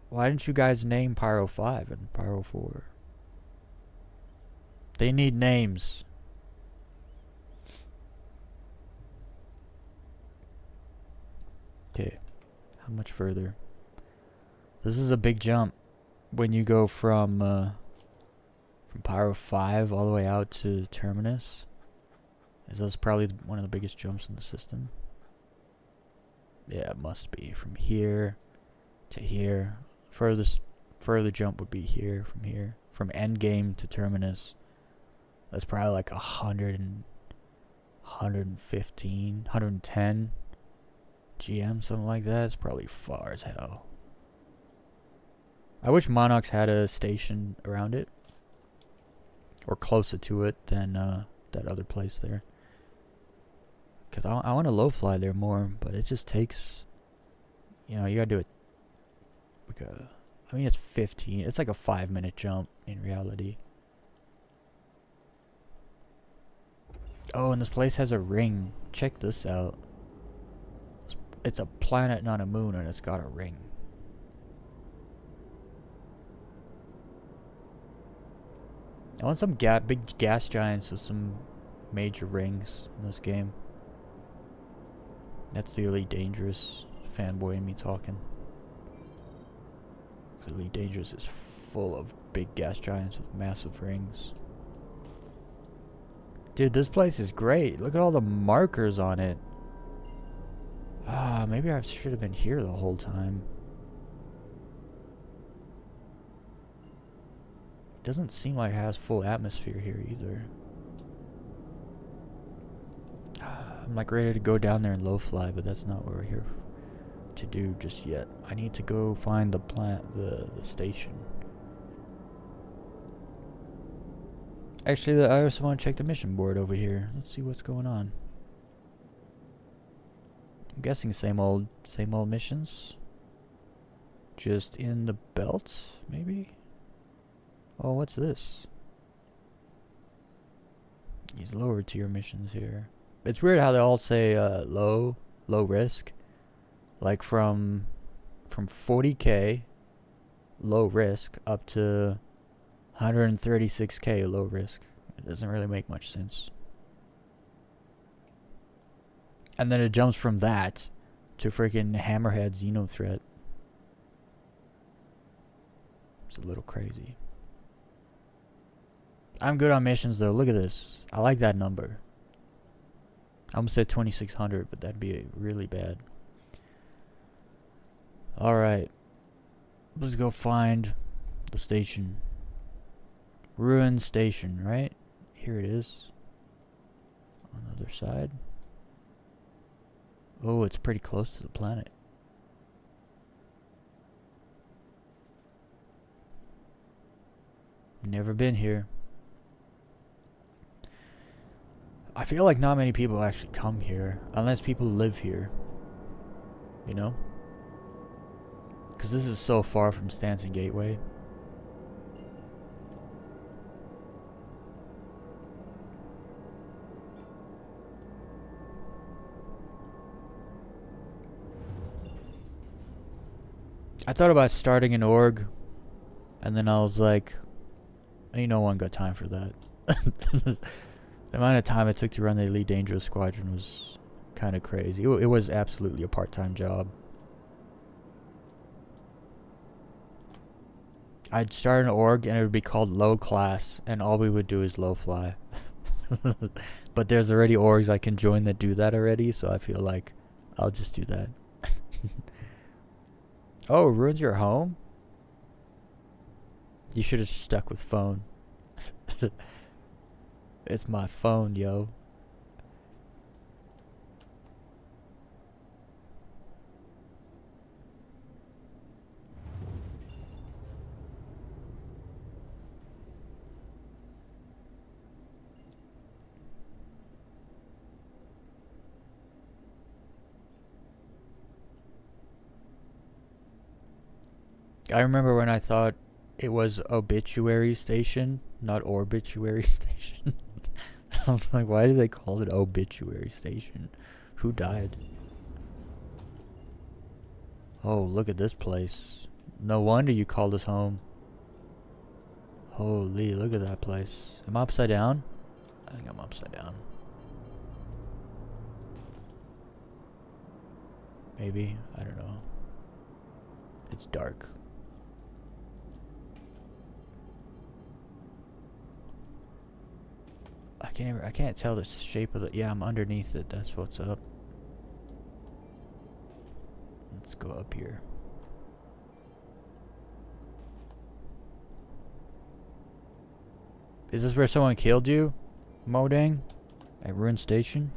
why didn't you guys name Pyro 5 and Pyro 4? They need names. Okay, how much further? This is a big jump when you go from Pyro 5 all the way out to Terminus. That's probably one of the biggest jumps in the system. Yeah, it must be. From here to here. Further jump would be here, from here. From endgame to Terminus. That's probably like 115, 110 GM, something like that. It's probably far as hell. I wish Monarchs had a station around it. Or closer to it than that other place there. Because I want to low fly there more, but it just takes, you know, you gotta do it. Like I mean, it's 15. It's like a 5-minute jump in reality. Oh, and this place has a ring. Check this out. It's a planet, not a moon, and it's got a ring. I want some big gas giants with some major rings in this game. That's the Elite Dangerous fanboy in me talking. Elite Dangerous is full of big gas giants with massive rings. Dude, this place is great. Look at all the markers on it. Ah, maybe I should have been here the whole time. It doesn't seem like it has full atmosphere here either. I'm like ready to go down there and low fly, but that's not what we're here for. to do just yet. I need to go find the the station. Actually, I also want to check the mission board over here. Let's see what's going on. I'm guessing same old missions. Just in the belt, maybe? Oh, what's this? These lower tier missions here. It's weird how they all say low risk. Like from 40k low risk up to 136k low risk. It doesn't really make much sense. And then it jumps from that to freaking Hammerhead Xeno threat. It's a little crazy. I'm good on missions though. Look at this. I like that number. I almost said 2600, but that'd be really bad. Alright. Let's go find the station. Ruin Station, right? Here it is. On the other side. Oh, it's pretty close to the planet. Never been here. I feel like not many people actually come here, unless people live here. You know? Because this is so far from Stanton Gateway. I thought about starting an org, and then I was like, ain't no one got time for that. The amount of time it took to run the Elite Dangerous Squadron was kind of crazy. It was absolutely a part-time job. I'd start an org and it would be called low class, and all we would do is low fly. But there's already orgs I can join that do that already, so I feel like I'll just do that. Oh, ruins your home? You should have stuck with phone. It's my phone, yo. I remember when I thought it was obituary station, not orbituary station. I was like, why do they call it obituary station? Who died? Oh, look at this place. No wonder you called us home. Holy, look at that place. Am I upside down? I think I'm upside down. Maybe, I don't know. It's dark. I can't tell the shape of the... Yeah, I'm underneath it. That's what's up. Let's go up here. Is this where someone killed you, Modang? At Ruin Station?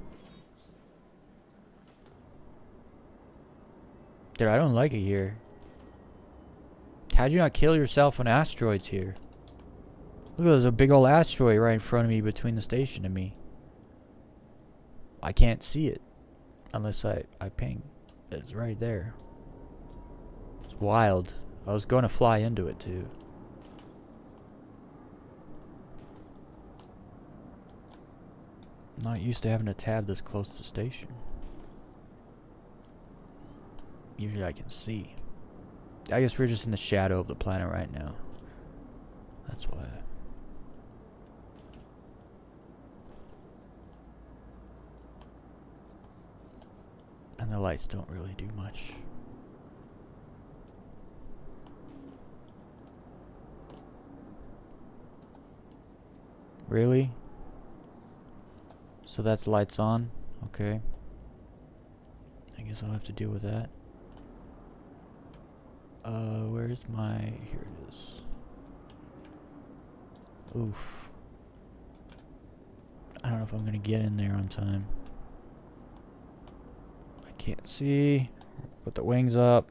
Dude, I don't like it here. How'd you not kill yourself when asteroids here? Look, there's a big old asteroid right in front of me between the station and me. I can't see it unless I ping. It's right there. It's wild. I was going to fly into it too. Not used to having to tab this close to the station. Usually I can see. I guess we're just in the shadow of the planet right now. That's why. And the lights don't really do much. Really? So that's lights on? Okay. I guess I'll have to deal with that. Where's my... Here it is. Oof. I don't know if I'm gonna get in there on time. I can't see. Put the wings up.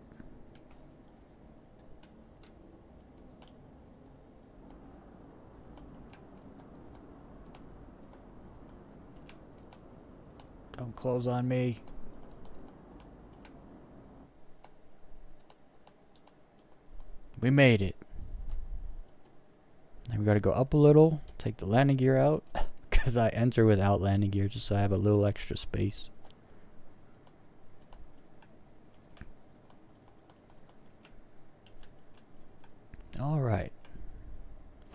Don't close on me. We made it. And we gotta go up a little, take the landing gear out, because I enter without landing gear just so I have a little extra space. Alright.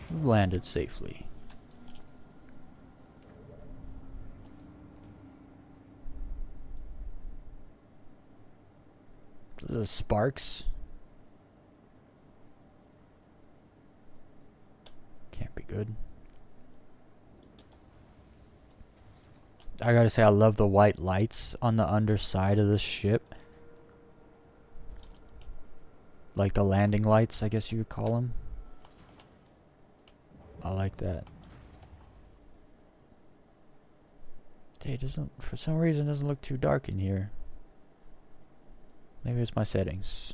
We've landed safely. This is Sparks. Can't be good. I gotta say, I love the white lights on the underside of this ship. Like the landing lights, I guess you could call them. I like that. Hey, it doesn't, for some reason, it doesn't look too dark in here. Maybe it's my settings.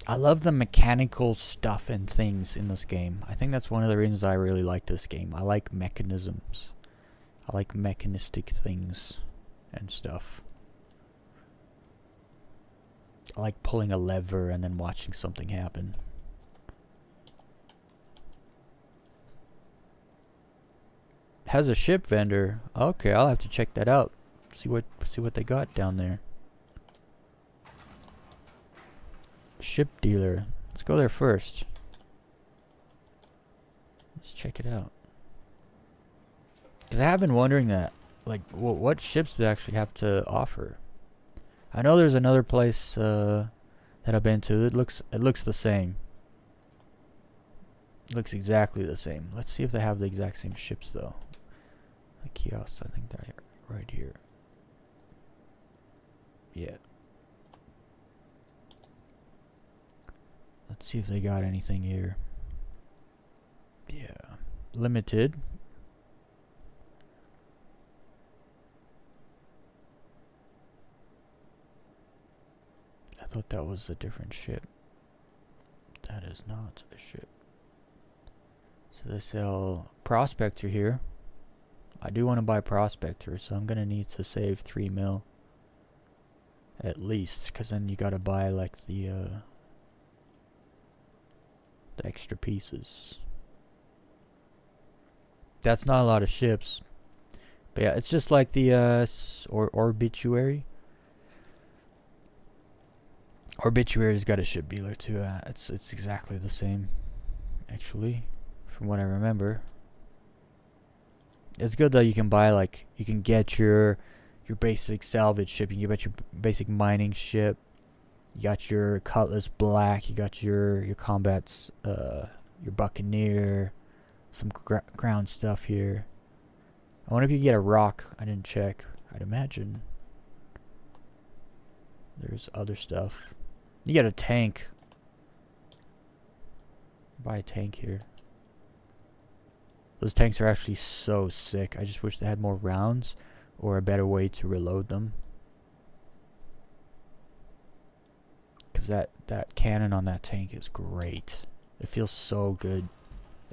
I love the mechanical stuff and things in this game. I think that's one of the reasons I really like this game. I like mechanisms. I like mechanistic things and stuff. I like pulling a lever and then watching something happen. Has a ship vendor. Okay, I'll have to check that out. See what they got down there. Ship dealer. Let's go there first. Let's check it out. Because I have been wondering that. Like, what ships do they actually have to offer? I know there's another place that I've been to. It looks the same. It looks exactly the same. Let's see if they have the exact same ships though. The kiosks, I think they're right here. Yeah. Let's see if they got anything here. Yeah. Limited. I thought that was a different ship. That is not a ship. So they sell Prospector here. I do want to buy Prospector, so I'm gonna need to save 3 mil. At least, because then you gotta buy like the extra pieces. That's not a lot of ships. But yeah, it's just like the Obituary. Obituary's got a ship dealer too. It's exactly the same, actually, from what I remember. It's good that you can buy, like, you can get your basic salvage ship. You can get your basic mining ship. You got your Cutlass Black. You got your combats, your Buccaneer. Some ground stuff here. I wonder if you can get a rock. I didn't check. I'd imagine there's other stuff. You get a tank. Buy a tank here. Those tanks are actually so sick. I just wish they had more rounds or a better way to reload them. Because that cannon on that tank is great. It feels so good.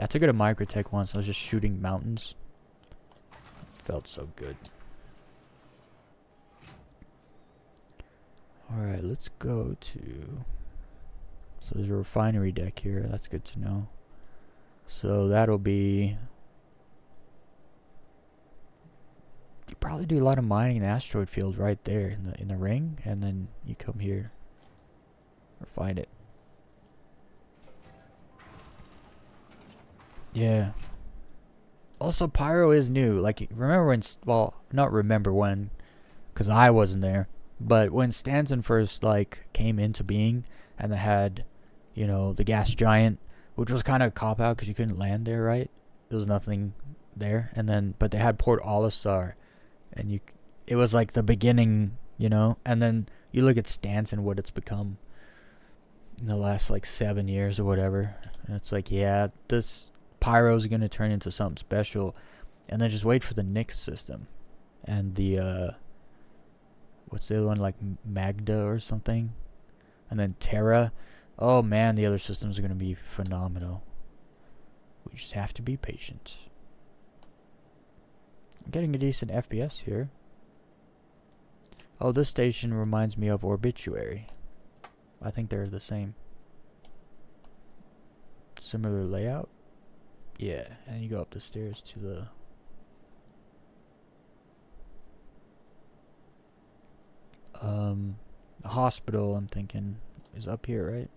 I took it to Microtech once. I was just shooting mountains. It felt so good. Alright, let's go to... So there's a refinery deck here. That's good to know. So that'll be... You probably do a lot of mining in the asteroid field right there in the ring, and then you come here or find it. Yeah. Also, Pyro is new. Like, remember when... Well, not remember when, because I wasn't there. But when Stanton first, like, came into being, and they had, you know, the gas giant, which was kind of a cop-out because you couldn't land there, right? There was nothing there. And then, but they had Port Olisar, and it was like the beginning, you know? And then you look at Stanton, what it's become. in the last like 7 years or whatever. And it's like, yeah, this Pyro's gonna turn into something special. And then just wait for the Nyx system. And the, what's the other one, like Magda or something? And then Terra. Oh man, the other systems are gonna be phenomenal. We just have to be patient. I'm getting a decent FPS here. Oh, this station reminds me of Obituary. I think they're the same. Similar layout. Yeah, and you go up the stairs to the... the hospital, I'm thinking, is up here, right?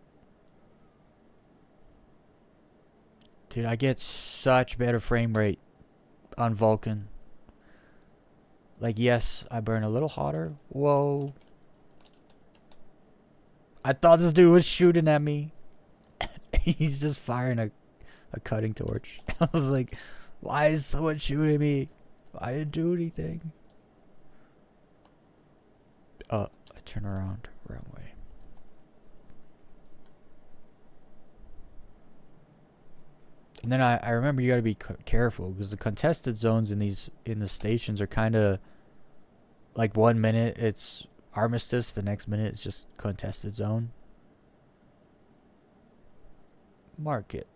Dude, I get such better frame rate on Vulcan. Like, yes, I burn a little hotter. Whoa. I thought this dude was shooting at me. He's just firing a cutting torch. I was like, why is someone shooting me? I didn't do anything. I turn around. Wrong way. And then I remember you gotta be careful because the contested zones in the stations are kind of like 1 minute it's armistice, the next minute it's just contested zone. Mark it.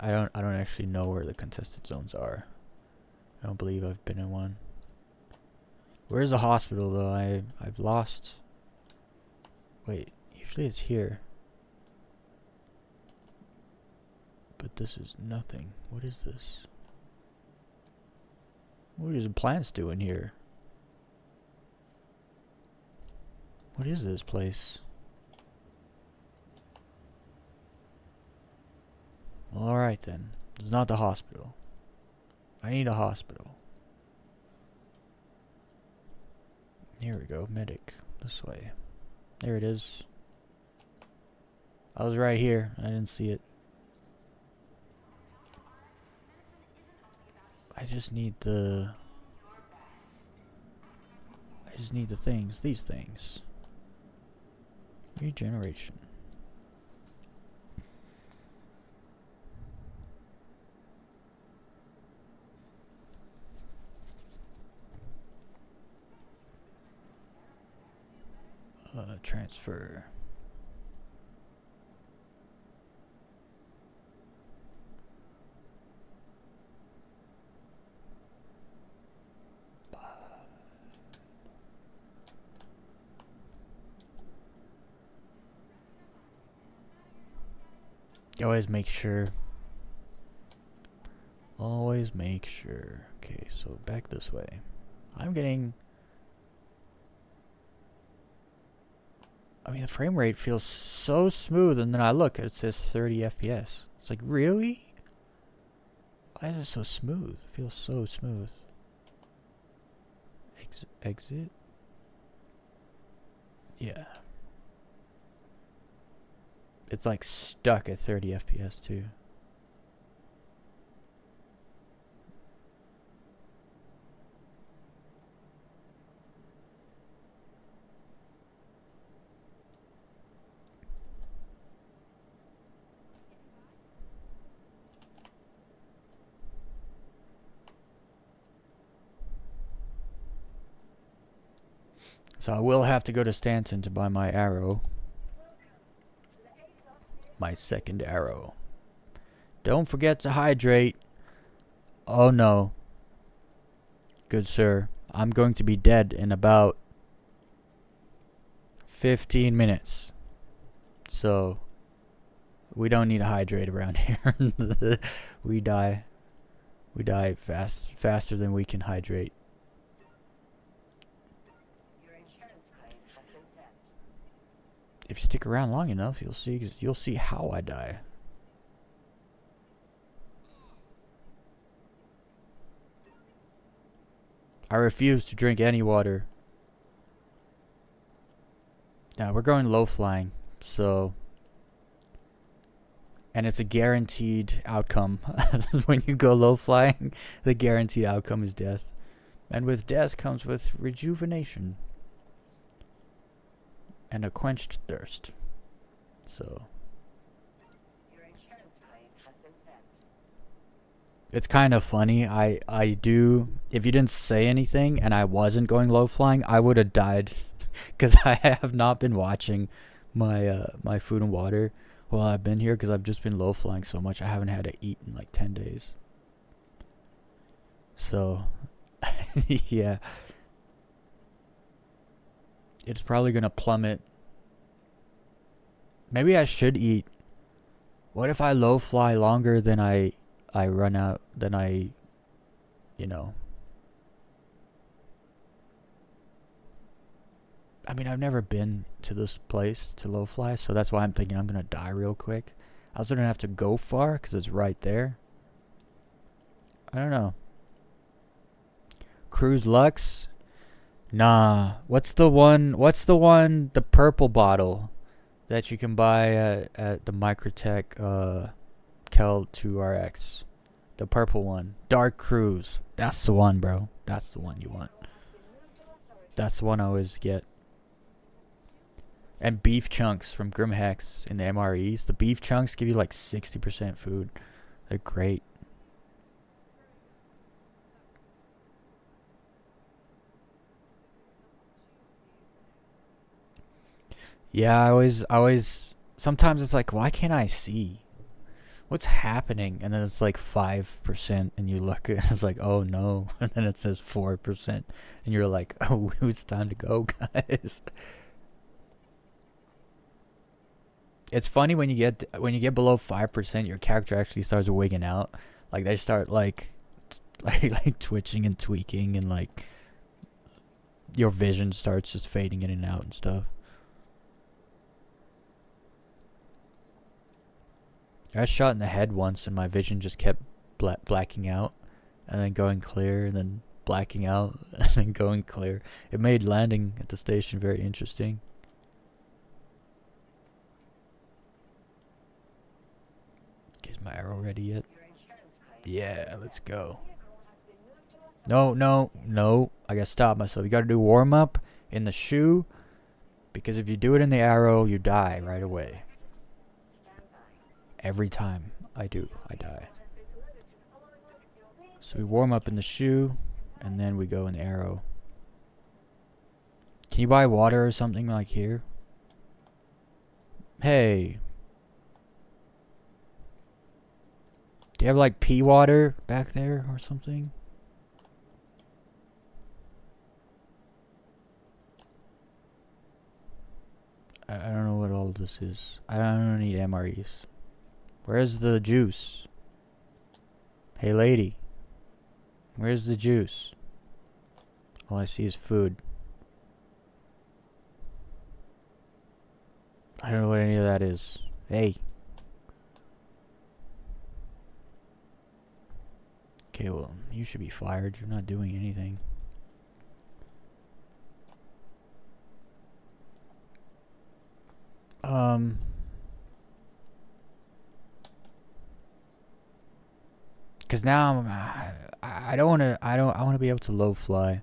I don't actually know where the contested zones are. I don't believe I've been in one. Where's the hospital though? I've lost. Wait, usually it's here. But this is nothing. What is this? What is the plants doing here? What is this place? Well, alright then. It's not the hospital. I need a hospital. Here we go. Medic. This way. There it is. I was right here. I didn't see it. I just need the things. These things. Regeneration. Transfer. Always make sure. Always make sure. Okay, so back this way. I'm getting... I mean, the frame rate feels so smooth, and then I look, it says 30 FPS. It's like, really? Why is it so smooth? It feels so smooth. Exit? Yeah. It's like stuck at 30 FPS too. So I will have to go to Stanton to buy my arrow. My second arrow. Don't forget to hydrate. Oh no. Good sir. I'm going to be dead in about 15 minutes. So we don't need to hydrate around here. We die. We die faster than we can hydrate. If you stick around long enough, you'll see how I die. I refuse to drink any water. Now we're going low flying, so, and it's a guaranteed outcome. When you go low flying, the guaranteed outcome is death, and with death comes with rejuvenation. and a quenched thirst. So it's kind of funny. I do. If you didn't say anything and I wasn't going low flying, I would have died, because I have not been watching my my food and water while I've been here, because I've just been low flying so much. I haven't had to eat in like 10 days. So yeah, it's probably gonna plummet. Maybe I should eat. What if I low fly longer than I run out, than I, you know. I mean, I've never been to this place to low fly, so that's why I'm thinking I'm going to die real quick. I also don't have to go far because it's right there. I don't know. Cruise Lux? Nah. What's the one, the purple bottle that you can buy at the Microtech Kel 2RX? The purple one. Dark Cruise. That's the one, bro. That's the one you want. That's the one I always get. And beef chunks from Grimhex in the MREs. The beef chunks give you like 60% food. They're great. Yeah, I always sometimes it's like, why can't I see? What's happening? And then it's like 5%, and you look and it's like, oh no. And then it says 4%, and you're like, oh, it's time to go, guys. It's funny when you get below 5%, your character actually starts wigging out. Like they start like twitching and tweaking, and like your vision starts just fading in and out and stuff. I got shot in the head once, and my vision just kept blacking out, and then going clear, and then blacking out, and then going clear. It made landing at the station very interesting. Is my arrow ready yet? Yeah, let's go. No. I gotta stop myself. You gotta do warm up in the shoe, because if you do it in the arrow, you die right away. Every time I do, I die. So we warm up in the shoe, and then we go in the arrow. Can you buy water or something like here? Hey. Do you have like pea water back there or something? I don't know what all this is. I don't need MREs. Where's the juice? Hey lady. Where's the juice? All I see is food. I don't know what any of that is. Hey. Okay, well, you should be fired. You're not doing anything. Cause now I don't wanna I wanna be able to low fly.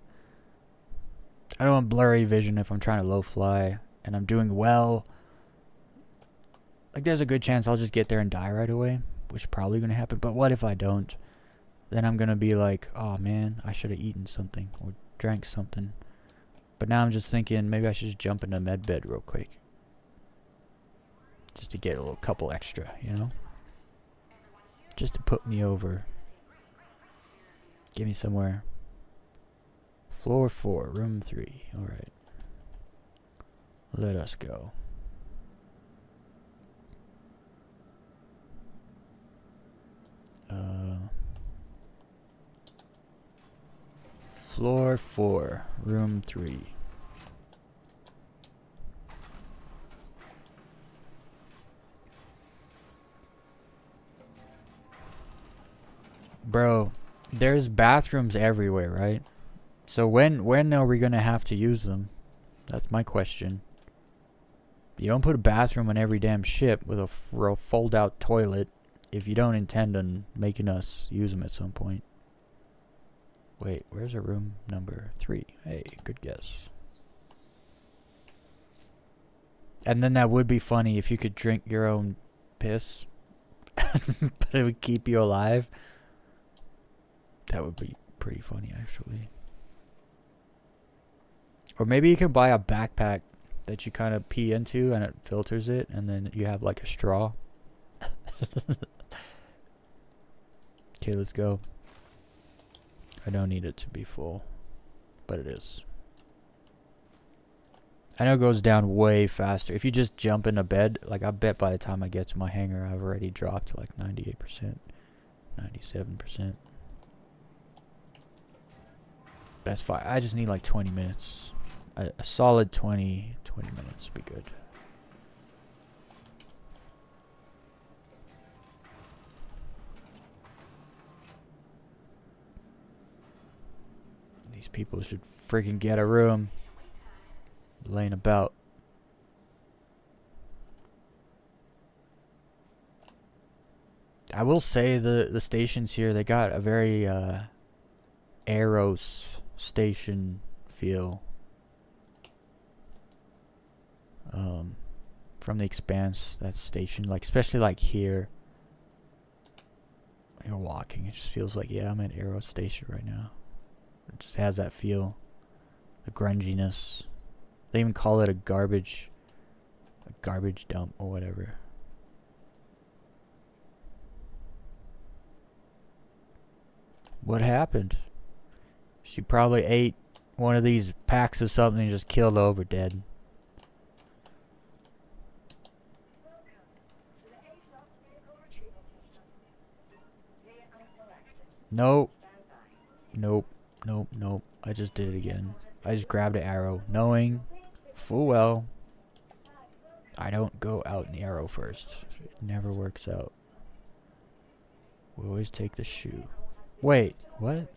I don't want blurry vision if I'm trying to low fly and I'm doing well. Like there's a good chance I'll just get there and die right away, which is probably gonna happen. But what if I don't? Then I'm gonna be like, oh man, I should have eaten something or drank something. But now I'm just thinking maybe I should just jump into med bed real quick. Just to get a little couple extra, you know? Just to put me over. Give me somewhere. Floor 4, room 3. Alright. Let us go. Floor 4, room 3. Bro, there's bathrooms everywhere, right? So when are we gonna have to use them? That's my question. You don't put a bathroom on every damn ship with a fold-out toilet if you don't intend on making us use them at some point. Wait, where's our room number 3? Hey, good guess. And then that would be funny if you could drink your own piss, but it would keep you alive. That would be pretty funny, actually. Or maybe you can buy a backpack that you kind of pee into and it filters it, and then you have like a straw. Okay, let's go. I don't need it to be full, but it is. I know it goes down way faster. If you just jump into bed, like I bet by the time I get to my hangar, I've already dropped to like 98%, 97%. That's fine. I just need like 20 minutes. A solid 20 minutes would be good. These people should freaking get a room. Laying about. I will say the stations here, they got a very Aeros station feel. From the Expanse, that station, like especially like here. When you're walking, it just feels like, yeah, I'm at Aeros station right now. It just has that feel. The grunginess. They even call it a garbage dump or whatever. What happened? She probably ate one of these packs of something and just killed over dead. Nope. Nope. Nope. Nope. I just did it again. I just grabbed an arrow, knowing full well I don't go out in the arrow first. It never works out. We always take the shoe. Wait, what?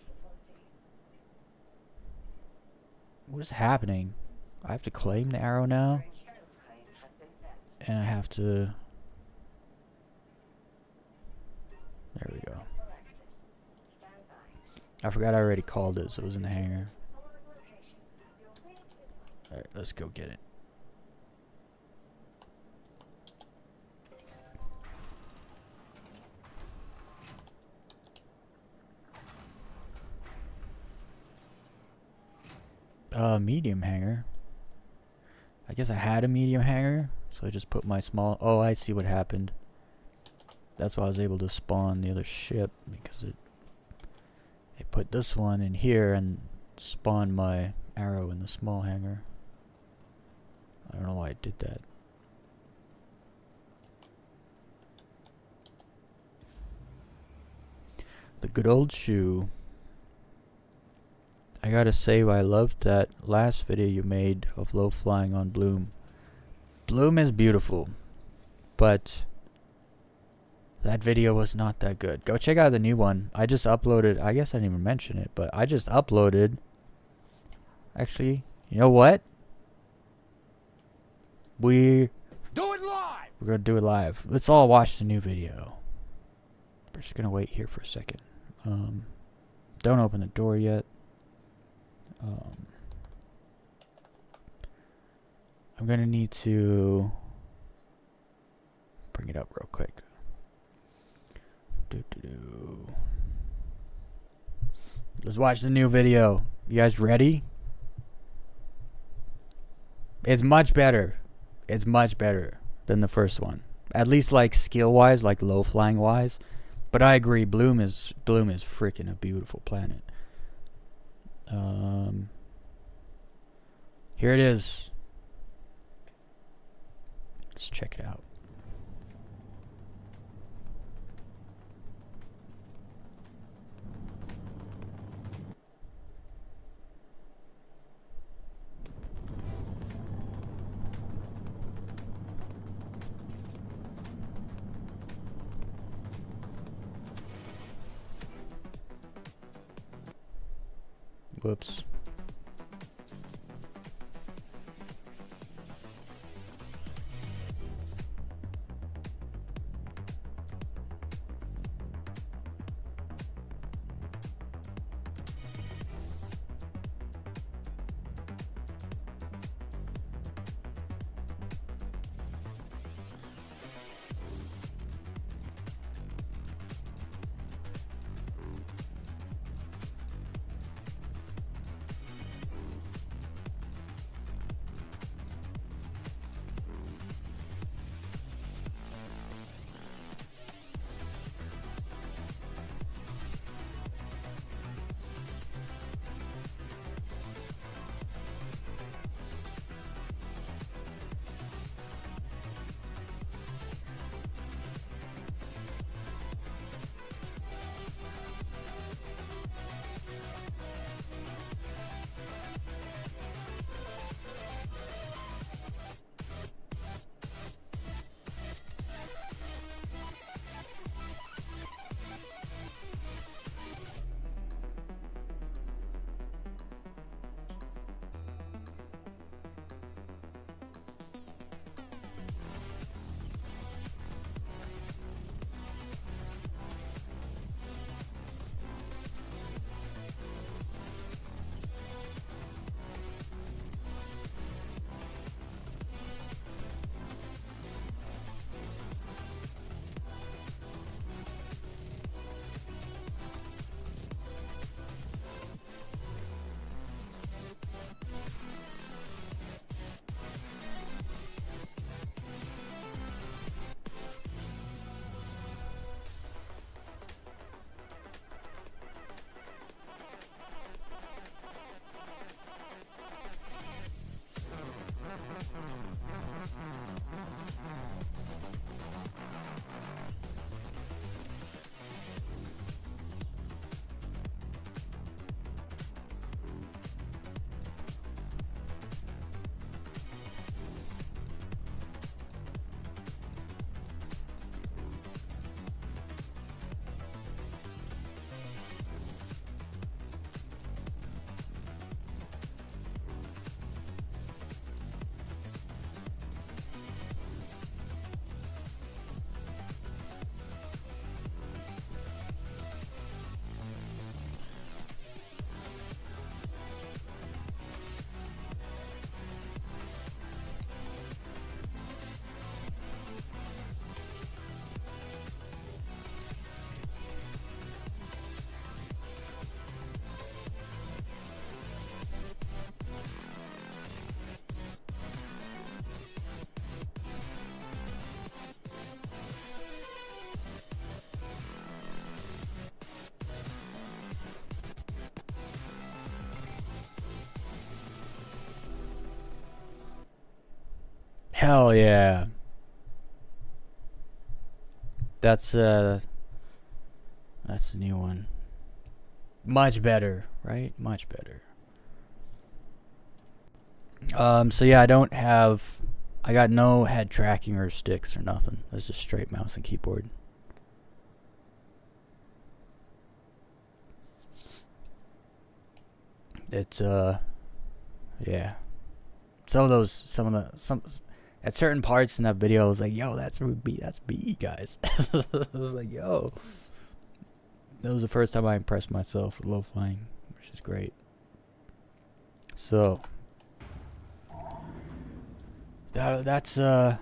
What is happening? I have to claim the arrow now? And I have to... There we go. I forgot I already called it, so it was in the hangar. Alright, let's go get it. Medium hanger. I guess I had a medium hanger, so I just put my small... Oh, I see what happened. That's why I was able to spawn the other ship, because it put this one in here and spawned my arrow in the small hanger. I don't know why it did that. The good old shoe. I gotta say, I loved that last video you made of low flying on Bloom. Bloom is beautiful, but that video was not that good. Go check out the new one. I just uploaded, I guess I didn't even mention it, but I just uploaded. Actually, you know what? We're gonna do it live. Let's all watch the new video. We're just gonna wait here for a second. Don't open the door yet. I'm gonna need to bring it up real quick. Let's watch the new video. You guys ready? It's much better. It's much better than the first one. At least like skill wise, like low flying wise. But I agree, Bloom is freaking a beautiful planet. Here it is. Let's check it out. Whoops. Hell yeah. That's the new one. Much better, right? Much better. So yeah, I got no head tracking or sticks or nothing. It's just straight mouse and keyboard. It's yeah. At certain parts in that video, I was like, yo, that's B, guys. I was like, yo. That was the first time I impressed myself with lo-flying, which is great. So that's kind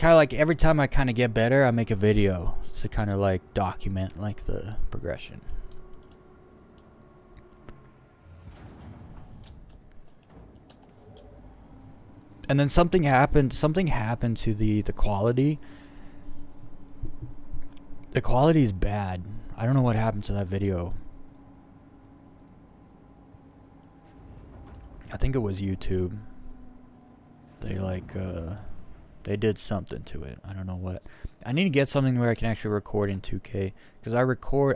of like every time I kind of get better, I make a video to kind of like document like the progression. And then something happened to the quality. The quality is bad. I don't know what happened to that video. I think it was YouTube. They did something to it. I don't know what. I need to get something where I can actually record in 2K, because I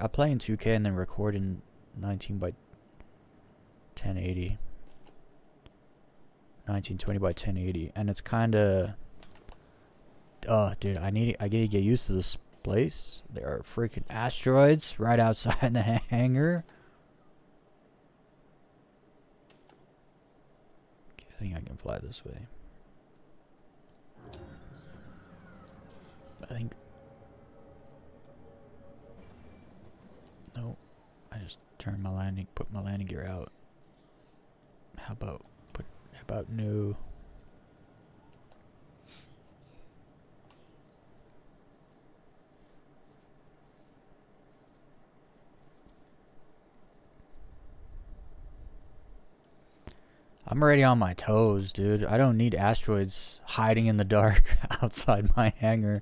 play in 2K and then record in 19 by 1080. 1920 by 1080, and it's kind of dude, I gotta get used to this place. There are freaking asteroids right outside the hangar. Okay, I think I can fly this way. I think no, I just put my landing gear out. How about no? I'm already on my toes, dude. I don't need asteroids hiding in the dark outside my hangar.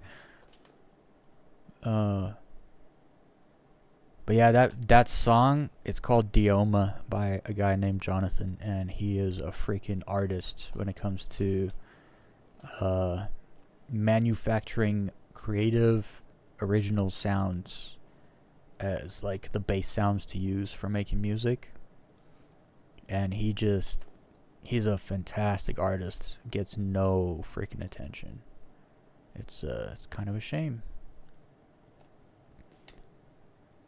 But yeah, that song, it's called Dioma by a guy named Jonathan, and he is a freaking artist when it comes to manufacturing creative original sounds as like the bass sounds to use for making music. And he's a fantastic artist. Gets no freaking attention. It's kind of a shame.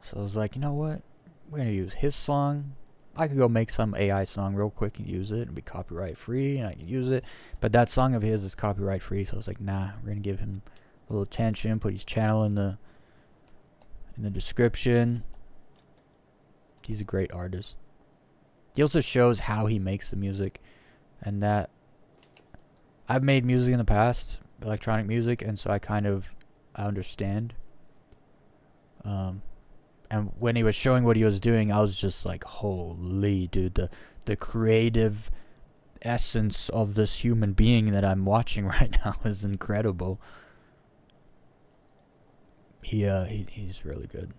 So I was like, you know what? We're gonna use his song. I could go make some AI song real quick and use it and be copyright free, and I can use it. But that song of his is copyright free, so I was like, nah, we're gonna give him a little attention, put his channel in the description. He's a great artist. He also shows how he makes the music, and that I've made music in the past, electronic music, and so I understand. And when he was showing what he was doing, I was just like, holy dude, the creative essence of this human being that I'm watching right now is incredible. He's really good.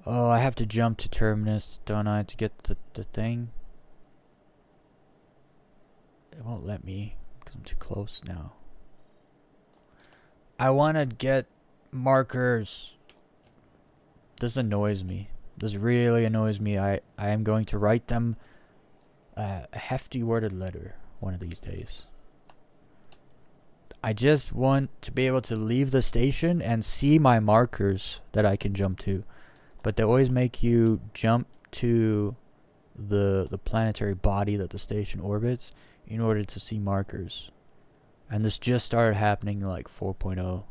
Oh, I have to jump to Terminus, don't I, to get the thing? It won't let me because I'm too close now. I want to get markers. This annoys me. This really annoys me. I am going to write them a hefty worded letter one of these days. I just want to be able to leave the station and see my markers that I can jump to. But they always make you jump to the planetary body that the station orbits in order to see markers. And this just started happening like 4.0.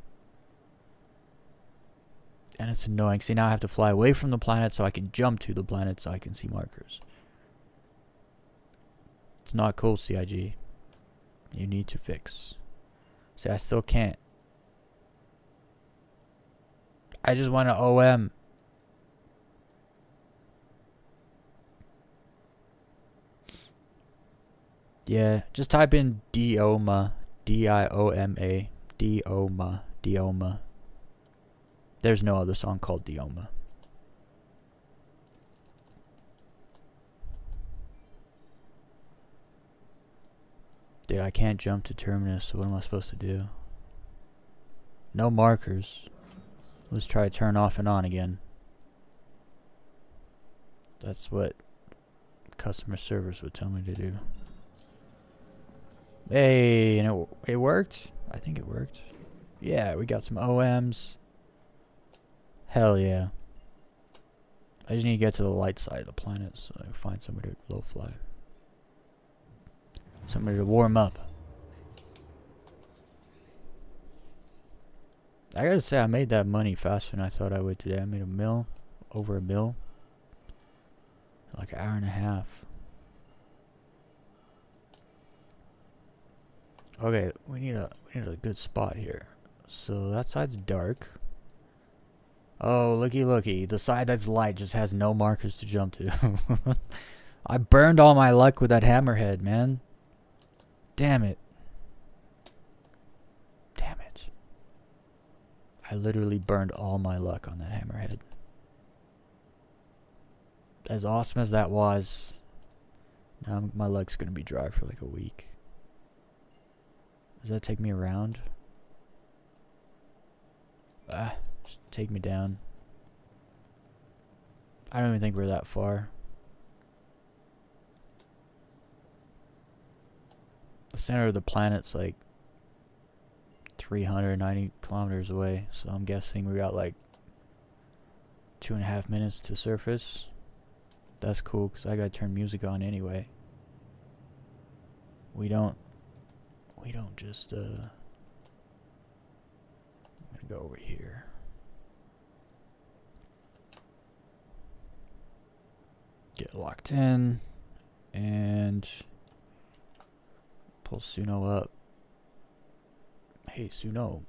And it's annoying. See, now I have to fly away from the planet so I can jump to the planet so I can see markers. It's not cool, CIG. You need to fix. See, I still can't. I just want to OM. Yeah, just type in Dioma. Dioma. Dioma. Dioma. There's no other song called Dioma. Dude, I can't jump to terminus, so what am I supposed to do? No markers. Let's try to turn off and on again. That's what customer service would tell me to do. Hey, and it worked? I think it worked. Yeah, we got some OMs. Hell yeah. I just need to get to the light side of the planet so I can find somebody to low fly. Somebody to warm up. I gotta say, I made that money faster than I thought I would today. I made over a mil. Like an hour and a half. Okay, we need a good spot here. So that side's dark. Oh, looky. The side that's light just has no markers to jump to. I burned all my luck with that hammerhead, man. Damn it. I literally burned all my luck on that hammerhead. As awesome as that was, now my luck's gonna be dry for like a week. Does that take me around? Just take me down. I don't even think we're that far. The center of the planet's like 390 kilometers away, so I'm guessing we got like 2.5 minutes to surface. That's cool, because I gotta turn music on anyway. We don't just I'm gonna go over here. Get locked in and pull Suno up. Hey Suno,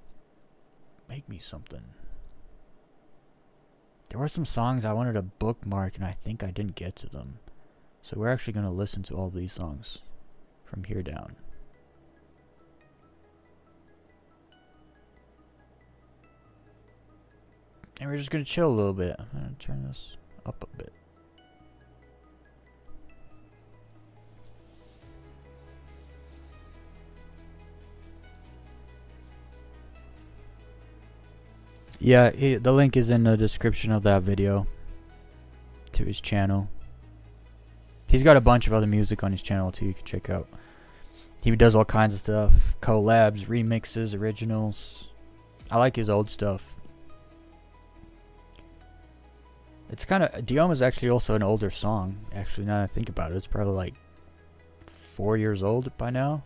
make me something. There were some songs I wanted to bookmark and I think I didn't get to them. So we're actually going to listen to all these songs from here down. And we're just going to chill a little bit. I'm going to turn this up a bit. Yeah, the link is in the description of that video to his channel. He's got a bunch of other music on his channel too you can check out. He does all kinds of stuff. Collabs, remixes, originals. I like his old stuff. It's kind of... Diom is actually also an older song. Actually, now that I think about it, it's probably like 4 years old by now.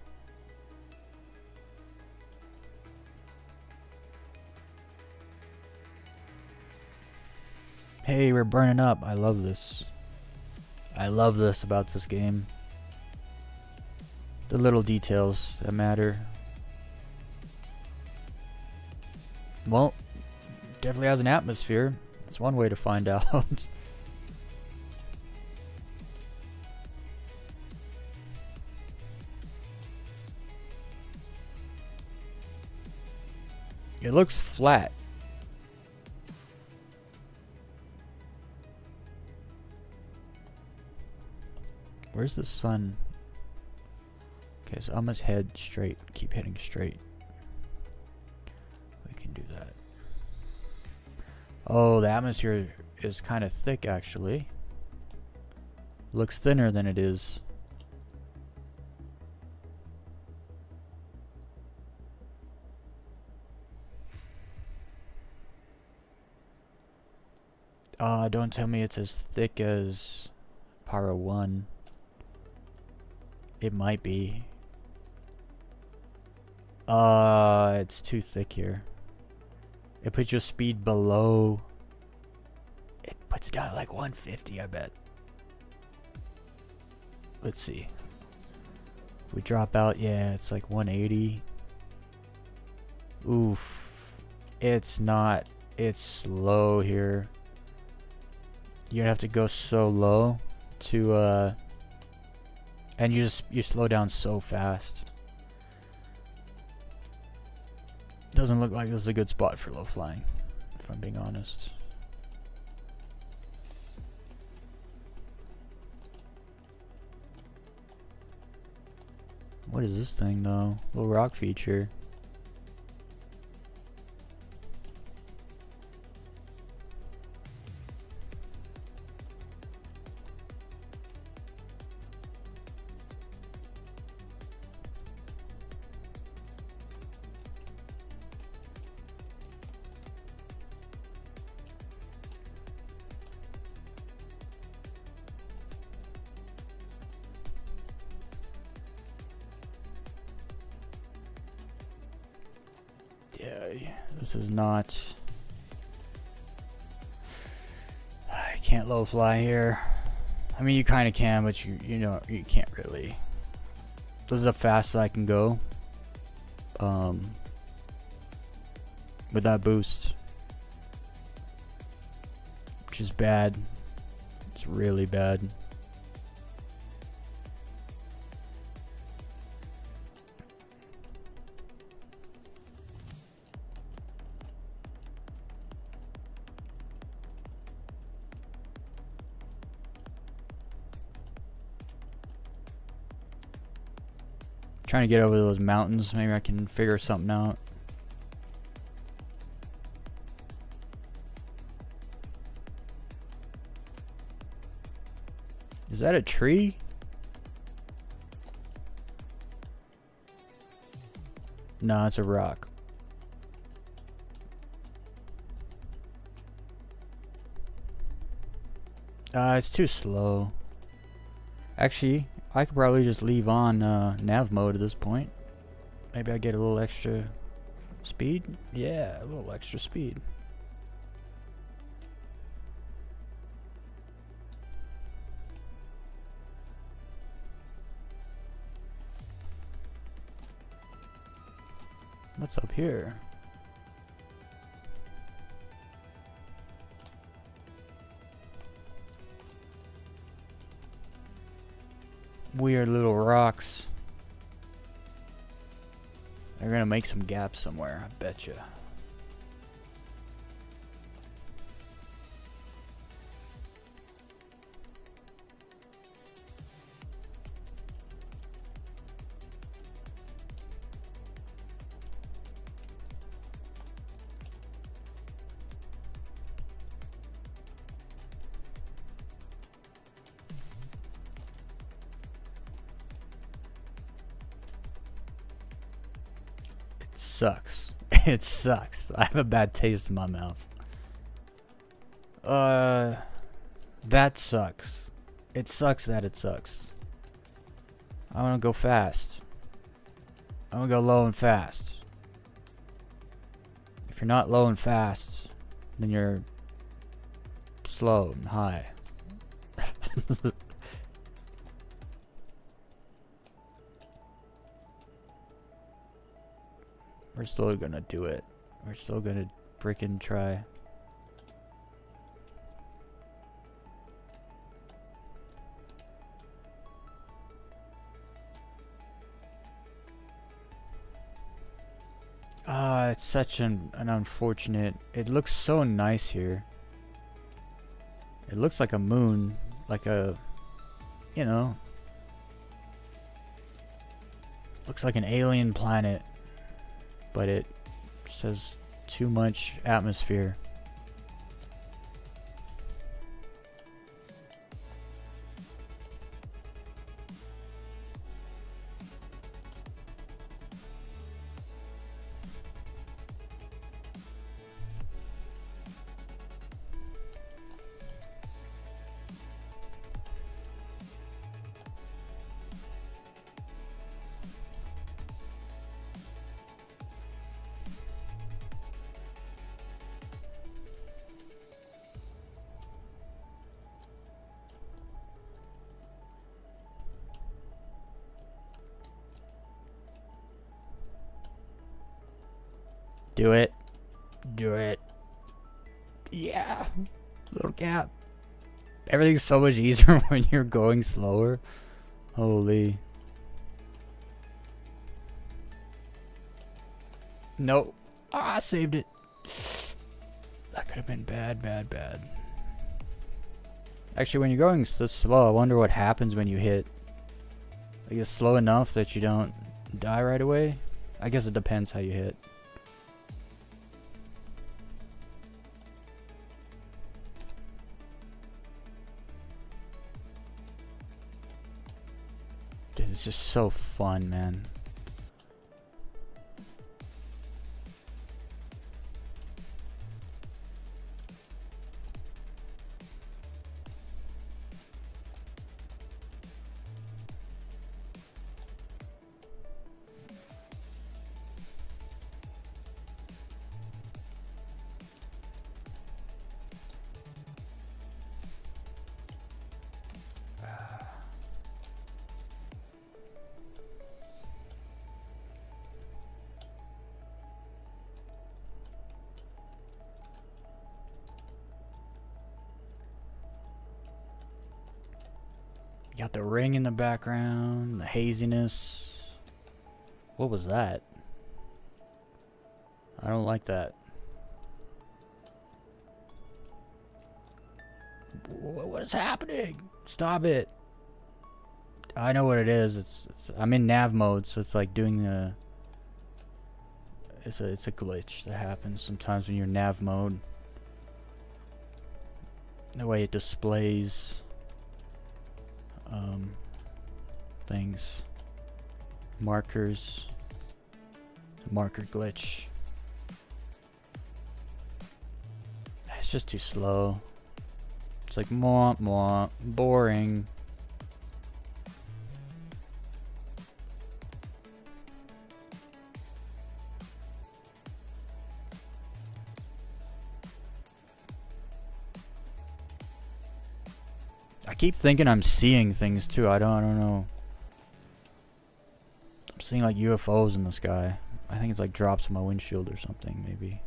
Hey, we're burning up. I love this. I love this about this game. The little details that matter. Well, definitely has an atmosphere. That's one way to find out. It looks flat. Where's the sun? Okay, so I must head straight. Keep heading straight. We can do that. Oh, the atmosphere is kind of thick, actually. Looks thinner than it is. Don't tell me it's as thick as Pyro 1. It might be. It's too thick here. It puts your speed below. It puts it down at like 150, I bet. Let's see. If we drop out, yeah, it's like 180. Oof. It's not. It's slow here. You're gonna have to go so low to and you slow down so fast. Doesn't look like this is a good spot for low flying, if I'm being honest. What is this thing though? Little rock feature. Yeah, this is not. I can't low fly here. I mean, you kind of can, but you know you can't really. This is as fast as I can go. With that boost, which is bad. It's really bad. Trying to get over those mountains. Maybe I can figure something out. Is that a tree? No, it's a rock. It's too slow. Actually, I could probably just leave on nav mode at this point. Maybe I get a little extra speed? Yeah, a little extra speed. What's up here? Weird little rocks. They're gonna make some gaps somewhere, I betcha. Sucks. It sucks. I have a bad taste in my mouth. That sucks. It sucks that it sucks. I wanna go fast. I wanna go low and fast. If you're not low and fast, then you're slow and high. We're still gonna do it. We're still gonna freaking try. It's such an unfortunate. It looks so nice here. It looks like a moon, like a, you know, looks like an alien planet. But it says too much atmosphere. Do it. Do it. Yeah. Little gap. Everything's so much easier when you're going slower. Holy. Nope. Ah, saved it. That could have been bad, bad, bad. Actually, when you're going so slow, I wonder what happens when you hit Like it's slow enough that you don't die right away. I guess it depends how you hit. Dude, it's just so fun, man. You got the ring in the background, the haziness. What was that? I don't like that. What is happening? Stop it. I know what it is. It's I'm in nav mode, so it's like doing the it's a glitch that happens sometimes when you're in nav mode. The way it displays things, markers, marker glitch. It's just too slow. It's like mwah, boring. I keep thinking I'm seeing things too. I don't know. I'm seeing like UFOs in the sky. I think it's like drops in my windshield or something, maybe.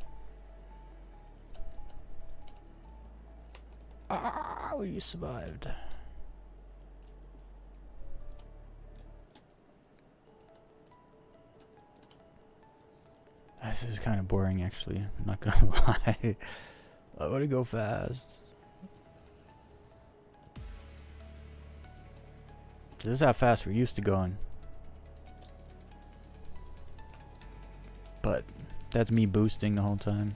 Ah, we survived. This is kind of boring, actually. I'm not gonna lie. I want to go fast. This is how fast we're used to going. But that's me boosting the whole time.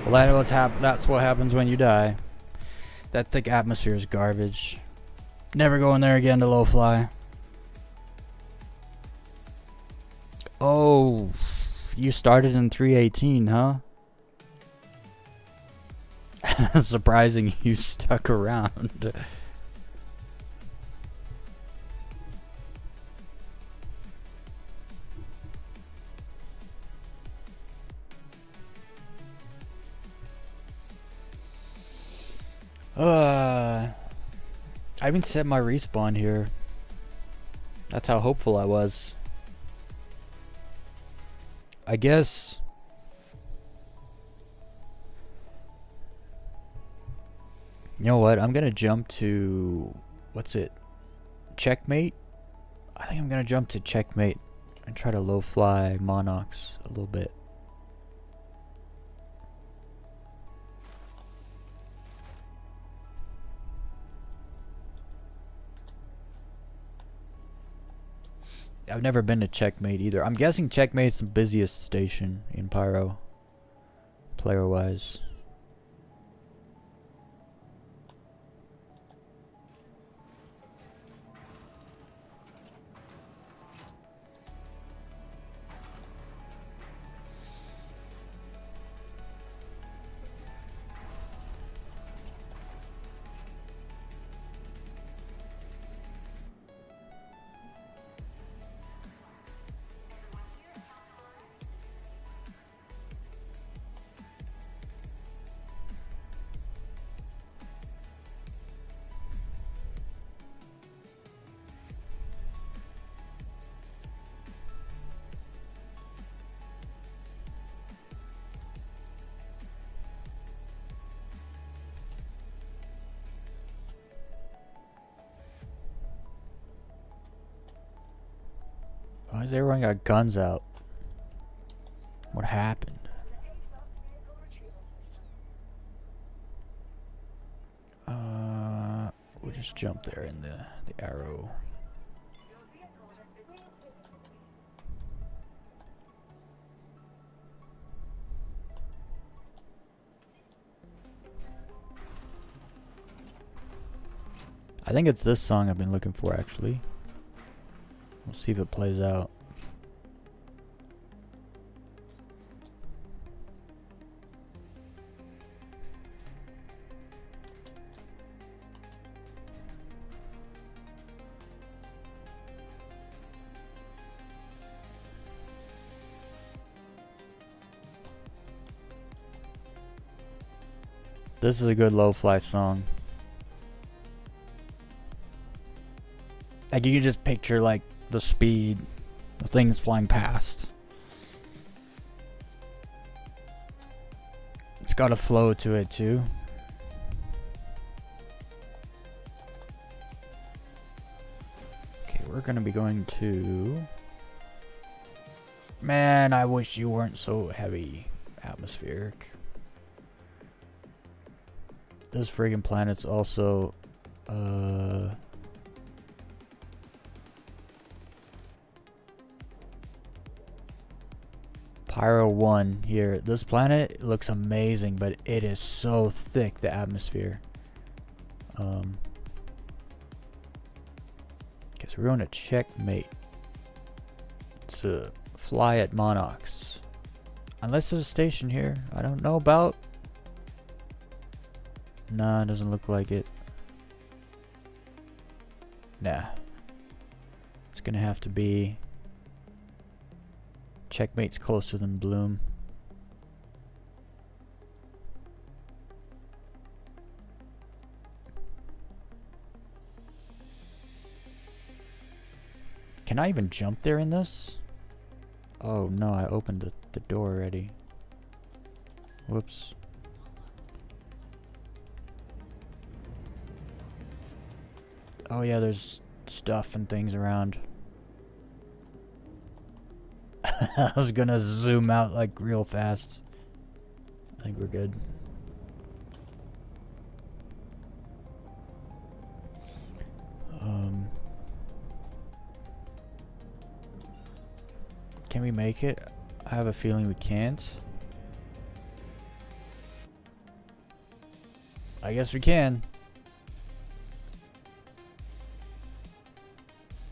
Well, that's what happens when you die. That thick atmosphere is garbage. Never going there again to low fly. Oh, you started in 318, huh? Surprising you stuck around. I even set my respawn here. That's how hopeful I was. I guess. You know what? I'm gonna jump to, what's it? Checkmate? I think I'm gonna jump to checkmate and try to low fly Monox a little bit. I've never been to checkmate either. I'm guessing checkmate's the busiest station in Pyro. player-wise. Why is everyone got guns out? What happened? We'll just jump there in the arrow. I think it's this song I've been looking for, actually. We'll see if it plays out. This is a good low-fly song. Like, you can just picture, like, the speed of things flying past. It's got a flow to it, too. Okay, we're gonna be going to... Man, I wish you weren't so heavy atmospheric. This friggin' planet's also, Pyro 1 here. This planet looks amazing, but it is so thick, the atmosphere. Okay, so we're going to checkmate to fly at Monarchs. Unless there's a station here I don't know about. Nah, it doesn't look like it. Nah. It's gonna have to be... Checkmate's closer than Bloom. Can I even jump there in this? Oh no, I opened the door already. Whoops. Oh yeah, there's stuff and things around. I was gonna zoom out like real fast. I think we're good. Can we make it? I have a feeling we can't. I guess we can.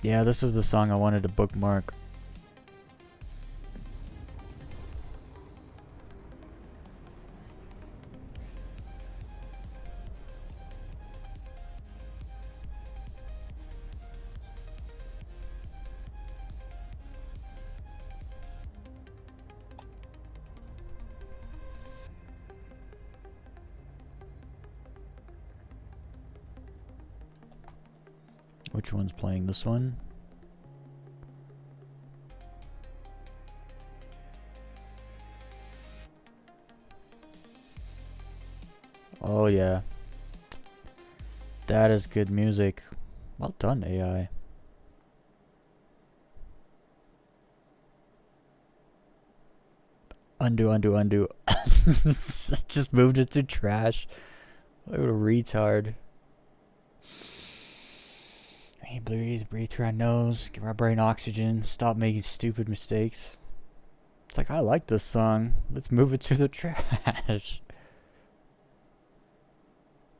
Yeah, this is the song I wanted to bookmark. Which one's playing? This one? Oh yeah. That is good music. Well done, AI. Undo, undo, undo. Just moved it to trash. What a retard. Breathe through our nose. Give our brain oxygen. Stop making stupid mistakes. It's like, I like this song. Let's move it to the trash.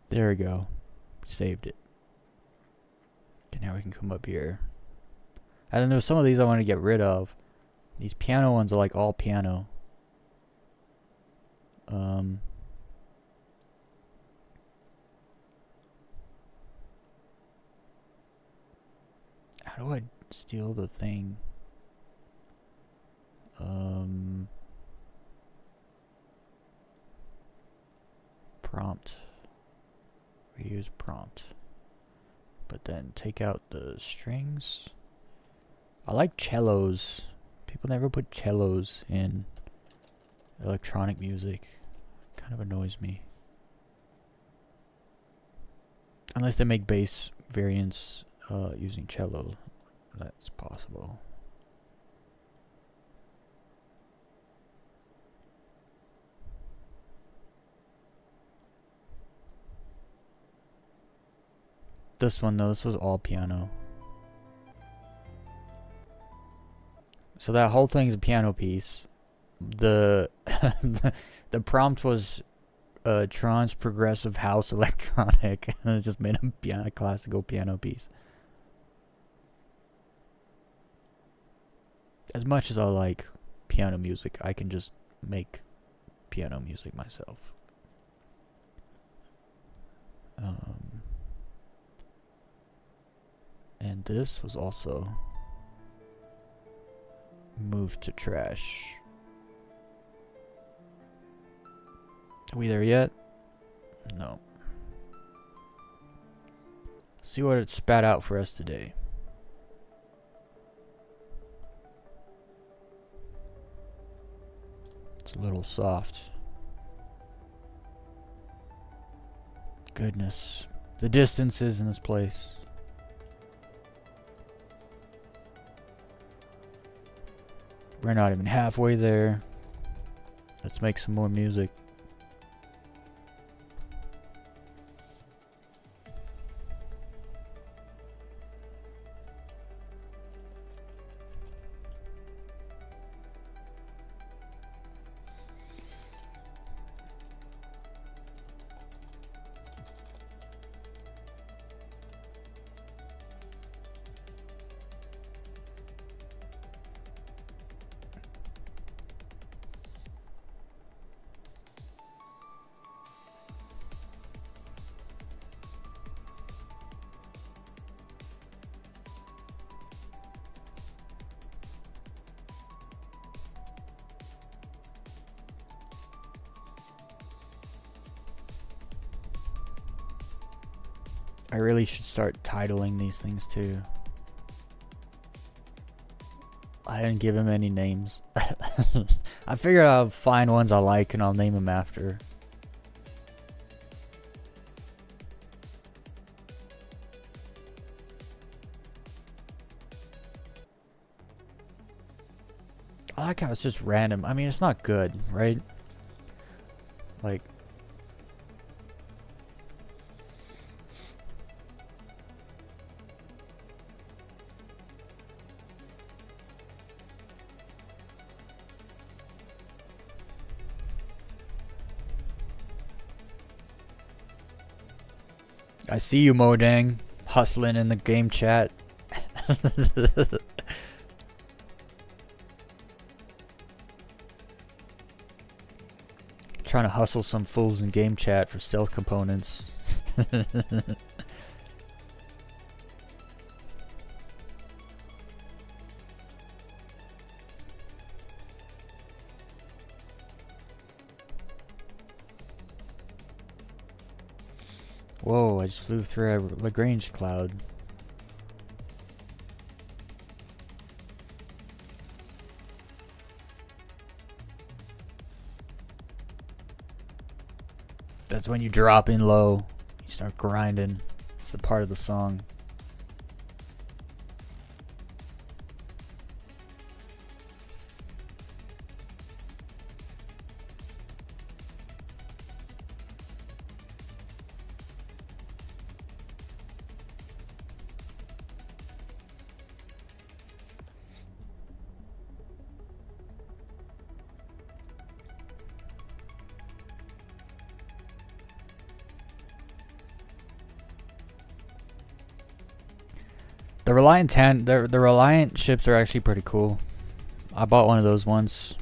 There we go. Saved it. Okay, now we can come up here. And then there's some of these I want to get rid of. These piano ones are like all piano. How do I steal the thing? Prompt. Reuse prompt. But then take out the strings. I like cellos. People never put cellos in electronic music. Kind of annoys me. Unless they make bass variants using cello. That's possible. This one, though, this was all piano. So that whole thing's a piano piece. The the prompt was Tron's progressive house electronic, and it just made a classical piano piece. As much as I like piano music, I can just make piano music myself. And this was also moved to trash. Are we there yet? No. See what it spat out for us today. It's a little soft. Goodness. The distances in this place. We're not even halfway there. Let's make some more music. I really should start titling these things too. I didn't give him any names. I figured I'll find ones I like and I'll name them after. I like how it's just random. I mean, it's not good, right? Like, I see you, Modang, hustling in the game chat. Trying to hustle some fools in game chat for stealth components. Whoa, I just flew through a Lagrange cloud. That's when you drop in low. You start grinding. It's the part of the song. The the Reliant ships are actually pretty cool. I bought one of those once.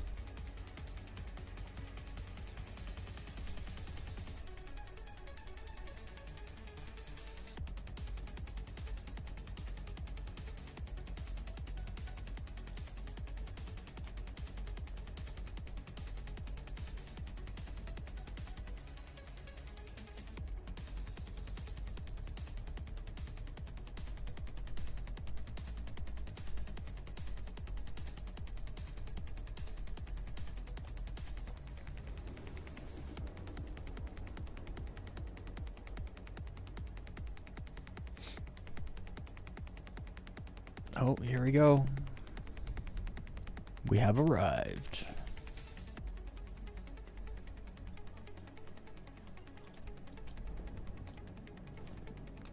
Oh, here we go. We have arrived.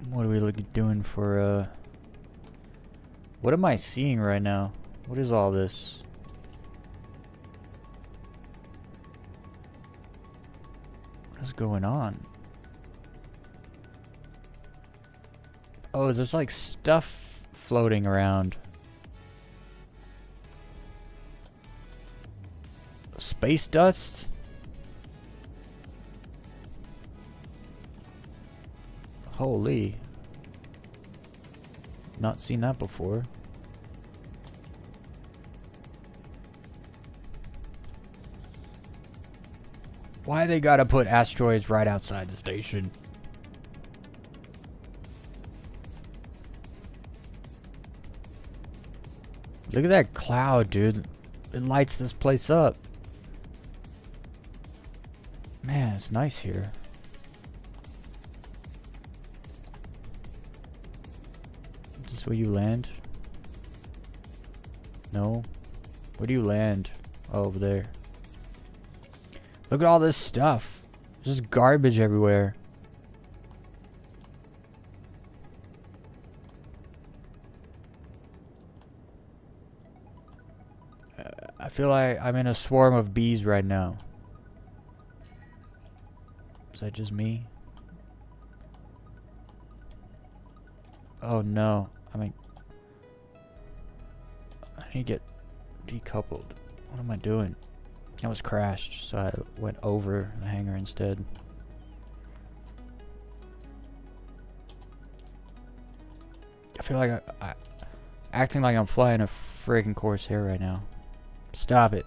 What are we doing for, what am I seeing right now? What is all this? What is going on? Oh, there's like stuff floating around. Space dust? Holy. Not seen that before. Why they gotta put asteroids right outside the station? Look at that cloud, dude. It lights this place up. Man, it's nice here. Is this where you land? No? Where do you land? Oh, over there. Look at all this stuff. There's just garbage everywhere. I feel like I'm in a swarm of bees right now. Is that just me? Oh no. I mean, I need to get decoupled. What am I doing? I was crashed, so I went over the hangar instead. I feel like I acting like I'm flying a freaking Corsair right now. Stop it.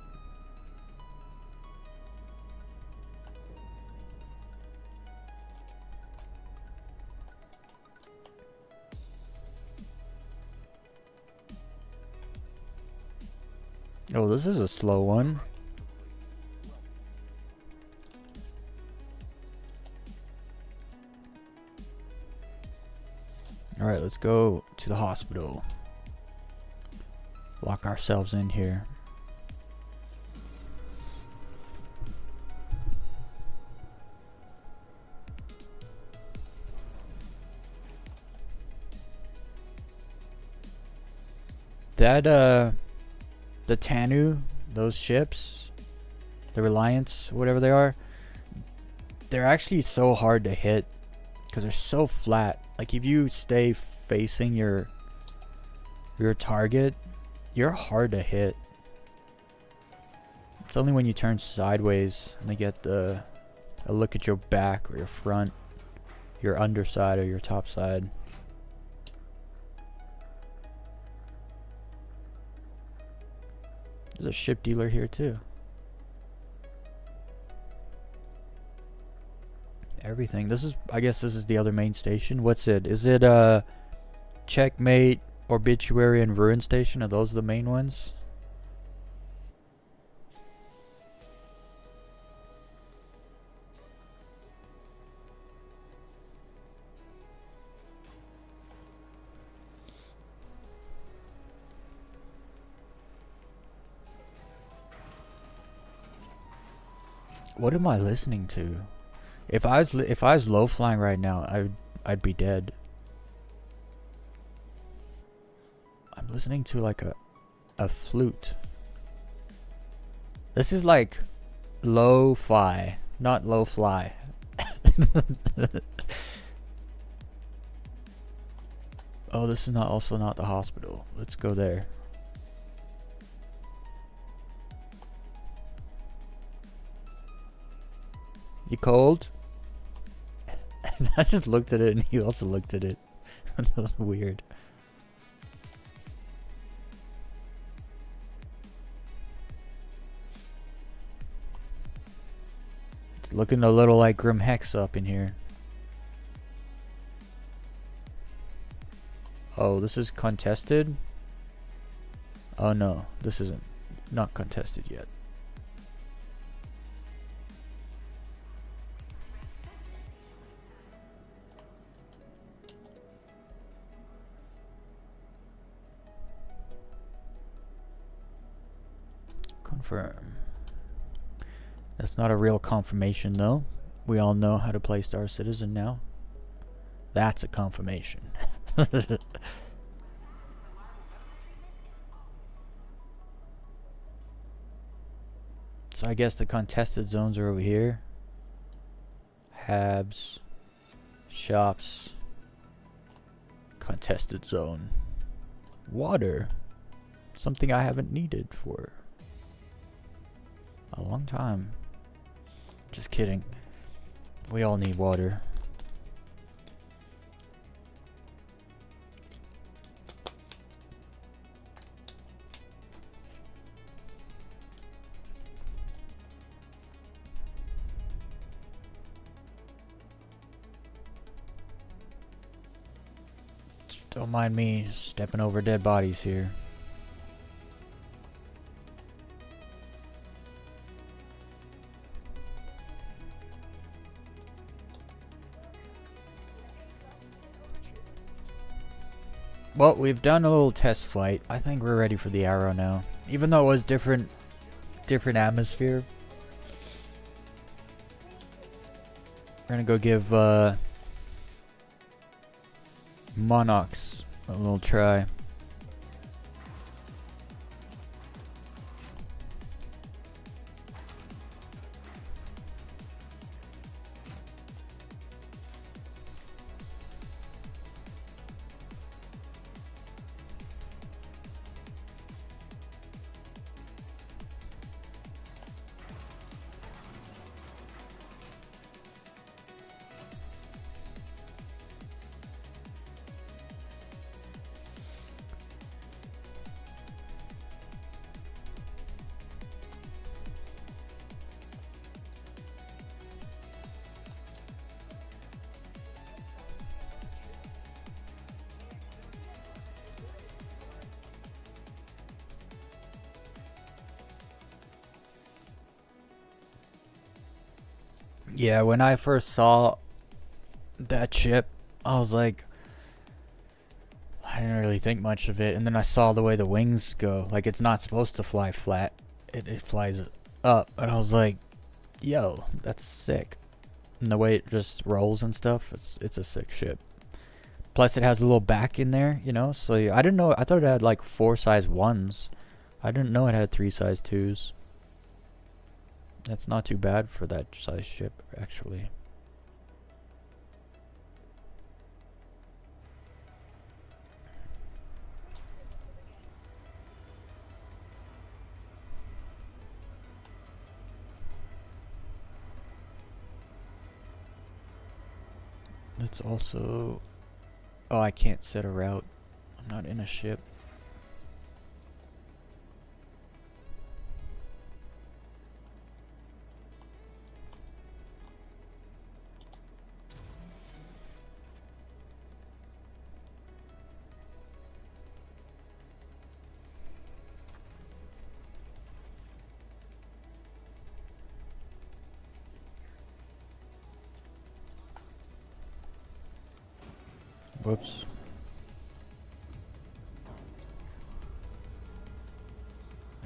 Oh, this is a slow one. Alright, let's go to the hospital. Lock ourselves in here. That, the Tanu, those ships, the Reliance, whatever they are, they're actually so hard to hit because they're so flat. Like if you stay facing your target, you're hard to hit. It's only when you turn sideways and they get a look at your back or your front, your underside or your top side. There's a ship dealer here too. Everything. This is, I guess this is the other main station. What's it? Is it Checkmate, Obituary, and Ruin Station? Are those the main ones? What am I listening to? If I was low flying right now, I'd be dead. I'm listening to like a flute. This is like lo-fi, not low fly. Oh, this is not also not the hospital. Let's go there. You cold? I just looked at it and he also looked at it. That was weird. It's looking a little like Grim Hex up in here. Oh, this is contested? Oh no, this isn't. Not contested yet. Confirm. That's not a real confirmation though. We all know how to play Star Citizen now. That's a confirmation. So I guess the contested zones are over here. Habs. Shops. Contested zone. Water. Something I haven't needed for a long time. Just kidding. We all need water. Don't mind me stepping over dead bodies here. Well, we've done a little test flight. I think we're ready for the Arrow now. Even though it was different atmosphere. We're gonna go give Monarchs a little try. Yeah, when I first saw that ship, I was like, I didn't really think much of it. And then I saw the way the wings go. Like, it's not supposed to fly flat. It flies up. And I was like, yo, that's sick. And the way it just rolls and stuff, it's a sick ship. Plus, it has a little back in there, you know? So, I didn't know. I thought it had, like, 4 size 1s. I didn't know it had 3 size 2s. That's not too bad for that size ship, actually. Let's also... Oh, I can't set a route. I'm not in a ship. Whoops.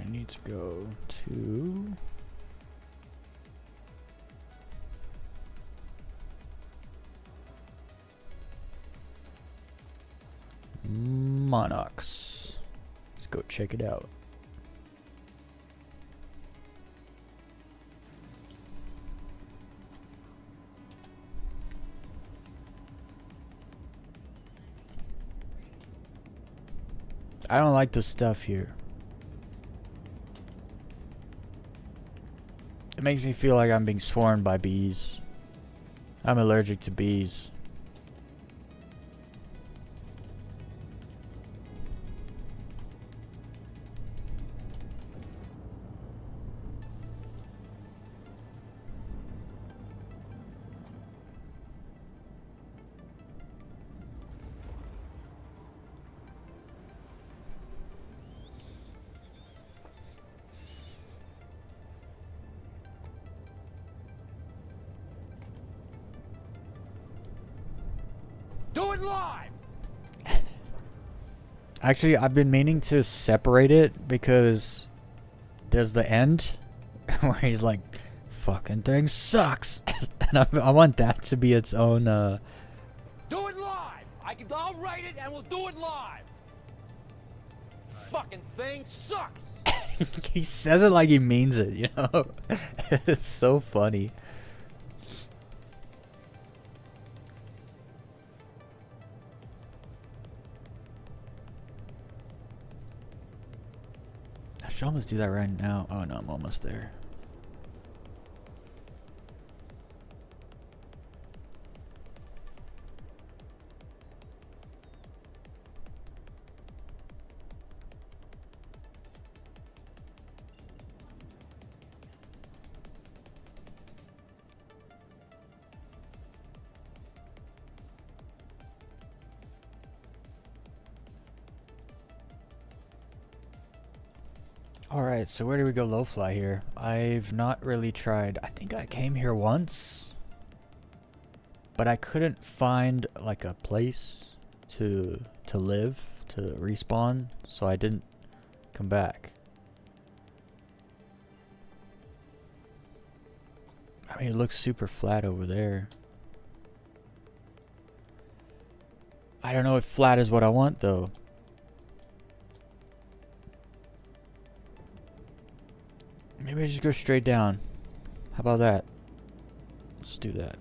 I need to go to... Monarchs. Let's go check it out. I don't like the stuff here. It makes me feel like I'm being swarmed by bees. I'm allergic to bees. Do it live! Actually, I've been meaning to separate it because there's the end where he's like, fucking thing sucks. And I want that to be its own, Do it live! I'll write it and we'll do it live! Fucking thing sucks! he says it like he means it, you know? It's so funny. I should almost do that right now. Oh no, I'm almost there. Alright, so where do we go low fly here? I've not really tried. I think I came here once, but I couldn't find like a place to live, to respawn, so I didn't come back. I mean, it looks super flat over there. I don't know if flat is what I want though. Maybe I just go straight down. How about that? Let's do that.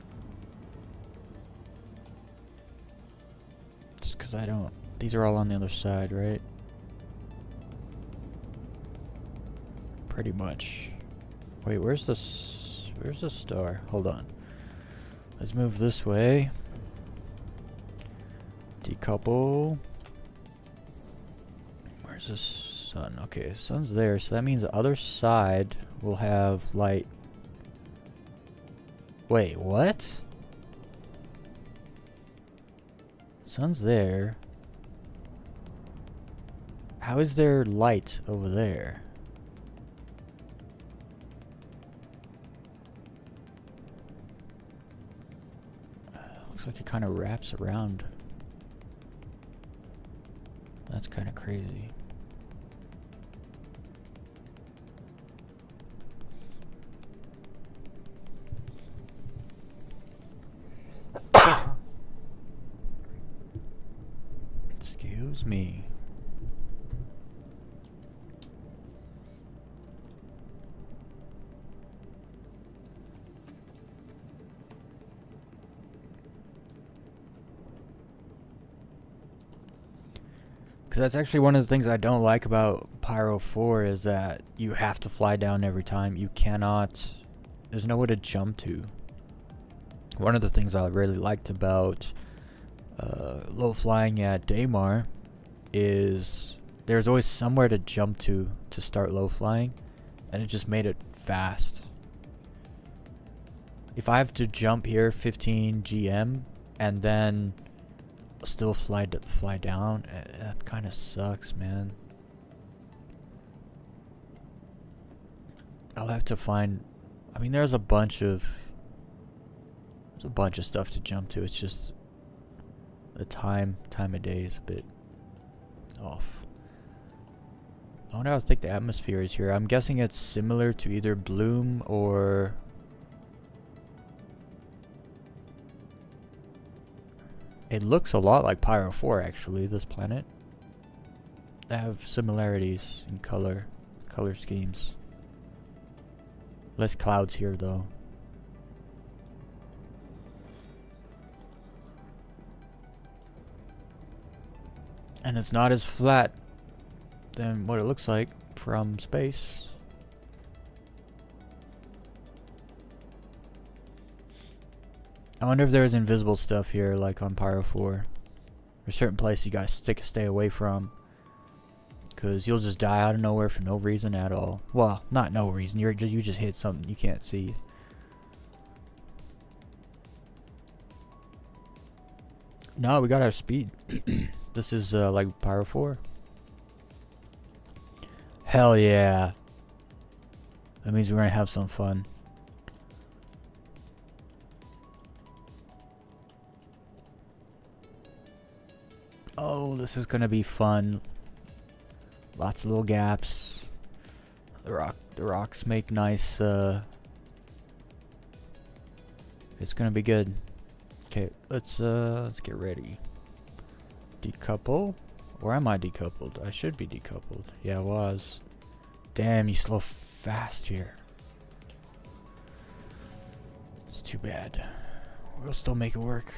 Just because I don't... These are all on the other side, right? Pretty much. Wait, where's the star? Hold on. Let's move this way. Decouple. Where's the sun? Okay, sun's there, so that means the other side will have light. Wait, what? Sun's there. How is there light over there? Looks like it kind of wraps around. That's kind of crazy. Excuse me. Because that's actually one of the things I don't like about Pyro 4 is that you have to fly down every time. You cannot... There's nowhere to jump to. One of the things I really liked about low flying at Daymar is there's always somewhere to jump to start low flying, and it just made it fast. If I have to jump here 15 GM and then still fly down, that kind of sucks, man. I'll have to find... I mean, there's a bunch of stuff to jump to. It's just the time of day is a bit off. I wonder how thick the atmosphere is here. I'm guessing it's similar to either Bloom or... It looks a lot like Pyro 4 actually, this planet. They have similarities in color schemes. Less clouds here though. And it's not as flat than what it looks like from space. I wonder if there's invisible stuff here, like on Pyro 4. There's certain places you gotta stay away from, cause you'll just die out of nowhere for no reason at all. Well, not no reason. You just hit something you can't see. No, we got our speed. This is like Pyro 4. Hell yeah. That means we're gonna have some fun. Oh, this is gonna be fun. Lots of little gaps. The rocks make nice. It's gonna be good. Okay, let's get ready. Decouple, or am I decoupled? I should be decoupled. Yeah, I was. Damn, you slow fast here. It's too bad. We'll still make it work.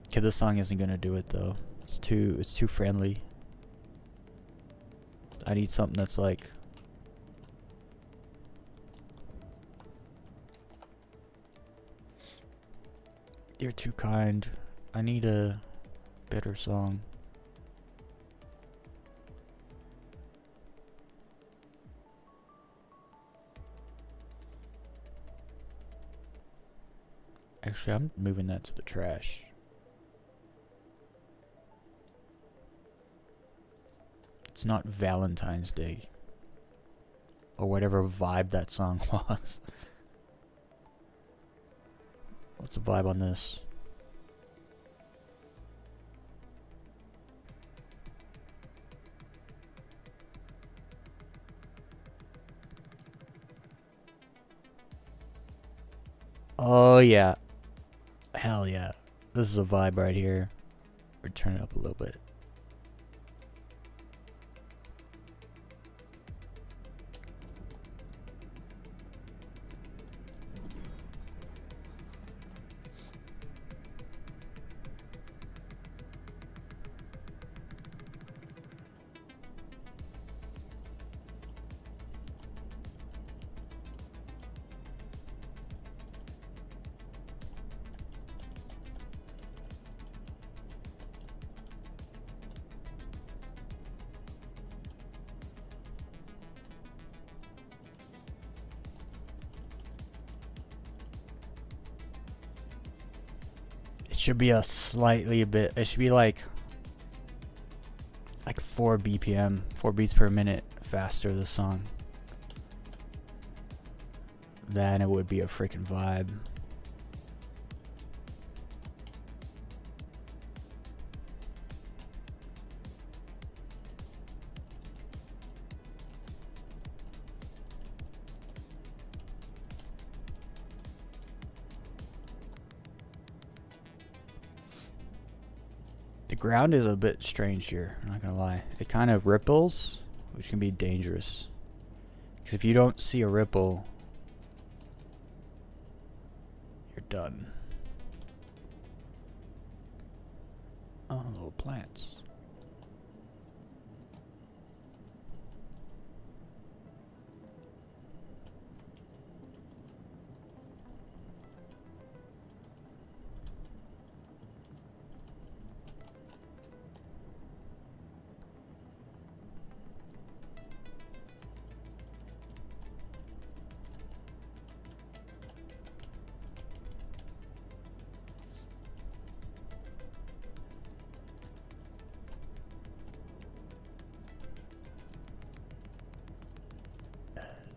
Okay, this song isn't gonna do it though. It's too friendly. I need something that's like you're too kind. I need a better song. Actually, I'm moving that to the trash. It's not Valentine's Day. Or whatever vibe that song was. What's the vibe on this? Oh yeah. Hell yeah. This is a vibe right here. We're turning it up a little bit. It should be it should be like 4 BPM, 4 beats per minute faster, this song. Then it would be a freaking vibe. The ground is a bit strange here, I'm not gonna lie. It kind of ripples, which can be dangerous. Because if you don't see a ripple, you're done. Oh, little plants.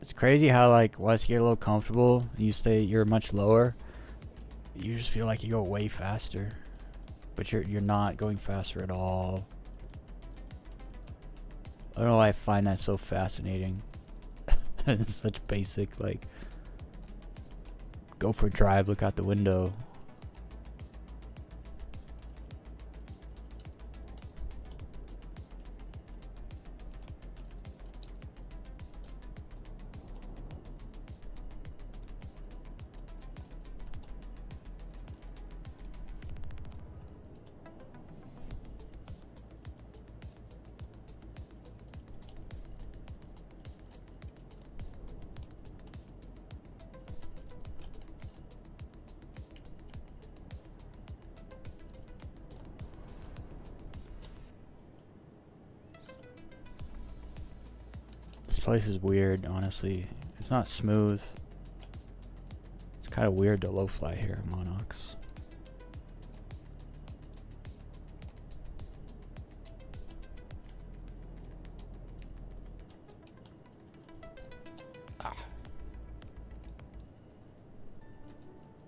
It's crazy how once you get a little comfortable, you're much lower. You just feel like you go way faster, but you're not going faster at all. I don't know why I find that so fascinating. It's such basic, go for a drive, look out the window. This place is weird, honestly. It's not smooth. It's kind of weird to low fly here, Monox.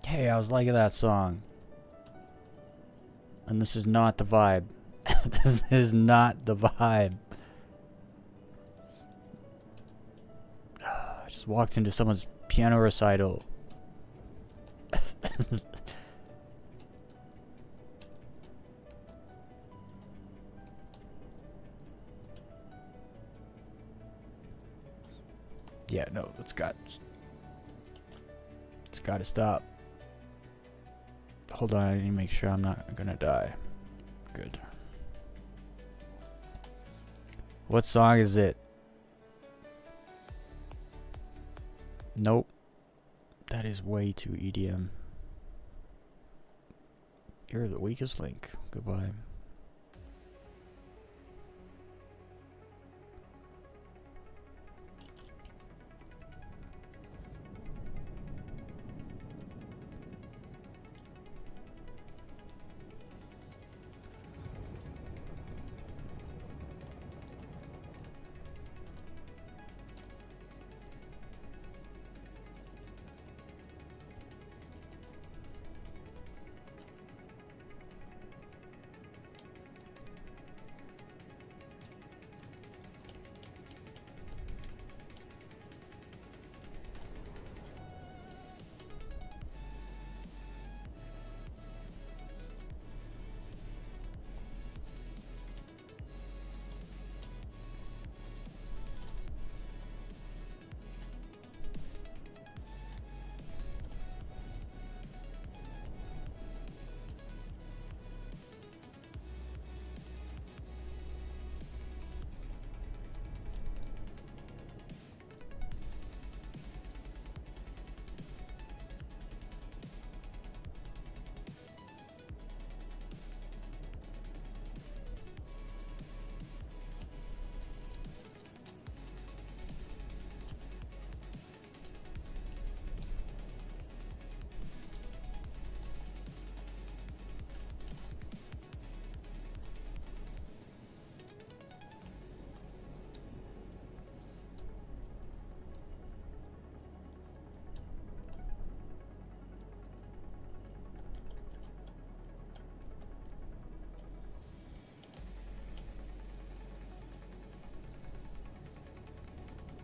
Hey, I was liking that song. And this is not the vibe. This is not the vibe. I just walked into someone's piano recital. Yeah, no, it's got to stop. Hold on, I need to make sure I'm not gonna die. Good. What song is it? Nope. That is way too EDM. You're the weakest link. Goodbye.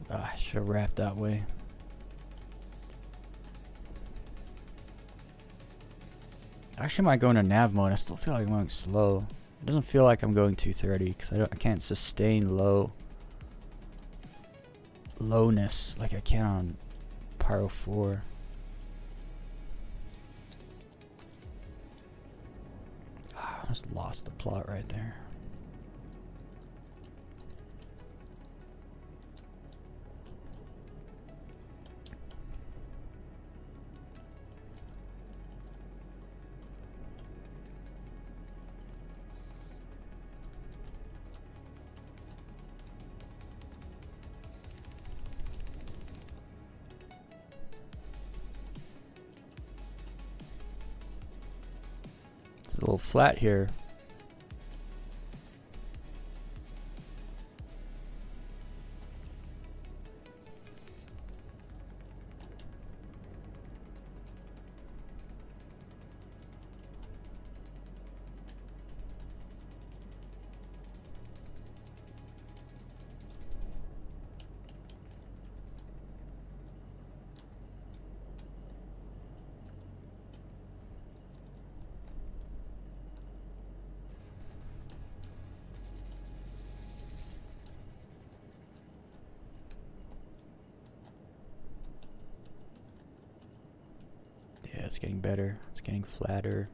I should have wrapped that way. Actually, I might go into nav mode. I still feel like I'm going slow. It doesn't feel like I'm going 230 because I can't sustain lowness like I can on Pyro 4. I just lost the plot right there. It's a little flat here. Yeah, it's getting better. It's getting flatter.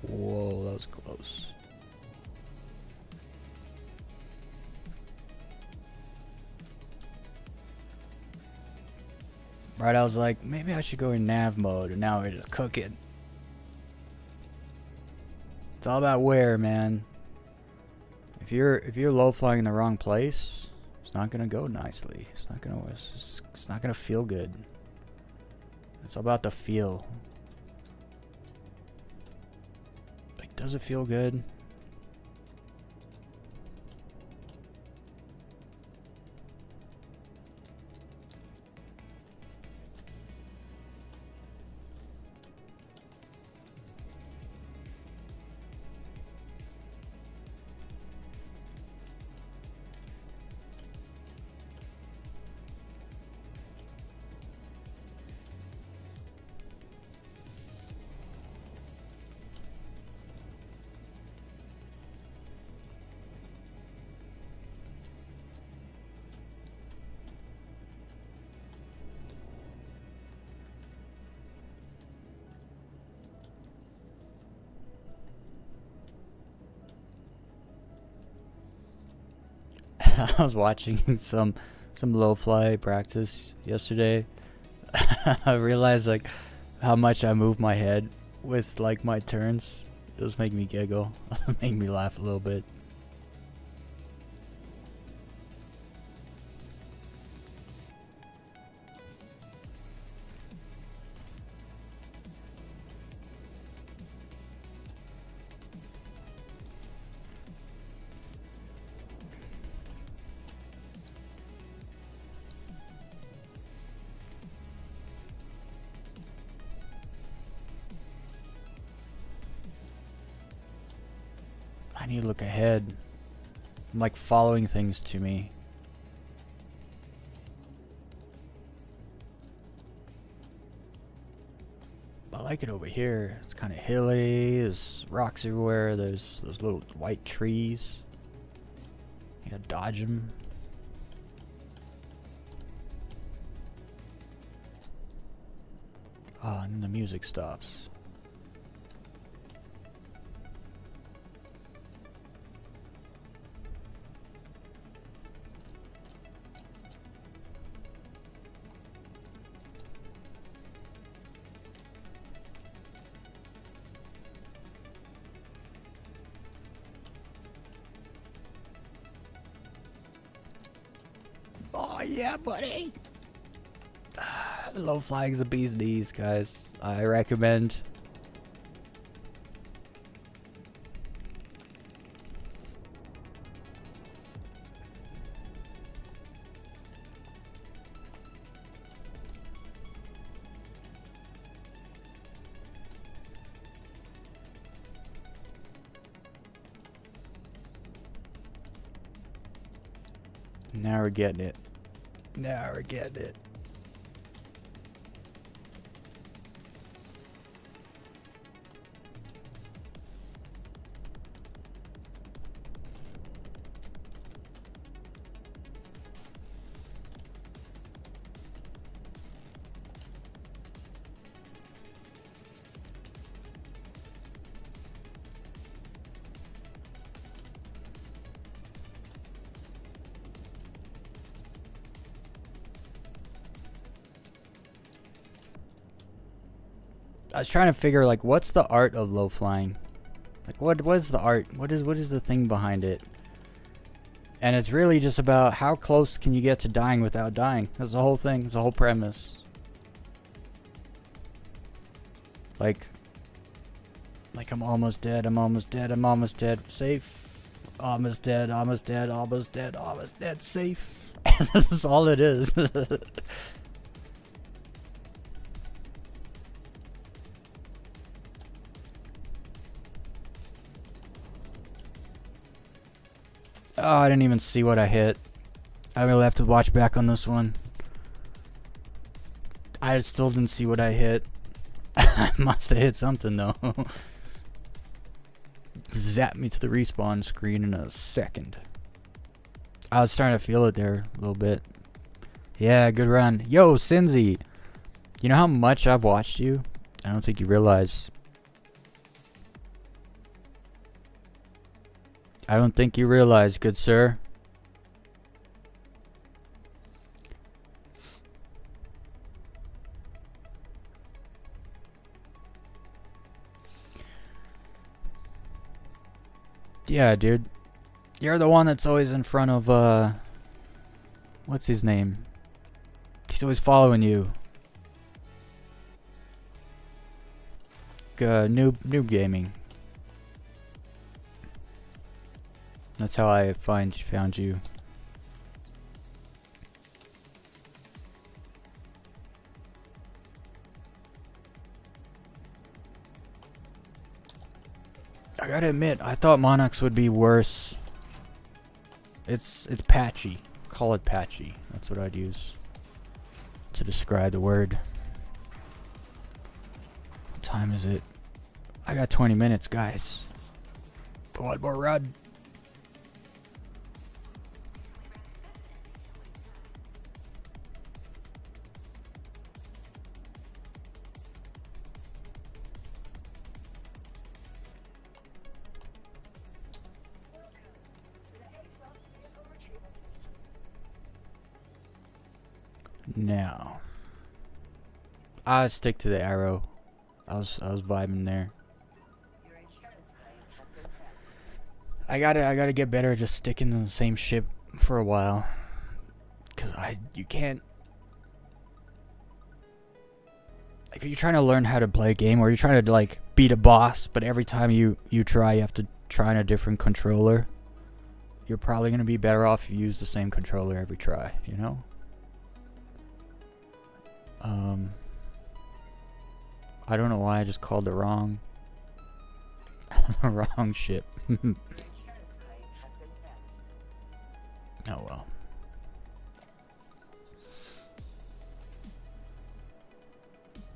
Whoa, that was close. Right, I was like, maybe I should go in nav mode, and now we're just cooking. It's all about where, man. If you're low flying in the wrong place, it's not gonna go nicely. It's not gonna feel good. It's all about the feel. Like, does it feel good? I was watching some low fly practice yesterday. I realized like how much I move my head with like my turns. It was making me giggle. Make me laugh a little bit. I need to look ahead. I'm like following things to me. I like it over here. It's kind of hilly. There's rocks everywhere. There's those little white trees. You gotta dodge them. Oh, and then the music stops. Oh yeah, buddy. Low flying's the bee's knees, guys. I recommend. Now we're getting it. Now we're getting it. I was trying to figure like what's the art of low flying? Like what is the art? What is the thing behind it? And it's really just about how close can you get to dying without dying. That's the whole thing. That's the whole premise. Like I'm almost dead. I'm almost dead. I'm almost dead. Safe. Almost dead. Almost dead. Almost dead. Almost dead. Safe. That's all it is. Oh, I didn't even see what I hit. I really have to watch back on this one. I still didn't see what I hit. I must have hit something though. Zap me to the respawn screen in a second. I was starting to feel it there a little bit. Yeah, good run. Yo, Cinzy. You know how much I've watched you? I don't think you realize. I don't think you realize, good sir. Yeah, dude. You're the one that's always in front of, what's his name? He's always following you. Noob gaming. That's how I found you. I gotta admit, I thought Monarchs would be worse. It's patchy. Call it patchy. That's what I'd use to describe the word. What time is it? I got 20 minutes, guys. One more run. Now, I'll stick to the arrow. I was vibing there. I gotta get better at just sticking to the same ship for a while, cause you can't. If you're trying to learn how to play a game, or you're trying to like beat a boss, but every time you try, you have to try on a different controller. You're probably gonna be better off if you use the same controller every try. You know. I don't know why I just called it wrong. Wrong ship. Oh well.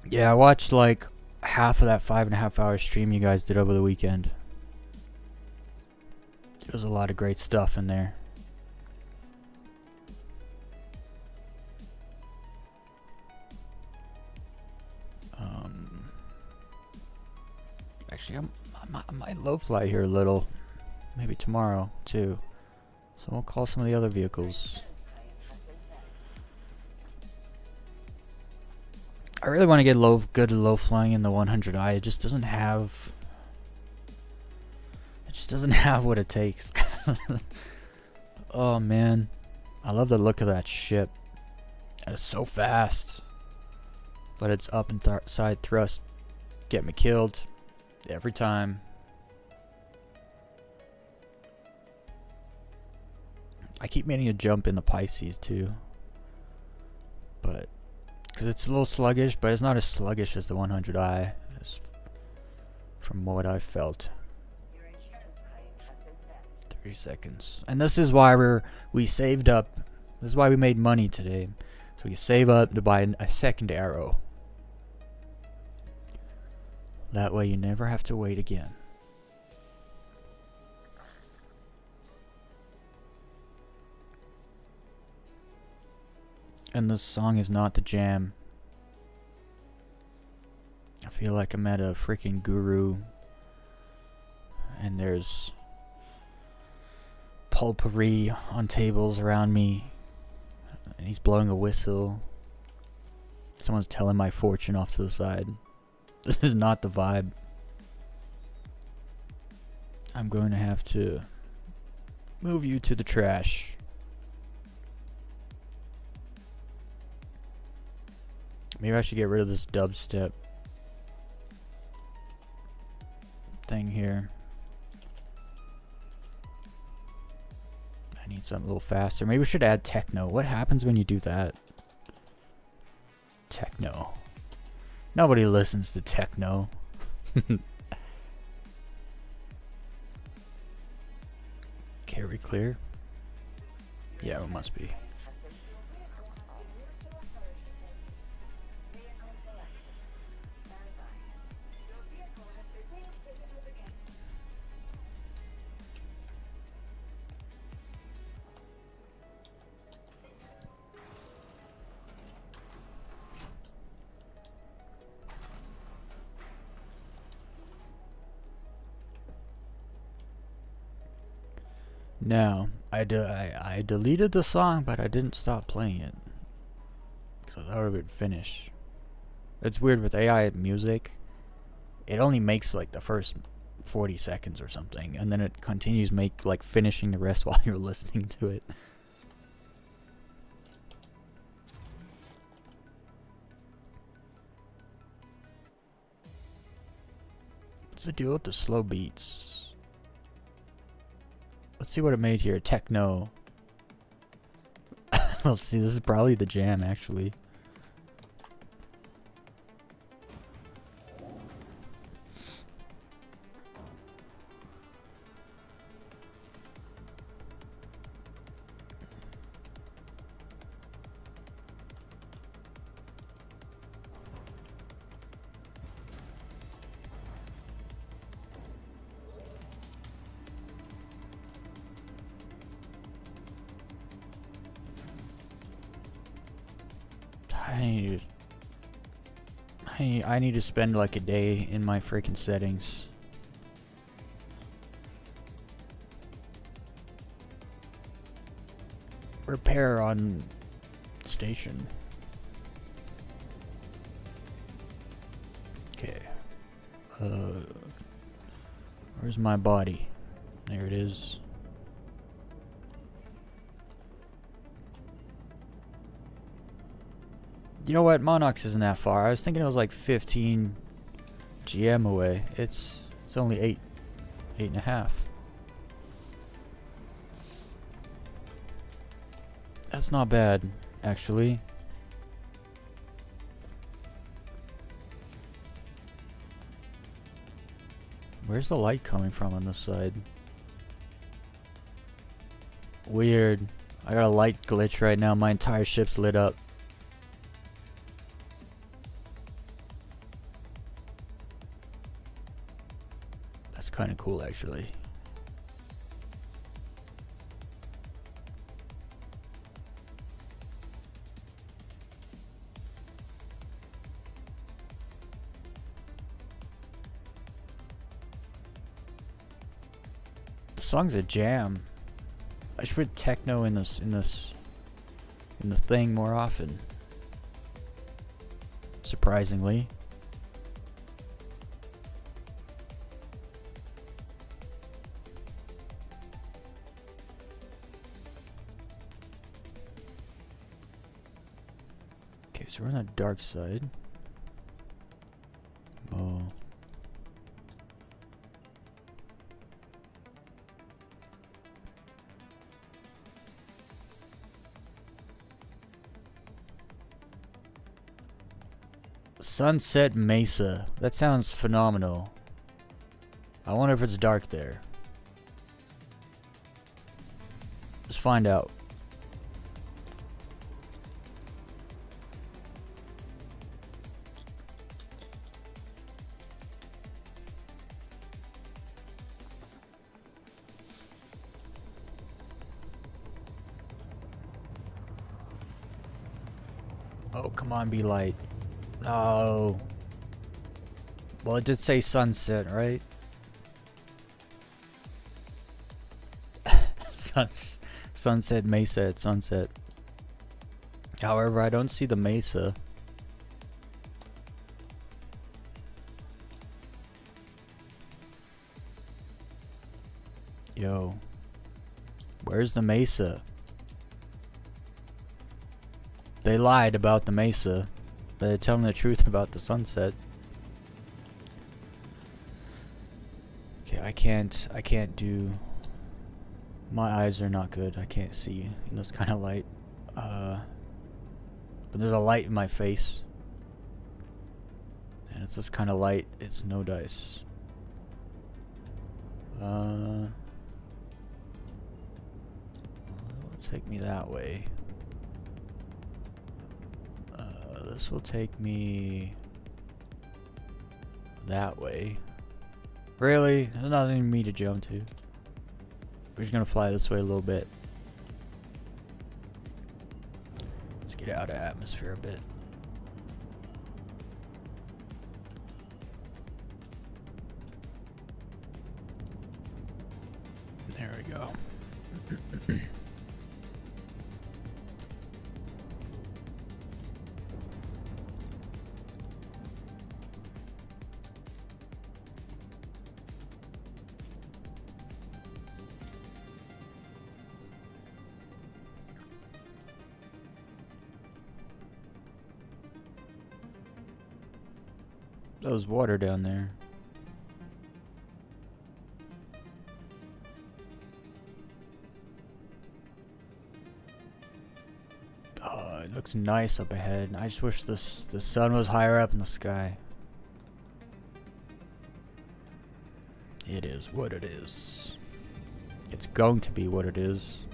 Yeah, I watched like half of that 5.5 hour stream you guys did over the weekend. There was a lot of great stuff in there. Actually, I might low fly here a little. Maybe tomorrow, too. So we'll call some of the other vehicles. I really want to get good low flying in the 100i. It just doesn't have... It just doesn't have what it takes. Oh, man. I love the look of that ship. It's so fast. But it's up and side thrust. Get me killed. Every time. I keep meaning to jump in the Pisces too. But, because it's a little sluggish, but it's not as sluggish as the 100i. From what I've felt. 30 seconds. And this is why we saved up. This is why we made money today. So we can save up to buy a second arrow. That way you never have to wait again. And this song is not the jam. I feel like I'm at a freaking guru. And there's potpourri on tables around me. And he's blowing a whistle. Someone's telling my fortune off to the side. This is not the vibe. I'm going to have to move you to the trash. Maybe I should get rid of this dubstep thing here. I need something a little faster. Maybe we should add techno. What happens when you do that? Techno. Nobody listens to techno. Carry clear? Yeah, it must be. Now, I deleted the song, but I didn't stop playing it. Because I thought it would finish. It's weird with AI music. It only makes like the first 40 seconds or something. And then it continues finishing the rest while you're listening to it. What's the deal with the slow beats? Let's see what it made here. Techno. Let's see, this is probably the jam, actually. I need to spend like a day in my freaking settings. Repair on station. Okay. Where's my body? There it is. You know what? Monox isn't that far. I was thinking it was like 15 GM away. It's only 8.5. That's not bad, actually. Where's the light coming from on this side? Weird. I got a light glitch right now. My entire ship's lit up. That's kind of cool, actually. The song's a jam. I should put techno in the thing more often. Surprisingly. Okay, so we're on the dark side. Oh. Sunset Mesa. That sounds phenomenal. I wonder if it's dark there. Let's find out. Oh, come on, be light. Oh. Well, it did say sunset, right? Sunset Mesa at sunset. However, I don't see the mesa. Yo. Where's the mesa? They lied about the mesa. They're telling the truth about the sunset. Okay, I can't do... My eyes are not good. I can't see in this kind of light. But there's a light in my face. And it's this kind of light. It's no dice. It'll take me that way. This will take me that way. Really? There's nothing for me to jump to. We're just gonna fly this way a little bit. Let's get out of atmosphere a bit. There we go. There was water down there. Oh, it looks nice up ahead. I just wish the sun was higher up in the sky. It is what it is. It's going to be what it is.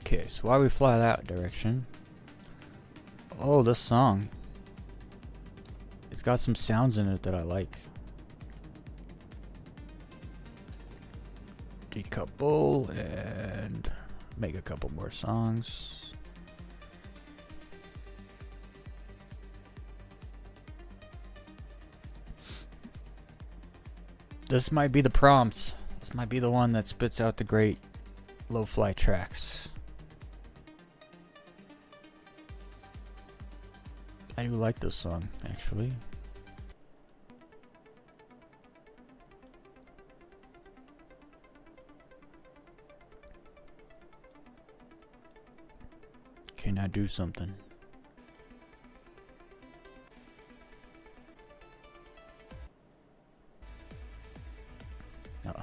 Okay, so why we fly that direction? Oh, this song. It's got some sounds in it that I like. Decouple and make a couple more songs. This might be the prompt. This might be the one that spits out the great low-fly tracks. I do like this song, actually. Can I do something? Oh.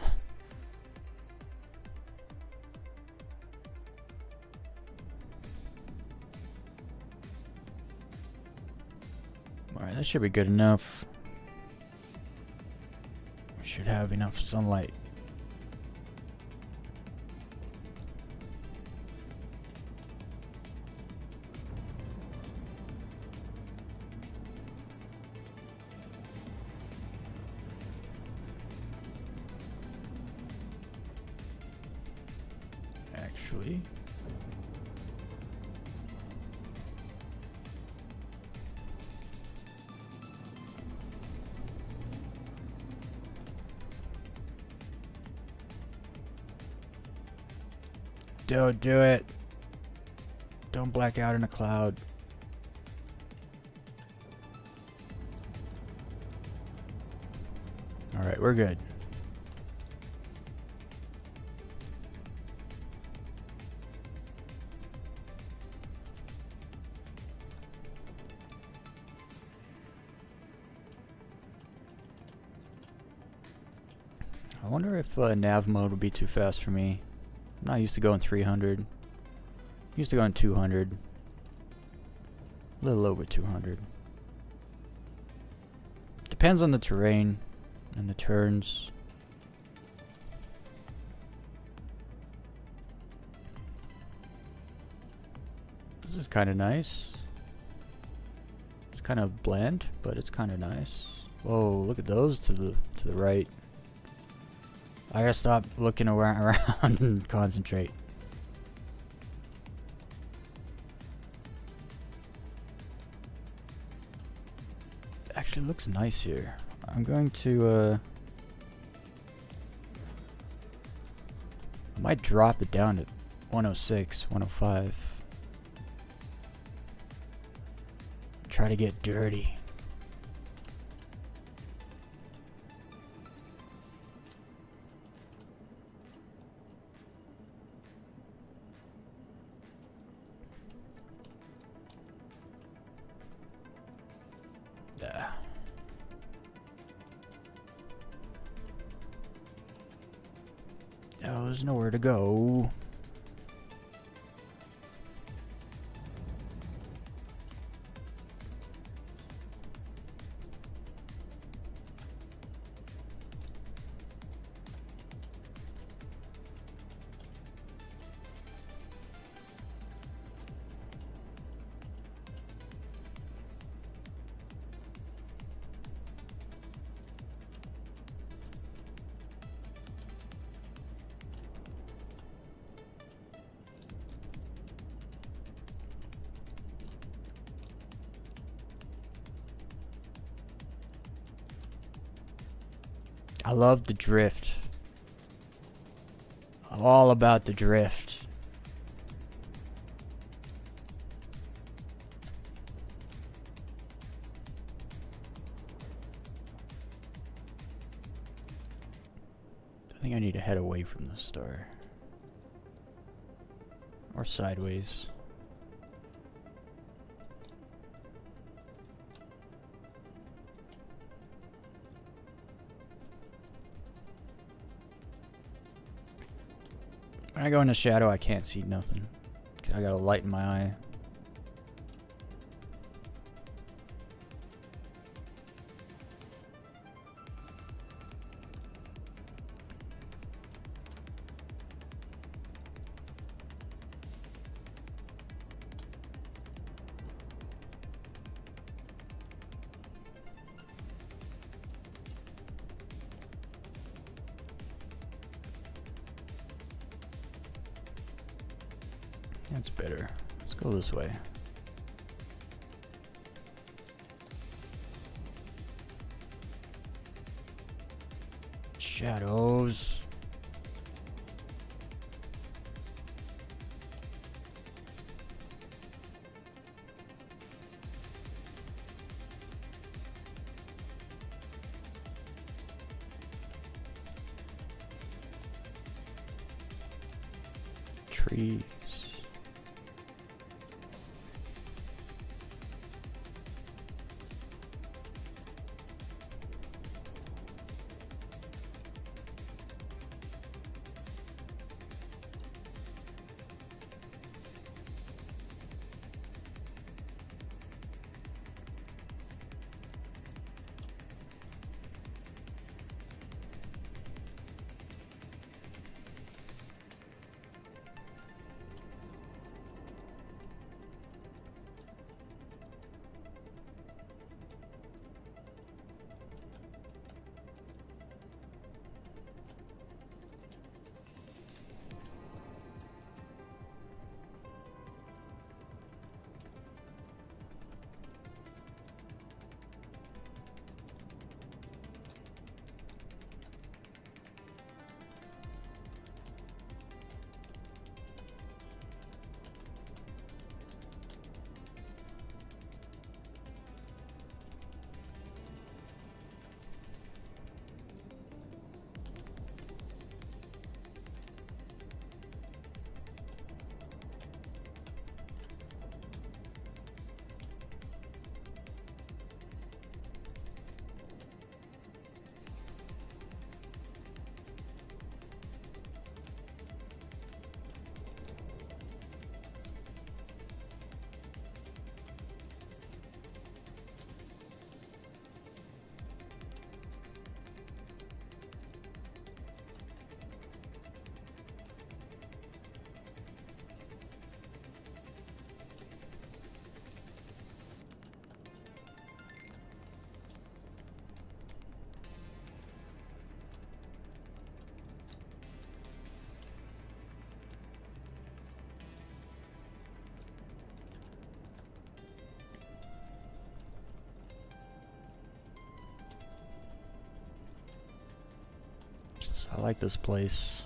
Alright, that should be good enough. We should have enough sunlight. Actually, don't do it. Don't black out in a cloud. Alright, we're good. I wonder if nav mode would be too fast for me. I'm not used to going 300. I'm used to going 200. A little over 200. Depends on the terrain and the turns. This is kind of nice. It's kind of bland, but it's kind of nice. Whoa, look at those to the right. I gotta stop looking around and concentrate. Actually looks nice here. I'm going to I might drop it down to 106, 105. Try to get dirty. Oh, there's nowhere to go. I love the drift. I'm all about the drift. I think I need to head away from the star. Or sideways. When I go in the shadow, I can't see nothing. I got a light in my eye. That's better. Let's go this way. Shadows. Trees. I like this place.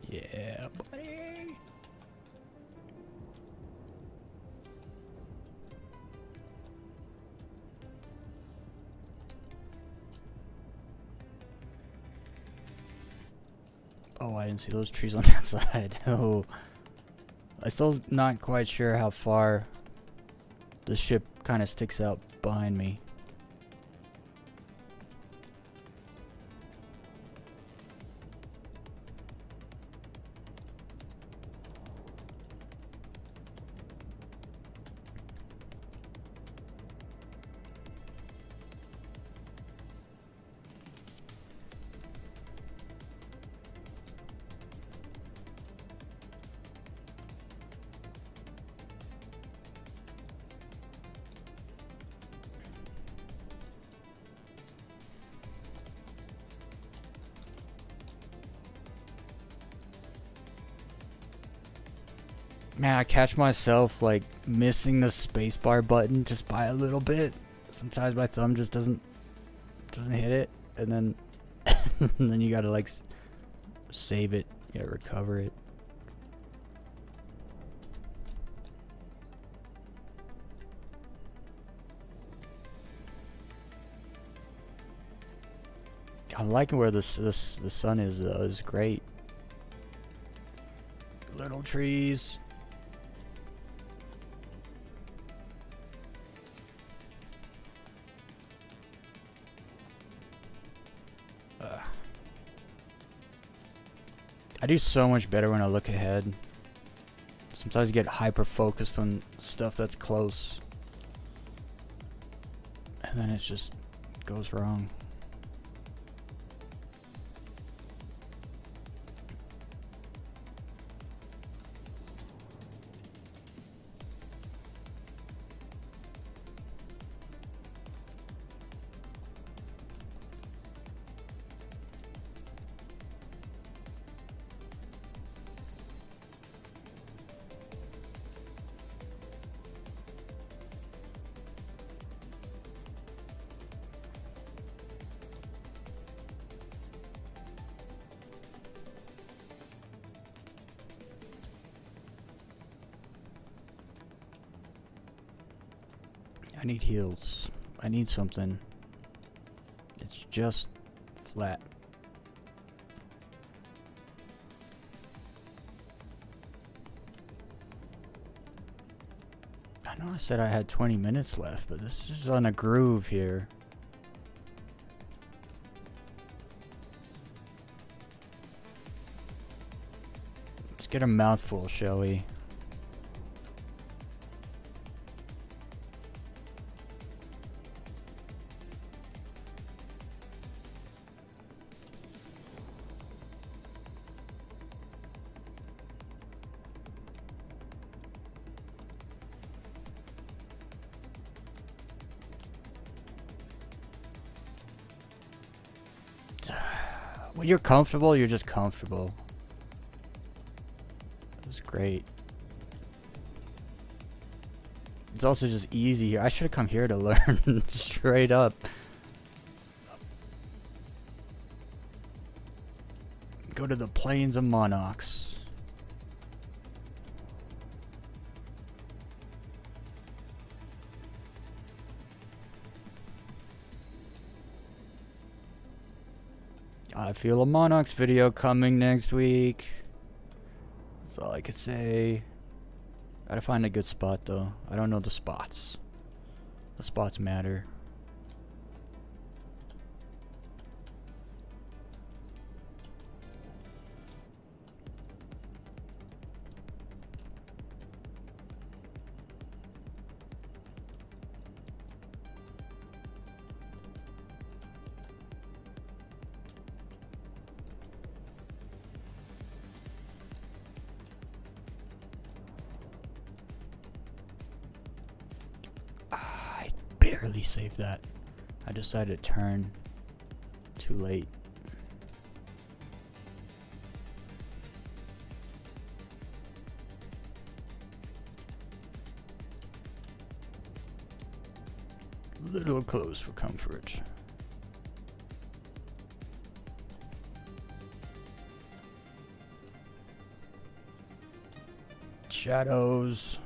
Yeah, buddy. Oh, I didn't see those trees on that side. Oh. I'm still not quite sure how far the ship kind of sticks out behind me. Man, I catch myself like missing the spacebar button just by a little bit. Sometimes my thumb just doesn't hit it, and then and then you gotta like save it, you gotta recover it. I'm liking where the sun is though. It's great. Little trees. I do so much better when I look ahead. Sometimes you get hyper focused on stuff that's close, and then it just goes wrong. I need heals. I need something. It's just flat. I know I said I had 20 minutes left, but this is on a groove here. Let's get a mouthful, shall we? When you're comfortable, you're just comfortable. It was great. It's also just easy here. I should have come here to learn straight up. Go to the plains of Monarchs. I feel a Monarchs video coming next week. That's all I could say. Gotta find a good spot though. I don't know the spots. The spots matter. Barely saved that. I decided to turn too late. Little close for comfort. Shadows.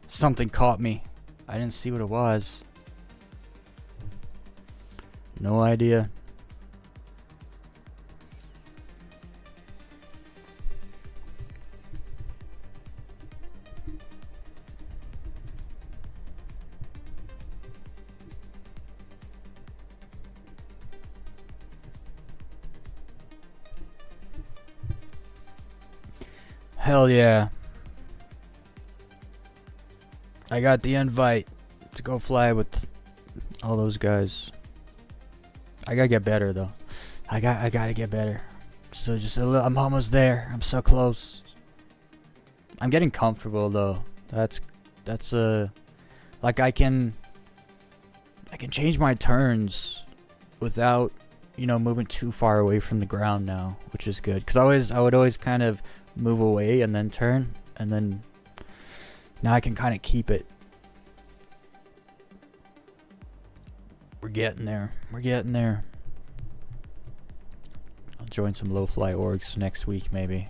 Something caught me. I didn't see what it was. No idea. Hell yeah. I got the invite to go fly with all those guys. I gotta get better though. I gotta get better. So just a little, I'm almost there. I'm so close. I'm getting comfortable though. That's like I can change my turns without, you know, moving too far away from the ground now, which is good. Cause I would always kind of move away and then turn, and then now I can kind of keep it. We're getting there. We're getting there. I'll join some low fly orgs next week maybe.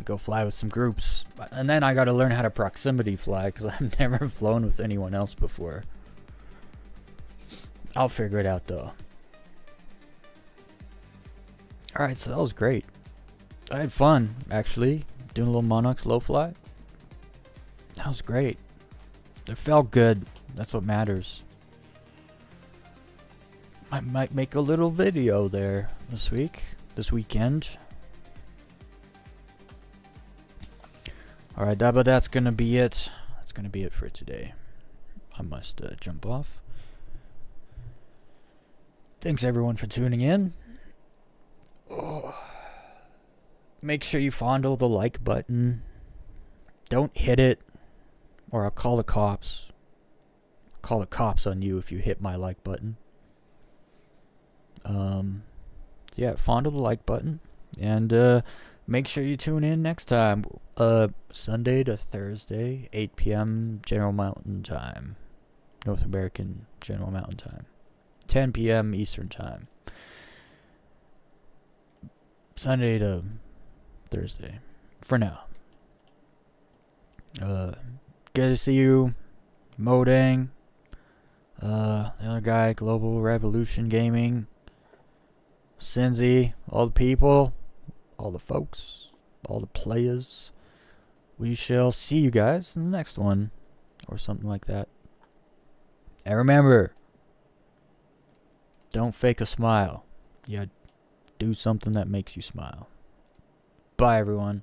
Go fly with some groups. And then I gotta learn how to proximity fly because I've never flown with anyone else before. I'll figure it out though. Alright, so that was great. I had fun, actually, doing a little Monarchs low fly. That was great. It felt good. That's what matters. I might make a little video there this weekend. Alright, but that's gonna be it. That's gonna be it for today. I must jump off. Thanks everyone for tuning in. Oh. Make sure you fondle the like button. Don't hit it, or I'll call the cops. Call the cops on you if you hit my like button. Yeah, fondle the like button, and make sure you tune in next time. Sunday to Thursday, 8 p.m. General Mountain Time, North American General Mountain Time, 10 p.m. Eastern Time. Sunday to Thursday, for now. Good to see you, Modang. The other guy, Global Revolution Gaming, Cinzy, all the people, all the folks, all the players. We shall see you guys in the next one, or something like that. And remember, don't fake a smile. Yeah, do something that makes you smile. Bye, everyone.